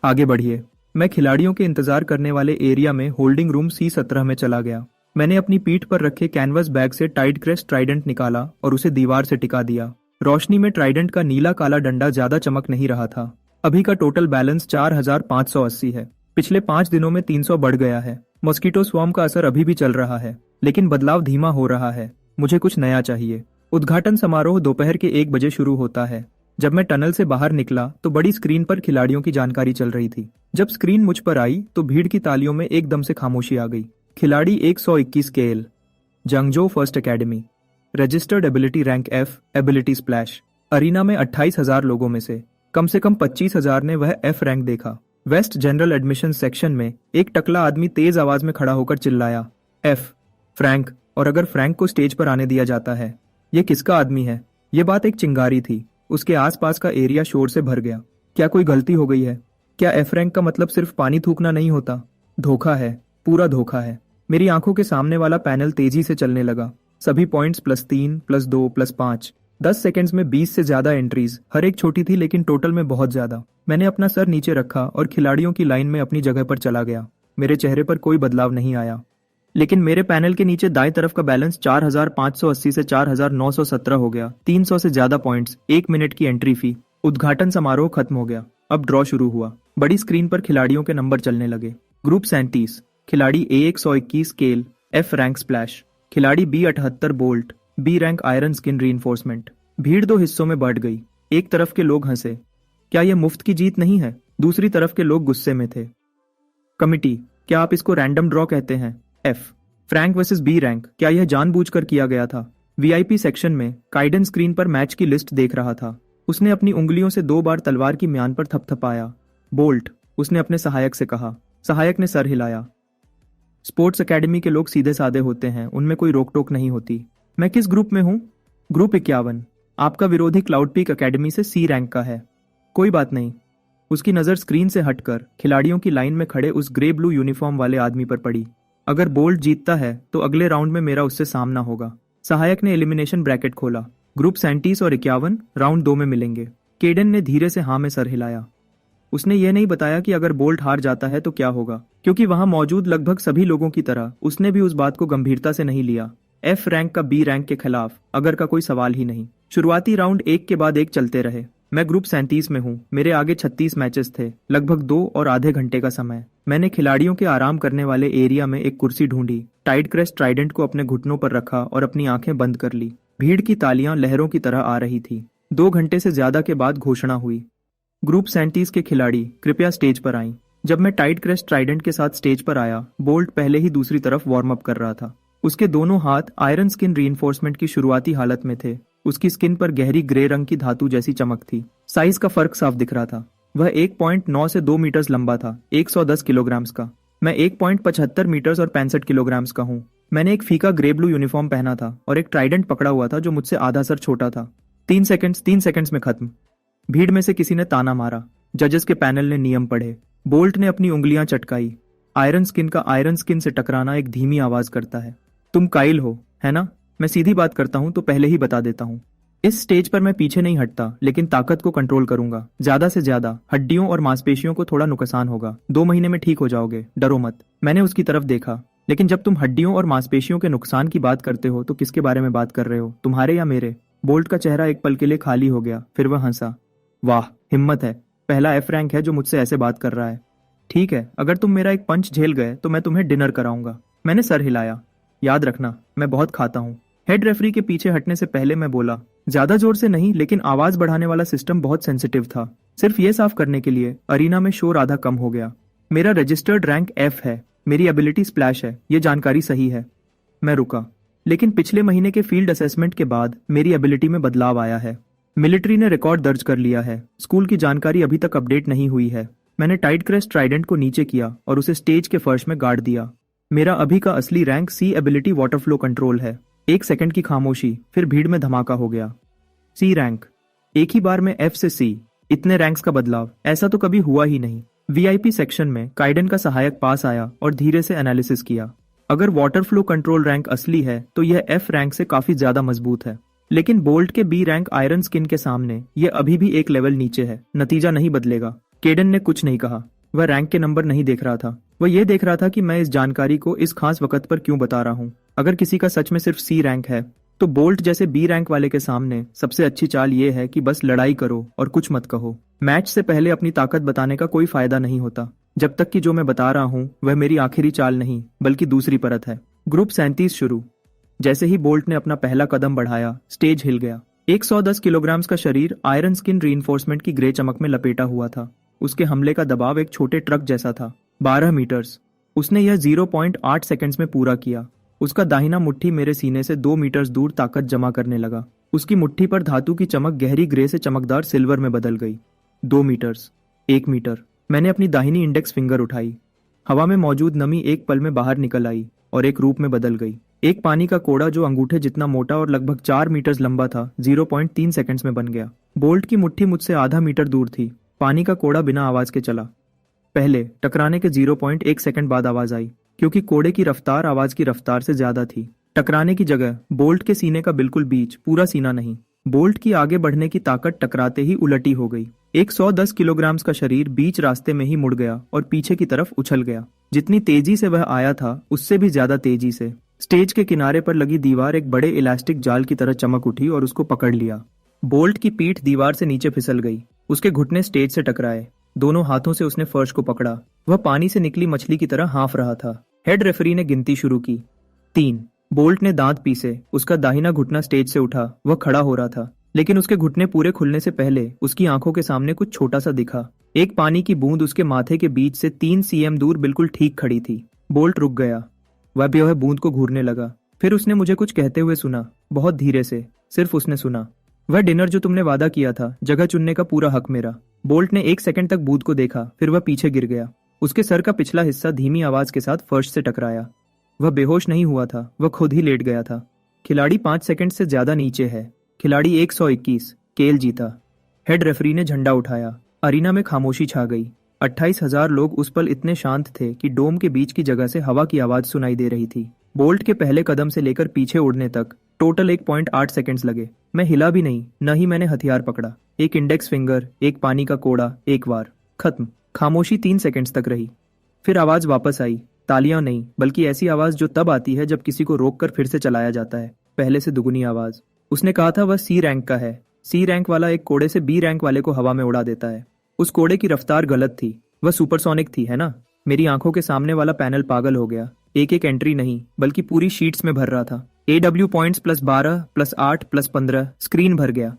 आगे बढ़िए। मैं खिलाड़ियों के इंतजार करने वाले एरिया में होल्डिंग रूम C17 में चला गया। मैंने अपनी पीठ पर रखे कैनवस बैग से टाइड क्रेस्ट ट्राइडेंट निकाला और उसे दीवार से टिका दिया। रोशनी में ट्राइडेंट का नीला काला डंडा ज्यादा चमक नहीं रहा था। अभी का टोटल बैलेंस 4580 है। पिछले 5 दिनों में 300 बढ़ गया है। मॉस्किटो स्वार्म का असर अभी भी चल रहा है, लेकिन बदलाव धीमा हो रहा है। मुझे कुछ नया चाहिए। उद्घाटन समारोह दोपहर के 1 बजे शुरू होता है। जब मैं टनल से बाहर निकला तो बड़ी स्क्रीन पर खिलाड़ियों की जानकारी चल रही थी। जब स्क्रीन मुझ पर आई तो भीड़ की तालियों में एकदम से खामोशी आ गई। खिलाड़ी 121 KL, Jangjo first academy, registered ability rank F, ability splash. Arena में 28,000 लोगों में से कम 25,000 ने वह एफ रैंक देखा। वेस्ट जनरल एडमिशन सेक्शन में एक टकला आदमी तेज आवाज में खड़ा होकर चिल्लाया, एफ, फ्रैंक। और अगर फ्रैंक को स्टेज पर आने दिया जाता है। ये किसका आदमी है? ये बात एक चिंगारी थी। उसके आसपास का एरिया शोर से भर गया। क्या कोई गलती हो गई है? क्या एफ रैंक का मतलब सिर्फ पानी थूकना नहीं होता? धोखा है, पूरा धोखा है। मेरी आंखों के सामने वाला पैनल तेजी से चलने लगा। सभी पॉइंट्स +3, +2, +5। 10 सेकंड्स में 20 से ज्यादा एंट्रीज। हर एक छोटी थी लेकिन टोटल में बहुत ज्यादा। मैंने अपना सर नीचे रखा और खिलाड़ियों की लाइन में अपनी जगह पर चला गया। मेरे चेहरे पर कोई बदलाव नहीं आया, लेकिन मेरे पैनल के नीचे दाएं तरफ का बैलेंस 4580 से 4917 हो गया। 300 से ज्यादा पॉइंट्स, 1 मिनट की एंट्री फी। उद्घाटन समारोह खत्म हो गया। अब ड्रॉ शुरू हुआ। बड़ी स्क्रीन पर खिलाड़ियों के नंबर चलने लगे। ग्रुप 37, खिलाड़ी A121 केल, F रैंक स्प्लैश। खिलाड़ी B78 bolt, B rank iron skin reinforcement. भीड़ 2 हिस्सों में बढ़ गई। एक तरफ के लोग हंसे, क्या यह मुफ्त की जीत नहीं है? दूसरी तरफ के लोग गुस्से में थे। कमिटी, क्या आप इसको रैंडम ड्रॉ कहते हैं? F, Frank versus B rank, क्या यह जानबूझकर किया गया था? VIP सेक्शन में काइडन स्क्रीन पर मैच की लिस्ट देख रहा था। उसने अपनी उंगलियों से 2 बार तलवार की म्यान पर थपथपाया। बोल्ट, उसने अपने सहायक से कहा। सहायक ने सर हिलाया। स्पोर्ट्स एकेडमी के लोग सीधे साधे होते हैं, उनमें कोई रोक टोक नहीं होती। मैं किस ग्रुप में हूँ? ग्रुप 51। आपका विरोधी क्लाउड पीक एकेडमी से C रैंक का है। कोई बात नहीं। उसकी नजर स्क्रीन से हटकर खिलाड़ियों की लाइन में खड़े उस ग्रे ब्लू यूनिफॉर्म वाले आदमी पर पड़ी। अगर बोल्ट जीतता है तो अगले राउंड में मेरा उससे सामना होगा। सहायक ने एलिमिनेशन ब्रैकेट खोला। ग्रुप 37 और 51 राउंड 2 में मिलेंगे। केडन ने धीरे से हाँ में सर हिलाया। उसने यह नहीं बताया कि अगर बोल्ट हार जाता है तो क्या होगा, क्योंकि वहां मौजूद लगभग सभी लोगों की तरह उसने भी उस बात को गंभीरता से नहीं लिया। F रैंक का B रैंक के खिलाफ अगर का कोई सवाल ही नहीं। शुरुआती राउंड एक के बाद एक चलते रहे। मैं ग्रुप 37 में हूँ। मेरे आगे 36 मैचेस थे, लगभग 2 और आधे घंटे का समय। मैंने खिलाड़ियों के आराम करने वाले एरिया में एक कुर्सी ढूंढी, टाइड क्रेस्ट ट्राइडेंट को अपने घुटनों पर रखा और अपनी आंखें बंद कर ली। भीड़ की तालियां लहरों की तरह आ रही थी। 2 घंटे से ज्यादा के बाद घोषणा हुई। ग्रुप 37 के खिलाड़ी कृपया स्टेज पर आएं। जब मैं टाइड क्रेस्ट ट्राइडेंट के साथ स्टेज पर आया, बोल्ट पहले ही दूसरी तरफ वार्म अप कर रहा था। उसके दोनों हाथ आयरन स्किन रीइंफोर्समेंट की शुरुआती हालत में थे। उसकी स्किन पर गहरी ग्रे रंग की धातु जैसी चमक थी। साइज का फर्क साफ दिख रहा था। वह 1.9 से 2 मीटर्स लंबा था, 110 किलोग्राम्स का। मैं 1.75 मीटर्स और 65 किलोग्राम्स का हूँ। मैंने एक फीका ग्रे ब्लू यूनिफॉर्म पहना था और एक ट्राइडेंट पकड़ा हुआ था जो मुझसे आधा सर छोटा था। 3 सेकंड्स में खत्म। भीड़ में से किसी ने ताना मारा। जजेस के पैनल ने नियम पढ़े। बोल्ट ने अपनी उंगलियां चटकाई। आयरन स्किन का आयरन स्किन से टकराना एक धीमी आवाज करता है। तुम काइल हो, है ना? मैं सीधी बात करता हूं तो पहले ही बता देता हूं। इस स्टेज पर मैं पीछे नहीं हटता, लेकिन ताकत को कंट्रोल करूंगा। ज्यादा से ज्यादा हड्डियों और मांसपेशियों को थोड़ा नुकसान होगा। 2 महीने में ठीक हो जाओगे, डरो मत। मैंने उसकी तरफ देखा। लेकिन जब तुम हड्डियों और मांसपेशियों के नुकसान की बात करते हो तो किसके बारे में बात कर रहे हो, तुम्हारे या मेरे? बोल्ट का चेहरा एक पल के लिए खाली हो गया, फिर वह हंसा। वाह, हिम्मत है। पहला F रैंक है जो मुझसे ऐसे बात कर रहा है। ठीक है, अगर तुम मेरा एक पंच झेल गए तो मैं तुम्हें डिनर कराऊंगा। मैंने सर हिलाया। याद रखना, मैं बहुत खाता हूँ। हेड रेफरी के पीछे हटने से पहले मैं बोला, ज्यादा जोर से नहीं, लेकिन आवाज बढ़ाने वाला सिस्टम बहुत सेंसिटिव था। सिर्फ ये साफ करने के लिए अरीना में शोर आधा कम हो गया। मेरा रजिस्टर्ड रैंक F है। मेरी एबिलिटी स्प्लैश है। ये जानकारी सही है। मैं रुका, लेकिन पिछले महीने के फील्ड असेसमेंट के बाद मेरी एबिलिटी में बदलाव आया है। मिलिट्री ने रिकॉर्ड दर्ज कर लिया है। स्कूल की जानकारी अभी तक अपडेट नहीं हुई है। मैंने टाइड क्रेस्ट ट्राइडेंट को नीचे किया और उसे स्टेज के फर्श में गाड़ दिया। मेरा अभी का असली rank C ability water flow control है। 1 सेकंड की खामोशी, फिर भीड़ में धमाका हो गया। C रैंक, एक ही बार में F से C, इतने रैंक्स का बदलाव, ऐसा तो कभी हुआ ही नहीं। वीआईपी सेक्शन में काइडन का सहायक पास आया और धीरे से एनालिसिस किया। अगर वाटर फ्लो कंट्रोल रैंक असली है तो यह एफ रैंक से काफी ज्यादा मजबूत है, लेकिन बोल्ट के बी रैंक आयरन स्किन के सामने यह अभी भी एक लेवल नीचे है। नतीजा नहीं बदलेगा। केडन ने कुछ नहीं कहा। वह रैंक के नंबर नहीं देख रहा था, वह यह देख रहा था कि मैं इस जानकारी को इस खास वक्त पर क्यों बता रहा हूँ। अगर किसी का सच में सिर्फ सी रैंक है तो बोल्ट जैसे बी रैंक वाले के सामने सबसे अच्छी चाल ये है कि बस लड़ाई करो और कुछ मत कहो। मैच से पहले अपनी ताकत बताने का कोई फायदा नहीं होता जब तक कि जो मैं बता रहा हूँ वह मेरी आखिरी चाल नहीं बल्कि दूसरी परत है। ग्रुप 37 शुरू। जैसे ही बोल्ट ने अपना पहला कदम बढ़ाया, स्टेज हिल गया। 110 किलोग्राम का शरीर आयरन स्किन रीइंफोर्समेंट की ग्रे चमक में लपेटा हुआ था। उसके हमले का दबाव एक छोटे ट्रक जैसा था। 12 मीटर्स। उसने यह 0.8 सेकंड्स में पूरा किया। उसका दाहिना मुट्ठी मेरे सीने से 2 मीटर्स दूर ताकत जमा करने लगा। उसकी मुट्ठी पर धातु की चमक गहरी ग्रे से चमकदार सिल्वर में बदल गई। 2 मीटर्स, 1 मीटर। मैंने अपनी दाहिनी इंडेक्स फिंगर उठाई। हवा में मौजूद नमी एक पल में बाहर निकल आई और एक रूप में बदल गई। एक पानी का कोड़ा जो अंगूठे जितना मोटा और लगभग 4 मीटर्स लंबा था, 0.3 सेकंड्स में बन गया। बोल्ट की मुट्ठी मुझसे आधा मीटर दूर थी। पानी का कोड़ा बिना आवाज के चला। पहले टकराने के 0.1 सेकंड बाद आवाज आई, क्योंकि कोड़े की रफ्तार आवाज की रफ्तार से ज्यादा थी। टकराने की जगह बोल्ट के सीने का बिल्कुल बीच, पूरा सीना नहीं। बोल्ट की आगे बढ़ने की ताकत टकराते ही उलटी हो गई। 110 किलोग्राम का शरीर बीच रास्ते में ही मुड़ गया और पीछे की तरफ उछल गया। जितनी तेजी से वह आया था उससे भी ज्यादा तेजी से। स्टेज के किनारे पर लगी दीवार एक बड़े इलास्टिक जाल की तरह चमक उठी और उसको पकड़ लिया। बोल्ट की पीठ दीवार से नीचे फिसल गई। उसके घुटने स्टेज से टकराए। दोनों हाथों से उसने फर्श को पकड़ा। वह पानी से निकली मछली की तरह हाँफ रहा था। हेड रेफरी ने गिनती शुरू की। 3। बोल्ट ने दांत पीसे। उसका दाहिना घुटना स्टेज से उठा। वह खड़ा हो रहा था, लेकिन उसके घुटने पूरे खुलने से पहले उसकी आंखों के सामने कुछ छोटा सा दिखा। एक पानी की बूंद उसके माथे के बीच से 3 cm दूर बिल्कुल ठीक खड़ी थी। बोल्ट रुक गया। वह बूंद को घूरने लगा। फिर उसने मुझे कुछ कहते हुए सुना, बहुत धीरे से, सिर्फ उसने सुना। वह डिनर जो तुमने वादा किया था, जगह चुनने का पूरा हक मेरा। बोल्ट ने 1 सेकंड तक बूंद को देखा, फिर वह पीछे गिर गया। उसके सर का पिछला हिस्सा धीमी आवाज के साथ फर्श से टकराया। वह बेहोश नहीं हुआ था, वह खुद ही लेट गया था। खिलाड़ी 5 सेकंड से ज्यादा नीचे है। खिलाड़ी 121। केल जीता। हेड रेफरी ने झंडा उठाया। अरीना में खामोशी छा गई। 28,000 लोग उस पल इतने शांत थे कि डोम के बीच की जगह से हवा की आवाज सुनाई दे रही थी। बोल्ट के पहले कदम से लेकर पीछे उड़ने तक टोटल 1.8 सेकंड्स लगे। मैं हिला भी नहीं, न ही मैंने हथियार पकड़ा। एक इंडेक्स फिंगर, एक पानी का कोड़ा, एक वार, खत्म। खामोशी 3 सेकंड्स तक रही। फिर आवाज वापस आई। तालियां नहीं, बल्कि ऐसी आवाज जो तब आती है जब किसी को रोककर फिर से चलाया जाता है। पहले से दुगुनी आवाज। उसने कहा था वह सी रैंक का है। सी रैंक वाला एक कोड़े से बी रैंक वाले को हवा में उड़ा देता है। उस कोड़े की रफ्तार गलत थी। वह सुपरसोनिक थी, है ना? मेरी आंखों के सामने वाला पैनल पागल हो गया। एक एक एंट्री नहीं, बल्कि पूरी शीट्स में भर रहा था। AW पॉइंट्स +12 +8 +15 स्क्रीन भर गया।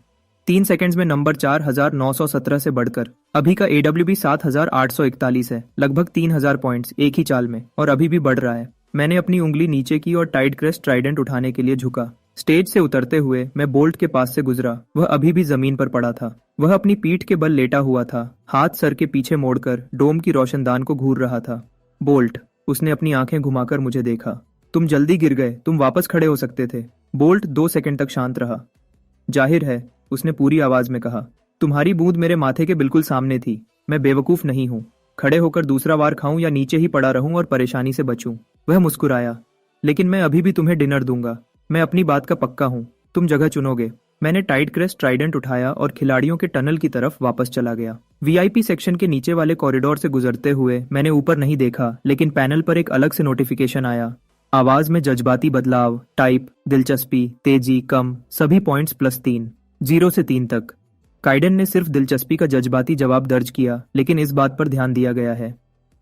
3 सेकंड्स में नंबर 4,917 से बढ़कर अभी का AW भी 7,841 है। लगभग 3,000 पॉइंट्स एक ही चाल में, और अभी भी बढ़ रहा है। मैंने अपनी उंगली नीचे की और टाइड क्रेस्ट ट्राइडेंट उठाने के लिए झुका। स्टेज से उतरते हुए मैं बोल्ट के पास से गुजरा। वह अभी भी जमीन पर पड़ा था। वह अपनी पीठ के बल लेटा हुआ था, हाथ सर के पीछे मोड़कर डोम की रोशनदान को घूर रहा था। बोल्ट, उसने अपनी आंखें घुमाकर मुझे देखा। तुम जल्दी गिर गए, तुम वापस खड़े हो सकते थे। बोल्ट 2 सेकंड तक शांत रहा। जाहिर है, उसने पूरी आवाज में कहा। तुम्हारी बूंद मेरे माथे के बिल्कुल सामने थी। मैं बेवकूफ नहीं हूँ। खड़े होकर दूसरा वार खाऊं या नीचे ही पड़ा रहूं और परेशानी से बचूं। वह मुस्कुराया। लेकिन मैं अभी भी तुम्हें डिनर दूंगा। मैं अपनी बात का पक्का हूँ। तुम जगह चुनोगे। मैंने टाइड क्रेस्ट ट्राइडेंट उठाया और खिलाड़ियों के टनल की तरफ वापस चला गया। VIP सेक्शन के नीचे वाले कॉरिडोर से गुजरते हुए मैंने ऊपर नहीं देखा, लेकिन पैनल पर एक अलग से नोटिफिकेशन आया। आवाज में जज्बाती बदलाव, टाइप, दिलचस्पी, तेजी, कम, सभी पॉइंट्स +3, 0 से 3 तक। काइडन ने सिर्फ दिलचस्पी का जज्बाती जवाब दर्ज किया, लेकिन इस बात पर ध्यान दिया गया है।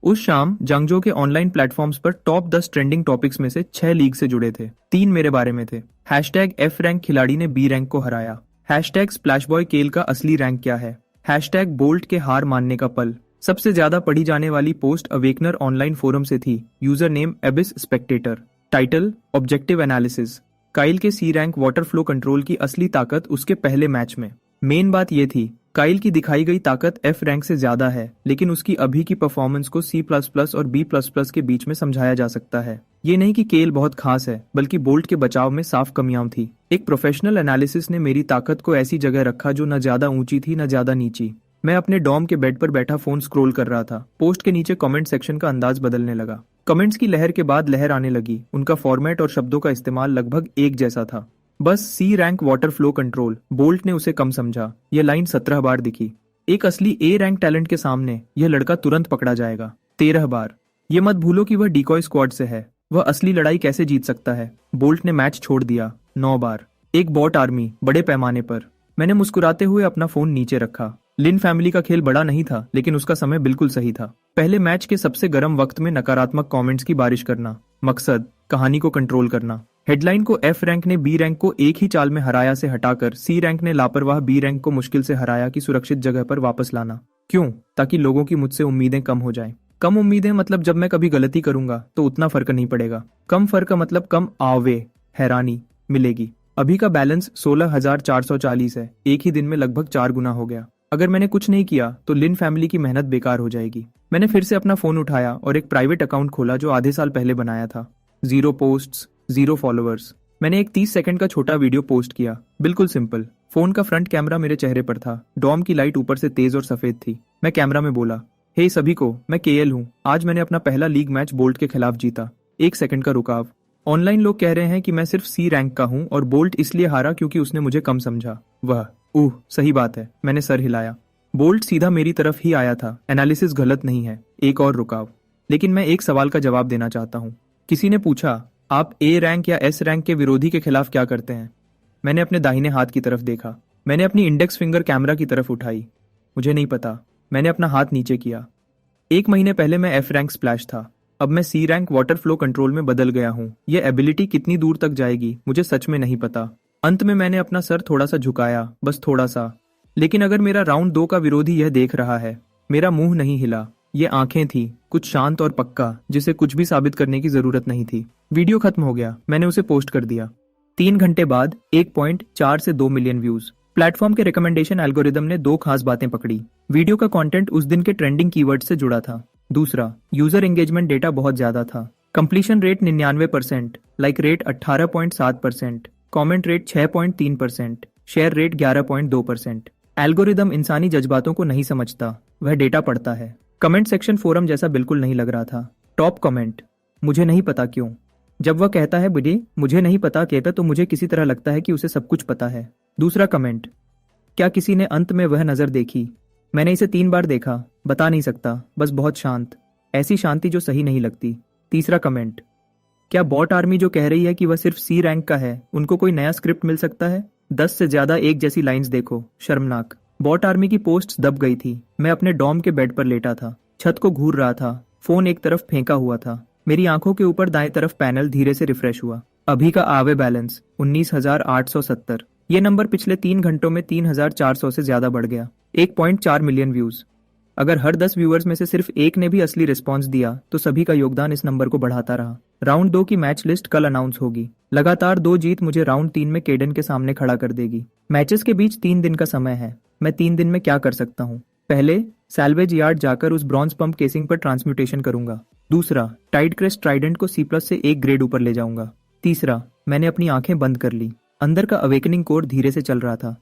उस शाम जंगजो के ऑनलाइन प्लेटफॉर्म्स पर टॉप 10 ट्रेंडिंग टॉपिक्स में से 6 लीग से जुड़े थे। 3 मेरे बारे में थे। #F रैंक खिलाड़ी ने B रैंक को हराया। #स्प्लैशबॉय केल का असली रैंक क्या है। #बोल्ट के हार मानने का पल। सबसे ज्यादा पढ़ी जाने वाली पोस्ट अवेकनर ऑनलाइन फोरम से थी। User name एबिस Spectator. Title, objective analysis. Kyle के C rank water flow control की असली ताकत उसके पहले मैच में। मेन बात यह थी, काइल की दिखाई गई ताकत F रैंक से ज्यादा है, लेकिन उसकी अभी की परफॉर्मेंस को C++ और B++ के बीच में समझाया जा सकता है। ये नहीं कि केल बहुत खास है, बल्कि बोल्ट के बचाव में साफ कमियां थी। एक प्रोफेशनल एनालिसिस ने मेरी ताकत को ऐसी जगह रखा जो न ज्यादा ऊंची थी न ज्यादा नीची। मैं अपने डॉर्म के बेड पर बैठा फोन स्क्रॉल कर रहा था। पोस्ट के नीचे कमेंट सेक्शन का अंदाज बदलने लगा। कमेंट्स की लहर के बाद लहर आने लगी। उनका फॉर्मेट और शब्दों का इस्तेमाल लगभग एक जैसा था। बस C rank water flow control. Bolt ने उसे कम समझा। यह लाइन 17 बार दिखी। एक असली ए रैंक टैलेंट के सामने यह लड़का तुरंत पकड़ा जाएगा। 13 बार। ये मत भूलो कि वह डिकॉय स्क्वाड से है। वह असली लड़ाई कैसे जीत सकता है। बोल्ट ने मैच छोड़ दिया। 9 बार। एक बॉट आर्मी, बड़े पैमाने पर। मैंने मुस्कुराते हुए अपना फोन नीचे रखा। लिन फैमिली का खेल बड़ा नहीं था, लेकिन उसका समय बिल्कुल सही था। पहले मैच के सबसे गर्म वक्त में नकारात्मक कमेंट्स की बारिश करना। मकसद, कहानी को कंट्रोल करना। हेडलाइन को एफ रैंक ने बी रैंक को एक ही चाल में हराया से हटाकर सी रैंक ने लापरवाह बी रैंक को मुश्किल से हराया की सुरक्षित जगह पर वापस लाना। क्यों? ताकि लोगों की मुझसे उम्मीदें कम हो जाएं। कम उम्मीदें मतलब जब मैं कभी गलती करूंगा तो उतना फर्क नहीं पड़ेगा। कम फर्क मतलब कम आवे, हैरानी मिलेगी। अभी का बैलेंस 16,440 है। एक ही दिन में लगभग 4 गुना हो गया। अगर मैंने कुछ नहीं किया तो लिन फैमिली की मेहनत बेकार हो जाएगी। मैंने फिर से अपना फोन उठाया और एक प्राइवेट अकाउंट खोला जो आधे साल पहले बनाया था। 0 पोस्ट्स, 0 फॉलोअर्स। मैंने एक 30 सेकंड का छोटा वीडियो पोस्ट किया। बिल्कुल सिंपल। फोन का फ्रंट कैमरा मेरे चेहरे पर था। डॉम की लाइट ऊपर से तेज और सफेद थी। मैं कैमरा में बोला, हे सभी को, मैं केएल हूँ। आज मैंने अपना पहला लीग मैच बोल्ट के खिलाफ जीता। 1 सेकंड का रुकाव। ऑनलाइन लोग कह रहे हैं कि मैं सिर्फ सी रैंक का हूँ और बोल्ट इसलिए हारा क्योंकि उसने मुझे कम समझा। वह सही बात है। मैंने सर हिलाया। बोल्ट सीधा मेरी तरफ ही आया था। एनालिसिस गलत नहीं है। एक और रुकाव। लेकिन मैं एक सवाल का जवाब देना चाहता हूँ। किसी ने पूछा, आप ए रैंक या एस रैंक के विरोधी के खिलाफ क्या करते हैं? मैंने अपने दाहिने हाथ की तरफ देखा। मैंने अपनी इंडेक्स फिंगर कैमरा की तरफ उठाई। मुझे नहीं पता। मैंने अपना हाथ नीचे किया। 1 महीने पहले मैं एफ रैंक स्प्लैश था। अब मैं सी रैंक वाटर फ्लो कंट्रोल में बदल गया हूँ। यह एबिलिटी कितनी दूर तक जाएगी मुझे सच में नहीं पता। अंत में मैंने अपना सर थोड़ा सा झुकाया, बस थोड़ा सा। लेकिन अगर मेरा राउंड 2 का विरोधी यह देख रहा है, मेरा मुंह नहीं हिला, ये आंखें थी, कुछ शांत और पक्का, जिसे कुछ भी साबित करने की जरूरत नहीं थी। वीडियो खत्म हो गया। मैंने उसे पोस्ट कर दिया। 3 घंटे बाद 1.4 से 2 मिलियन व्यूज। प्लेटफॉर्म के रिकमेंडेशन एल्गोरिदम ने 2 खास बातें पकड़ी। वीडियो का कंटेंट उस दिन के ट्रेंडिंग कीवर्ड से जुड़ा था। दूसरा, यूजर एंगेजमेंट डेटा बहुत ज्यादा था। Completion rate 99%, like rate 18.7%, comment rate 6.3%, share rate 11.2%। Algorithm इंसानी जज्बातों को नहीं समझता, वह डेटा पढ़ता है। कमेंट सेक्शन फोरम जैसा बिल्कुल नहीं लग रहा था। टॉप कमेंट, मुझे नहीं पता क्यों। जब वह कहता है बुढ़ी मुझे नहीं पता कहता तो मुझे किसी तरह लगता है कि उसे सब कुछ पता है। दूसरा कमेंट, क्या किसी ने अंत में वह नजर देखी? मैंने इसे 3 बार देखा, बता नहीं सकता, बस बहुत शांत, ऐसी शांति जो सही नहीं लगती। तीसरा कमेंट, क्या बॉट आर्मी जो कह रही है कि वह सिर्फ सी रैंक का है, उनको कोई नया स्क्रिप्ट मिल सकता है? 10 से ज्यादा एक जैसी लाइंस देखो, शर्मनाक। बॉट आर्मी की पोस्ट दब गई थी। मैं अपने डॉम के बेड पर लेटा था, छत को घूर रहा था, फोन एक तरफ फेंका हुआ था। मेरी आंखों के ऊपर दाएं तरफ पैनल धीरे से रिफ्रेश हुआ। अभी का आवे बैलेंस 19,870। ये नंबर पिछले 3 घंटों में 3,400 से ज्यादा बढ़ गया। 1.4 मिलियन व्यूज। अगर हर 10 व्यूअर्स में से सिर्फ एक ने भी असली रिस्पॉन्स दिया तो सभी का योगदान इस नंबर को बढ़ाता रहा। राउंड 2 की मैच लिस्ट कल अनाउंस होगी। लगातार 2 जीत मुझे राउंड 3 में केडन के सामने खड़ा कर देगी। मैचेस के बीच 3 दिन का समय है। मैं 3 दिन में क्या कर सकता हूँ? पहले, सैल्वेज यार्ड जाकर उस ब्रॉन्ज पंप केसिंग पर ट्रांसम्यूटेशन करूंगा। दूसरा, टाइड क्रेस्ट ट्राइडेंट को C+ से 1 ग्रेड ऊपर ले जाऊंगा। तीसरा, मैंने अपनी आंखें बंद कर ली। अंदर का अवेकनिंग कोर धीरे से चल रहा था।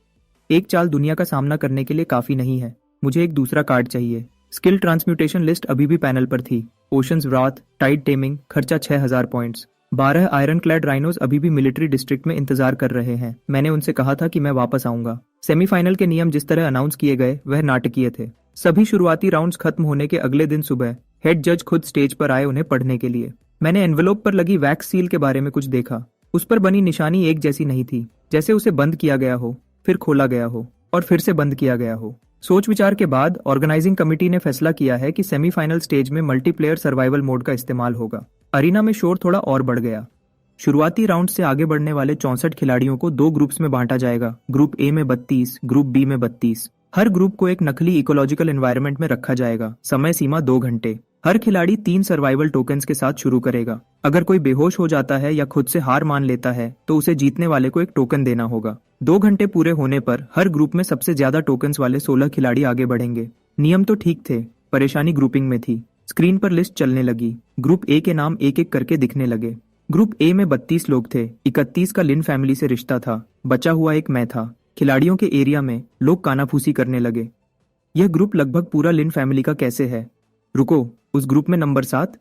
एक चाल दुनिया का सामना करने के लिए काफी नहीं है, मुझे एक दूसरा कार्ड चाहिए। स्किल ट्रांसम्यूटेशन लिस्ट अभी भी पैनल पर थी। ओशंस व्राथ, टाइड टेमिंग, खर्चा 6,000 पॉइंट्स। 12 आयरन क्लैड राइनोज अभी भी मिलिट्री डिस्ट्रिक्ट में इंतजार कर रहे हैं। मैंने उनसे कहा था कि मैं वापस आऊंगा। सेमीफाइनल के नियम जिस तरह अनाउंस किए गए वह नाटकीय थे। सभी शुरुआती राउंड्स खत्म होने के अगले दिन सुबह हेड जज खुद स्टेज पर आए उन्हें पढ़ने के लिए। मैंने एनवेलोप पर लगी वैक्स सील के बारे में कुछ देखा। उस पर बनी निशानी एक जैसी नहीं थी, जैसे उसे बंद किया गया हो, फिर खोला गया हो और फिर से बंद किया गया हो। सोच विचार के बाद ऑर्गेनाइजिंग कमेटी ने फैसला किया है कि सेमीफाइनल स्टेज में मल्टीप्लेयर सर्वाइवल मोड का इस्तेमाल होगा। अरीना में शोर थोड़ा और बढ़ गया। शुरुआती राउंड से आगे बढ़ने वाले 64 खिलाड़ियों को 2 ग्रुप्स में बांटा जाएगा। ग्रुप ए में 32, ग्रुप बी में 32। हर ग्रुप को एक नकली इकोलॉजिकल एनवायरनमेंट में रखा जाएगा। समय सीमा 2 घंटे। हर खिलाड़ी 3 सर्वाइवल टोकन्स के साथ शुरू करेगा। अगर कोई बेहोश हो जाता है या खुद से हार मान लेता है तो उसे जीतने वाले को एक टोकन देना होगा। 2 घंटे पूरे होने पर हर ग्रुप में सबसे ज्यादा टोकन्स वाले 16 खिलाड़ी आगे बढ़ेंगे। नियम तो ठीक थे, परेशानी ग्रुपिंग में थी। स्क्रीन पर लिस्ट चलने लगी। ग्रुप ए के नाम एक एक करके दिखने लगे। ग्रुप ए में 32 लोग थे। 31 का लिन फैमिली से रिश्ता था। बचा हुआ एक मैं था। खिलाड़ियों के एरिया में लोग कानाफूसी करने लगे। यह ग्रुप लगभग पूरा लिन फैमिली का कैसे है? रुको, उस ग्रुप में नंबर 7?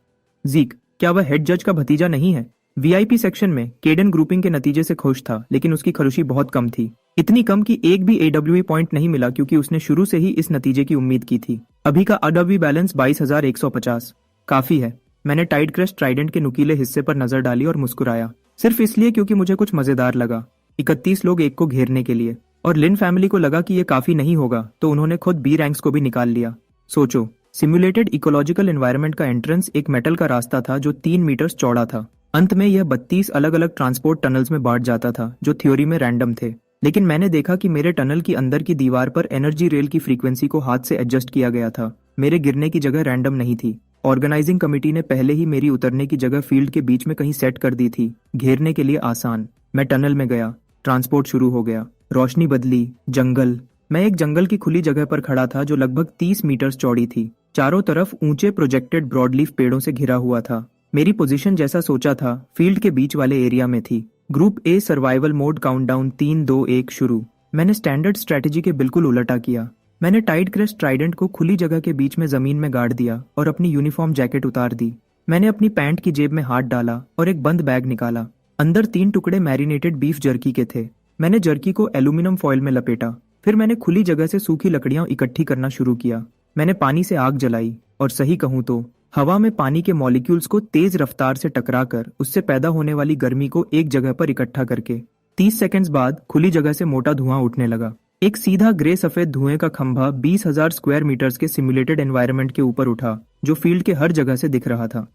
जीक, क्या वह हेड जज का भतीजा नहीं है? वीआईपी सेक्शन में केडन ग्रुपिंग के नतीजे से खुश था, लेकिन उसकी खुशी बहुत कम थी। इतनी कम कि एक भी एडब्ल्यूई पॉइंट नहीं मिला, क्योंकि उसने शुरू से ही इस नतीजे की उम्मीद की थी। अभी का एडब्ल्यूई बैलेंस 22,150 काफी है। मैंने टाइड क्रश ट्राइडेंट के नुकीले हिस्से पर नजर डाली और मुस्कुराया, सिर्फ इसलिए क्योंकि मुझे कुछ मजेदार लगा। 31 लोग एक को घेरने के लिए, और लिन फैमिली को लगा कि यह काफी नहीं होगा, तो उन्होंने खुद बी रैंक्स को भी निकाल लिया। सोचो, सिम्युलेटेड इकोलॉजिकल एनवायरनमेंट का एंट्रेंस एक मेटल का रास्ता था जो 3 मीटर चौड़ा था। अंत में यह 32 अलग अलग ट्रांसपोर्ट टनल्स में बांट जाता था, जो थ्योरी में रैंडम थे। लेकिन मैंने देखा कि मेरे टनल की अंदर की दीवार पर एनर्जी रेल की फ्रीक्वेंसी को हाथ से एडजस्ट किया गया था। मेरे गिरने की जगह रैंडम नहीं थी। ऑर्गेनाइजिंग कमेटी ने पहले ही मेरी उतरने की जगह फील्ड के बीच में कहीं सेट कर दी थी, घेरने के लिए आसान। मैं टनल में गया, ट्रांसपोर्ट शुरू हो गया, रोशनी बदली, जंगल। मैं एक जंगल की खुली जगह पर खड़ा था जो लगभग 30 मीटर चौड़ी थी। चारों तरफ ऊंचे प्रोजेक्टेड ब्रॉडलीफ पेड़ों से घिरा हुआ था। मेरी पोजीशन जैसा सोचा था, फील्ड के बीच वाले एरिया में थी। Group A survival mode countdown 3 2 1 शुरू। मैंने स्टैंडर्ड स्ट्रेटेजी के बिल्कुल उल्टा किया। मैंने टाइड क्रस्ट ट्राइडेंट को खुली जगह के बीच में जमीन में गाड़ दिया और अपनी यूनिफॉर्म जैकेट उतार दी। मैंने अपनी पैंट की जेब में हाथ डाला और एक बंद बैग निकाला। अंदर 3 टुकड़े मैरिनेटेड बीफ जर्की के थे। मैंने जर्की को एल्यूमिनियम फॉइल में लपेटा। फिर मैंने खुली जगह से सूखी लकड़ियां इकट्ठी करना शुरू किया। मैंने पानी से आग जलाई, और सही कहूं तो हवा में पानी के मॉलिक्यूल्स को तेज रफ्तार से टकराकर उससे पैदा होने वाली गर्मी को एक जगह पर इकट्ठा करके 30 सेकंड्स बाद खुली जगह से मोटा धुआं उठने लगा। एक सीधा ग्रे सफेद धुएं का खंभा 20,000 स्क्वायर मीटर्स के सिमुलेटेड एनवायरनमेंट के ऊपर उठा, जो फील्ड के हर जगह से दिख रहा था।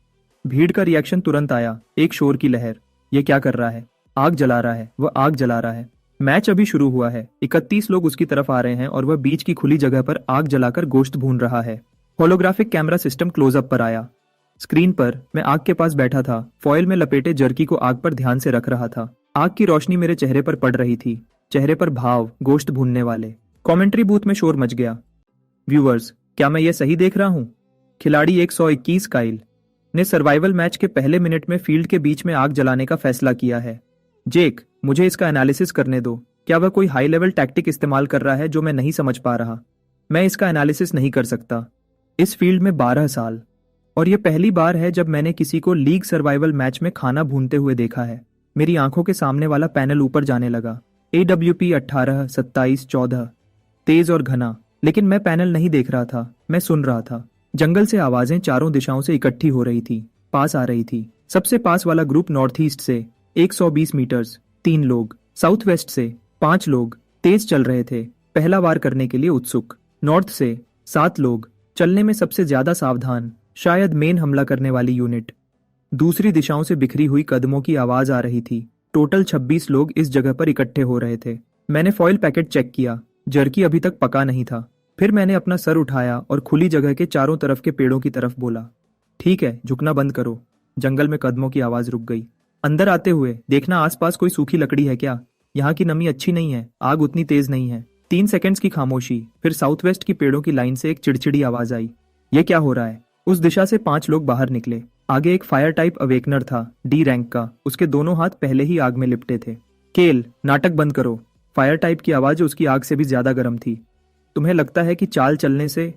भीड़ का रिएक्शन तुरंत आया, एक शोर की लहर। ये क्या कर रहा है? आग जला रहा है, वह आग जला रहा है। मैच अभी शुरू हुआ है। 31 लोग उसकी तरफ आ रहे हैं और वह बीच की खुली जगह पर आग जलाकर गोश्त भून रहा है। होलोग्राफिक कैमरा सिस्टम क्लोजअप पर आया। स्क्रीन पर मैं आग के पास बैठा था, फॉइल में लपेटे जर्की को आग पर ध्यान से रख रहा था। आग की रोशनी मेरे चेहरे पर पड़ रही थी, चेहरे पर भाव, गोश्त भूनने वाले। कमेंट्री बूथ में शोर मच गया। व्यूअर्स, क्या मैं ये सही देख रहा हूँ? खिलाड़ी 121 काइल ने सर्वाइवल मैच के पहले मिनट में फील्ड के बीच में आग जलाने का फैसला किया है। जेक, मुझे इसका एनालिसिस करने दो। क्या वह कोई हाई लेवल टैक्टिक इस्तेमाल कर रहा है जो मैं नहीं समझ पा रहा? मैं इसका एनालिसिस नहीं कर सकता। इस फील्ड में 12 साल, और यह पहली बार है जब मैंने किसी को लीग सर्वाइवल मैच में खाना भूनते हुए देखा है। मेरी आंखों के सामने वाला पैनल ऊपर जाने लगा। AWP 18, 27, 14, तेज और घना। लेकिन मैं पैनल नहीं देख रहा था, मैं सुन रहा था। जंगल से आवाजें चारों दिशाओं से इकट्ठी हो रही थी, पास आ रही थी। सबसे पास वाला ग्रुप नॉर्थ ईस्ट से 120 मीटर्स, 3 लोग। साउथ वेस्ट से 5 लोग तेज चल रहे थे, पहला वार करने के लिए उत्सुक। नॉर्थ से 7 लोग, चलने में सबसे ज्यादा सावधान, शायद मेन हमला करने वाली यूनिट। दूसरी दिशाओं से बिखरी हुई कदमों की आवाज आ रही थी। टोटल 26 लोग इस जगह पर इकट्ठे हो रहे थे। मैंने फॉइल पैकेट चेक किया, जर्की अभी तक पका नहीं था। फिर मैंने अपना सर उठाया और खुली जगह के चारों तरफ के पेड़ों की तरफ बोला, ठीक है, झुकना बंद करो। जंगल में कदमों की आवाज रुक गई। अंदर आते हुए देखना आसपास कोई सूखी लकड़ी है क्या? यहाँ की नमी अच्छी नहीं है, आग उतनी तेज नहीं है। 3 सेकंड्स की खामोशी, फिर साउथ वेस्ट की पेड़ों की लाइन से एक चिड़चिड़ी आवाज आई। ये क्या हो रहा है? उस दिशा से 5 लोग बाहर निकले। आगे एक फायर टाइप अवेकनर था, D रैंक का। उसके दोनों हाथ पहले ही आग में लिपटे थे। केल, नाटक बंद करो। फायर टाइप की आवाज उसकी आग से भी ज्यादा गर्म थी। तुम्हें लगता है कि चाल चलने से?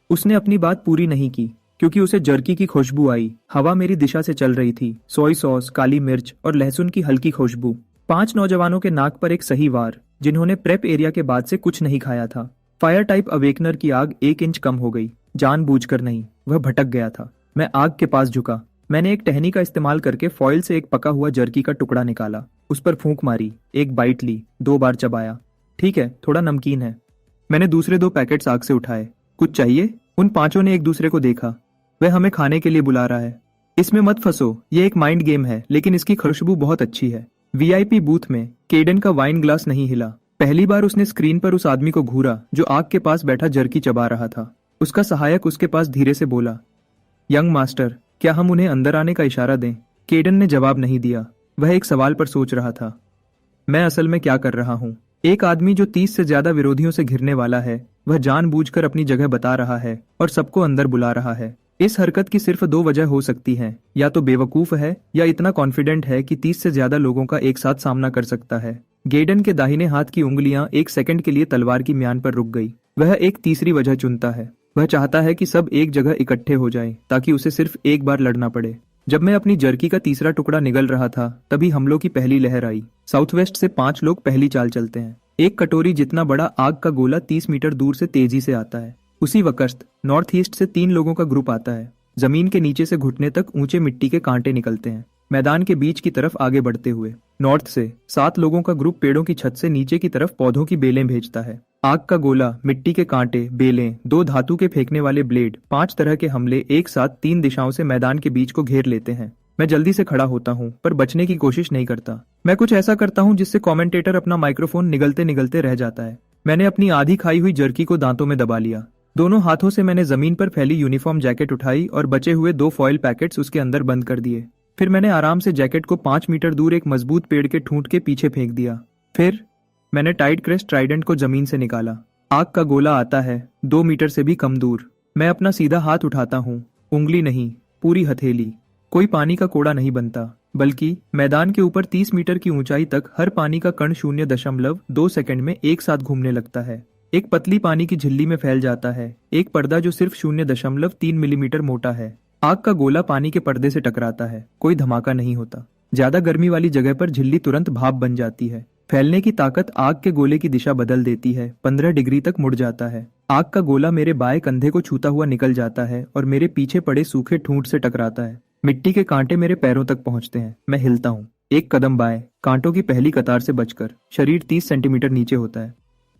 उसने अपनी बात पूरी नहीं की, क्योंकि उसे जर्की की खुशबू आई। हवा मेरी दिशा से चल रही थी, सोया सॉस, काली मिर्च और लहसुन की हल्की खुशबू। 5 नौजवानों के नाक पर एक सही वार, जिन्होंने प्रेप एरिया के बाद से कुछ नहीं खाया था। फायर टाइप अवेकनर की आग 1 इंच कम हो गई, जानबूझकर नहीं, वह भटक गया था। मैं आग के पास झुका। मैंने एक टहनी का इस्तेमाल करके फॉइल से एक पका हुआ जर्की का टुकड़ा निकाला, उस पर फूंक मारी, एक बाइट ली, 2 बार चबाया। ठीक है, थोड़ा नमकीन है। मैंने दूसरे 2 पैकेट्स आग से उठाए। कुछ चाहिए? उन 5 ने एक दूसरे को देखा। वह हमें खाने के लिए बुला रहा है। इसमें मत फंसो, ये एक माइंड गेम है, लेकिन इसकी खुशबू बहुत अच्छी है। VIP बूथ में केडन का वाइन ग्लास नहीं हिला। पहली बार उसने स्क्रीन पर उस आदमी को घूरा जो आग के पास बैठा जर्की चबा रहा था। उसका सहायक उसके पास धीरे से बोला, यंग मास्टर, क्या हम उन्हें अंदर आने का इशारा दें? केडन ने जवाब नहीं दिया। वह एक सवाल पर सोच रहा था। मैं असल में क्या कर रहा हूँ? एक आदमी जो 30 से ज्यादा विरोधियों से घिरने वाला है, वह जानबूझकर अपनी जगह बता रहा है और सबको अंदर बुला रहा है। इस हरकत की सिर्फ 2 वजह हो सकती हैं, या तो बेवकूफ है या इतना कॉन्फिडेंट है कि 30 से ज्यादा लोगों का एक साथ सामना कर सकता है। गेडन के दाहिने हाथ की उंगलियां एक सेकंड के लिए तलवार की म्यान पर रुक गई। वह एक तीसरी वजह चुनता है। वह चाहता है कि सब एक जगह इकट्ठे हो जाएं ताकि उसे सिर्फ एक बार लड़ना पड़े। जब मैं अपनी जर्की का तीसरा टुकड़ा निगल रहा था तभी हमलों की पहली लहर आई। साउथ वेस्ट से 5 लोग पहली चाल चलते हैं। एक कटोरी जितना बड़ा आग का गोला 30 मीटर दूर से तेजी से आता है। उसी वक्त नॉर्थ ईस्ट से 3 लोगों का ग्रुप आता है। जमीन के नीचे से घुटने तक ऊंचे मिट्टी के कांटे निकलते हैं, मैदान के बीच की तरफ आगे बढ़ते हुए। नॉर्थ से 7 लोगों का ग्रुप पेड़ों की छत से नीचे की तरफ पौधों की बेलें भेजता है। आग का गोला, मिट्टी के कांटे, बेलें, 2 धातु के फेंकने वाले ब्लेड, 5 तरह के हमले एक साथ 3 दिशाओं से मैदान के बीच को घेर लेते हैं। मैं जल्दी से खड़ा होता हूँ पर बचने की कोशिश नहीं करता। मैं कुछ ऐसा करता हूँ जिससे कमेंटेटर अपना माइक्रोफोन निगलते निगलते रह जाता है। मैंने अपनी आधी खाई हुई जर्की को दांतों में दबा लिया। दोनों हाथों से मैंने जमीन पर फैली यूनिफॉर्म जैकेट उठाई और बचे हुए 2 फॉइल पैकेट्स उसके अंदर बंद कर दिए। फिर मैंने आराम से जैकेट को 5 मीटर दूर एक मजबूत पेड़ के ठूंठ के पीछे फेंक दिया। फिर मैंने टाइड क्रेस्ट ट्राइडेंट को जमीन से निकाला। आग का गोला आता है 2 मीटर से भी कम दूर। मैं अपना सीधा हाथ उठाता हूँ, उंगली नहीं, पूरी हथेली। कोई पानी का कोड़ा नहीं बनता, बल्कि मैदान के ऊपर 30 मीटर की ऊंचाई तक हर पानी का कण 0.2 सेकंड में एक साथ घूमने लगता है। एक पतली पानी की झिल्ली में फैल जाता है, एक पर्दा जो सिर्फ 0.3 मिलीमीटर मोटा है। आग का गोला पानी के पर्दे से टकराता है, कोई धमाका नहीं होता। ज्यादा गर्मी वाली जगह पर झिल्ली तुरंत भाप बन जाती है। फैलने की ताकत आग के गोले की दिशा बदल देती है, 15 डिग्री तक मुड़ जाता है। आग का गोला मेरे बाएं कंधे को छूता हुआ निकल जाता है और मेरे पीछे पड़े सूखे ठूंठ से टकराता है। मिट्टी के कांटे मेरे पैरों तक पहुंचते हैं। मैं हिलता हूँ, एक कदम बाएं, कांटों की पहली कतार से बचकर। शरीर 30 सेंटीमीटर नीचे होता है।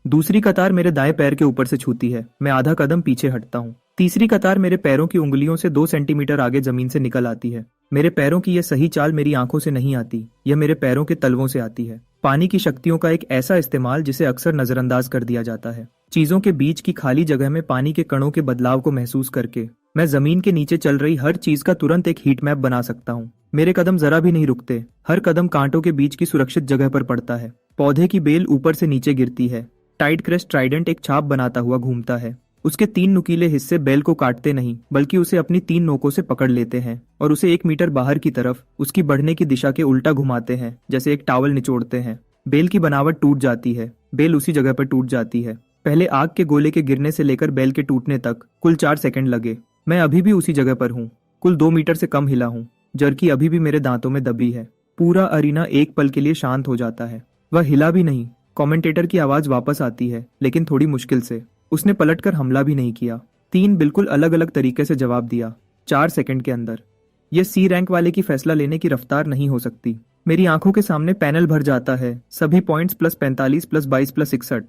दूसरी कतार मेरे दाएं पैर के ऊपर से छूती है। मैं आधा कदम पीछे हटता हूँ। तीसरी कतार मेरे पैरों की उंगलियों से 2 सेंटीमीटर आगे जमीन से निकल आती है। मेरे पैरों की यह सही चाल मेरी आंखों से नहीं आती, यह मेरे पैरों के तलवों से आती है। पानी की शक्तियों का एक ऐसा इस्तेमाल जिसे अक्सर नजरअंदाज कर दिया जाता है। चीजों के बीच की खाली जगह में पानी के कणों के बदलाव को महसूस करके मैं जमीन के नीचे चल रही हर चीज का तुरंत एक हीट मैप बना सकता हूँ। मेरे कदम जरा भी नहीं रुकते, हर कदम कांटों के बीच की सुरक्षित जगह पर पड़ता है। पौधे की बेल ऊपर से नीचे गिरती है। टाइड क्रेस्ट ट्राइडेंट एक छाप बनाता हुआ घूमता है। उसके 3 नुकीले हिस्से बेल को काटते नहीं, बल्कि उसे अपनी 3 नोकों से पकड़ लेते हैं और उसे 1 मीटर बाहर की तरफ उसकी बढ़ने की दिशा के उल्टा घुमाते हैं, जैसे एक टावल निचोड़ते हैं। बेल की बनावट टूट जाती है, बेल उसी जगह पर टूट जाती है। पहले आग के गोले के गिरने से लेकर बेल के टूटने तक कुल 4 सेकंड लगे। मैं अभी भी उसी जगह पर हूँ, कुल 2 मीटर से कम हिला हूँ। जर्की अभी भी मेरे दांतों में दबी है। पूरा अरीना एक पल के लिए शांत हो जाता है। वह हिला भी नहीं। कमेंटेटर की आवाज वापस आती है, लेकिन थोड़ी मुश्किल से। उसने पलटकर हमला भी नहीं किया। 3 बिल्कुल अलग अलग तरीके से जवाब दिया, 4 सेकंड के अंदर। यह सी रैंक वाले की फैसला लेने की रफ्तार नहीं हो सकती। मेरी आंखों के सामने पैनल भर जाता है, सभी पॉइंट्स +45 +22 +61।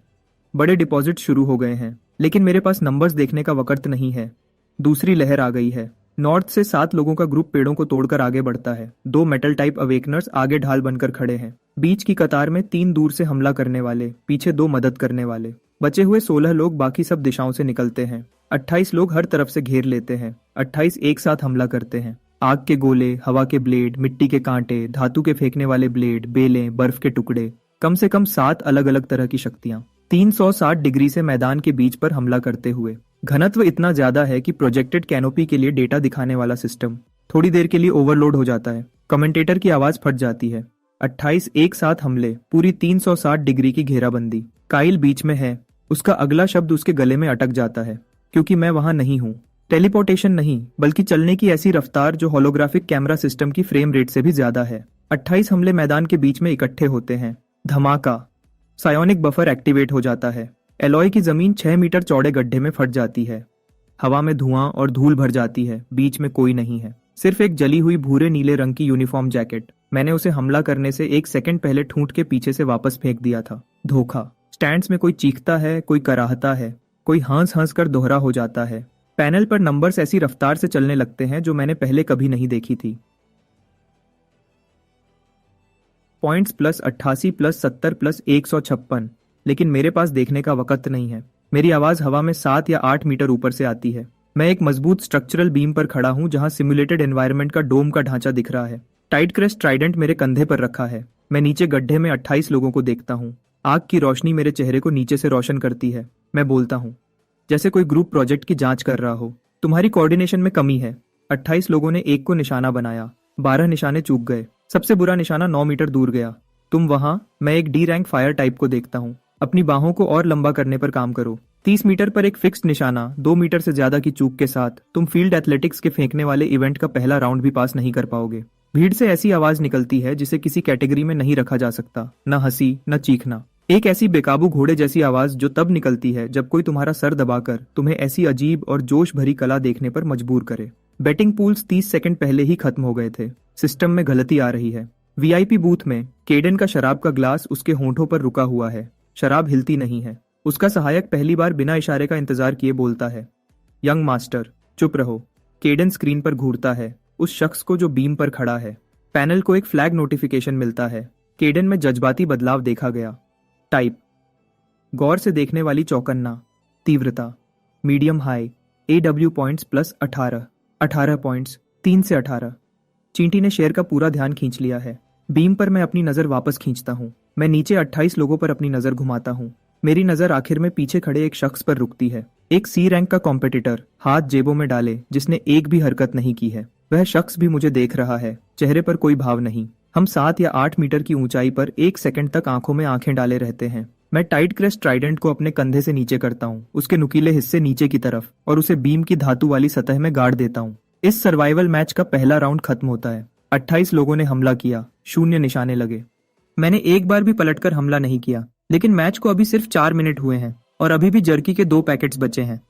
बड़े डिपॉजिट शुरू हो गए हैं, लेकिन मेरे पास नंबर्स देखने का वक्त नहीं है। दूसरी लहर आ गई है। नॉर्थ से 7 लोगों का ग्रुप पेड़ों को तोड़कर आगे बढ़ता है। 2 मेटल टाइप अवेकनर्स आगे ढाल बनकर खड़े हैं। बीच की कतार में 3 दूर से हमला करने वाले, पीछे 2 मदद करने वाले। बचे हुए 16 लोग बाकी सब दिशाओं से निकलते हैं। 28 लोग हर तरफ से घेर लेते हैं। 28 एक साथ हमला करते हैं। आग के गोले, हवा के ब्लेड, मिट्टी के कांटे, धातु के फेंकने वाले ब्लेड, बेलें, बर्फ के टुकड़े, कम से कम 7 अलग अलग तरह की शक्तियां 360 डिग्री से मैदान के बीच पर हमला करते हुए। घनत्व इतना ज्यादा है कि प्रोजेक्टेड कैनोपी के लिए डेटा दिखाने वाला सिस्टम थोड़ी देर के लिए ओवरलोड हो जाता है। कमेंटेटर की आवाज फट जाती है। 28 एक साथ हमले, पूरी 360 डिग्री की घेराबंदी। काइल बीच में है। उसका अगला शब्द उसके गले में अटक जाता है, क्योंकि मैं वहां नहीं हूं। टेलीपोर्टेशन नहीं, बल्कि चलने की ऐसी रफ्तार जो होलोग्राफिक कैमरा सिस्टम की फ्रेम रेट से भी ज्यादा है। 28 हमले मैदान के बीच में इकट्ठे होते हैं। धमाका। सायोनिक बफर एक्टिवेट हो जाता है। एलॉय की जमीन 6 मीटर चौड़े गड्ढे में फट जाती है। हवा में धुआं और धूल भर जाती है। बीच में कोई नहीं है, सिर्फ एक जली हुई भूरे नीले रंग की यूनिफॉर्म जैकेट। मैंने उसे हमला करने से 1 सेकंड पहले ठूंठ के पीछे से वापस फेंक दिया था। धोखा। स्टैंड्स में कोई चीखता है, कोई कराहता है, कोई हंस हंस कर दोहरा हो जाता है। पैनल पर नंबर्स ऐसी रफ्तार से चलने लगते हैं जो मैंने पहले कभी नहीं देखी थी। पॉइंट्स +88 +70 +156। लेकिन मेरे पास देखने का वक्त नहीं है। मेरी आवाज हवा में 7 या 8 मीटर ऊपर से आती है। मैं एक मजबूत स्ट्रक्चरल बीम पर खड़ा हूं जहां सिमुलेटेड एनवायरनमेंट का डोम का ढांचा दिख रहा है। टाइड क्रेस्ट ट्राइडेंट मेरे कंधे पर रखा है। मैं नीचे गड्ढे में 28 लोगों को देखता हूँ। आग की रोशनी मेरे चेहरे को नीचे से रोशन करती है। मैं बोलता हूँ, जैसे कोई ग्रुप प्रोजेक्ट की जांच कर रहा हो। तुम्हारी कोऑर्डिनेशन में कमी है। 28 लोगों ने एक को निशाना बनाया, 12 निशाने चूक गए। सबसे बुरा निशाना 9 मीटर दूर गया। तुम वहां। मैं एक डी रैंक फायर टाइप को देखता हूँ। अपनी बाहों को और लंबा करने पर काम करो। 30 मीटर पर एक फिक्स्ड निशाना, 2 मीटर से ज्यादा की चूक के साथ तुम फील्ड एथलेटिक्स के फेंकने वाले इवेंट का पहला राउंड भी पास नहीं कर पाओगे। भीड़ से ऐसी आवाज निकलती है जिसे किसी कैटेगरी में नहीं रखा जा सकता, न हंसी न चीखना। एक ऐसी बेकाबू घोड़े जैसी आवाज जो तब निकलती है जब कोई तुम्हारा सर दबाकर तुम्हें ऐसी अजीब और जोश भरी कला देखने पर मजबूर करे। बैटिंग पूल्स 30 सेकंड पहले ही खत्म हो गए थे। सिस्टम में गलती आ रही है। वीआईपी बूथ में केडन का शराब का ग्लास उसके होंठों पर रुका हुआ है। शराब हिलती नहीं है। उसका सहायक पहली बार बिना इशारे का इंतजार किए बोलता है, यंग मास्टर चुप रहो। केडन स्क्रीन पर घूरता है, उस शख्स को जो बीम पर खड़ा है। पैनल को एक फ्लैग नोटिफिकेशन मिलता है। केडन में जज्बाती बदलाव देखा गया। टाइप, गौर से देखने वाली चौकन्ना, तीव्रता medium high, AW points plus 18 points 3 से 18। चींटी ने शेर का पूरा ध्यान खींच लिया है। बीम पर मैं अपनी नजर वापस खींचता हूँ। मैं नीचे 28 लोगों पर अपनी नजर घुमाता हूँ। मेरी नजर आखिर में पीछे खड़े एक शख्स पर रुकती है। एक C रैंक का कॉम्पिटिटर, हाथ जेबों में डाले, जिसने एक भी हरकत नहीं की है। वह शख्स भी मुझे देख रहा है, चेहरे पर कोई भाव नहीं। हम 7 या 8 मीटर की ऊंचाई पर 1 सेकंड तक आंखों में आंखें डाले रहते हैं। मैं टाइट क्रेस्ट ट्राइडेंट को अपने कंधे से नीचे करता हूँ, उसके नुकीले हिस्से नीचे की तरफ, और उसे बीम की धातु वाली सतह में गाड़ देता हूँ। इस सर्वाइवल मैच का पहला राउंड खत्म होता है। 28 लोगों ने हमला किया, 0 निशाने लगे। मैंने एक बार भी पलटकर हमला नहीं किया, लेकिन मैच को अभी सिर्फ 4 मिनट हुए हैं और अभी भी जर्की के 2 पैकेट्स बचे हैं।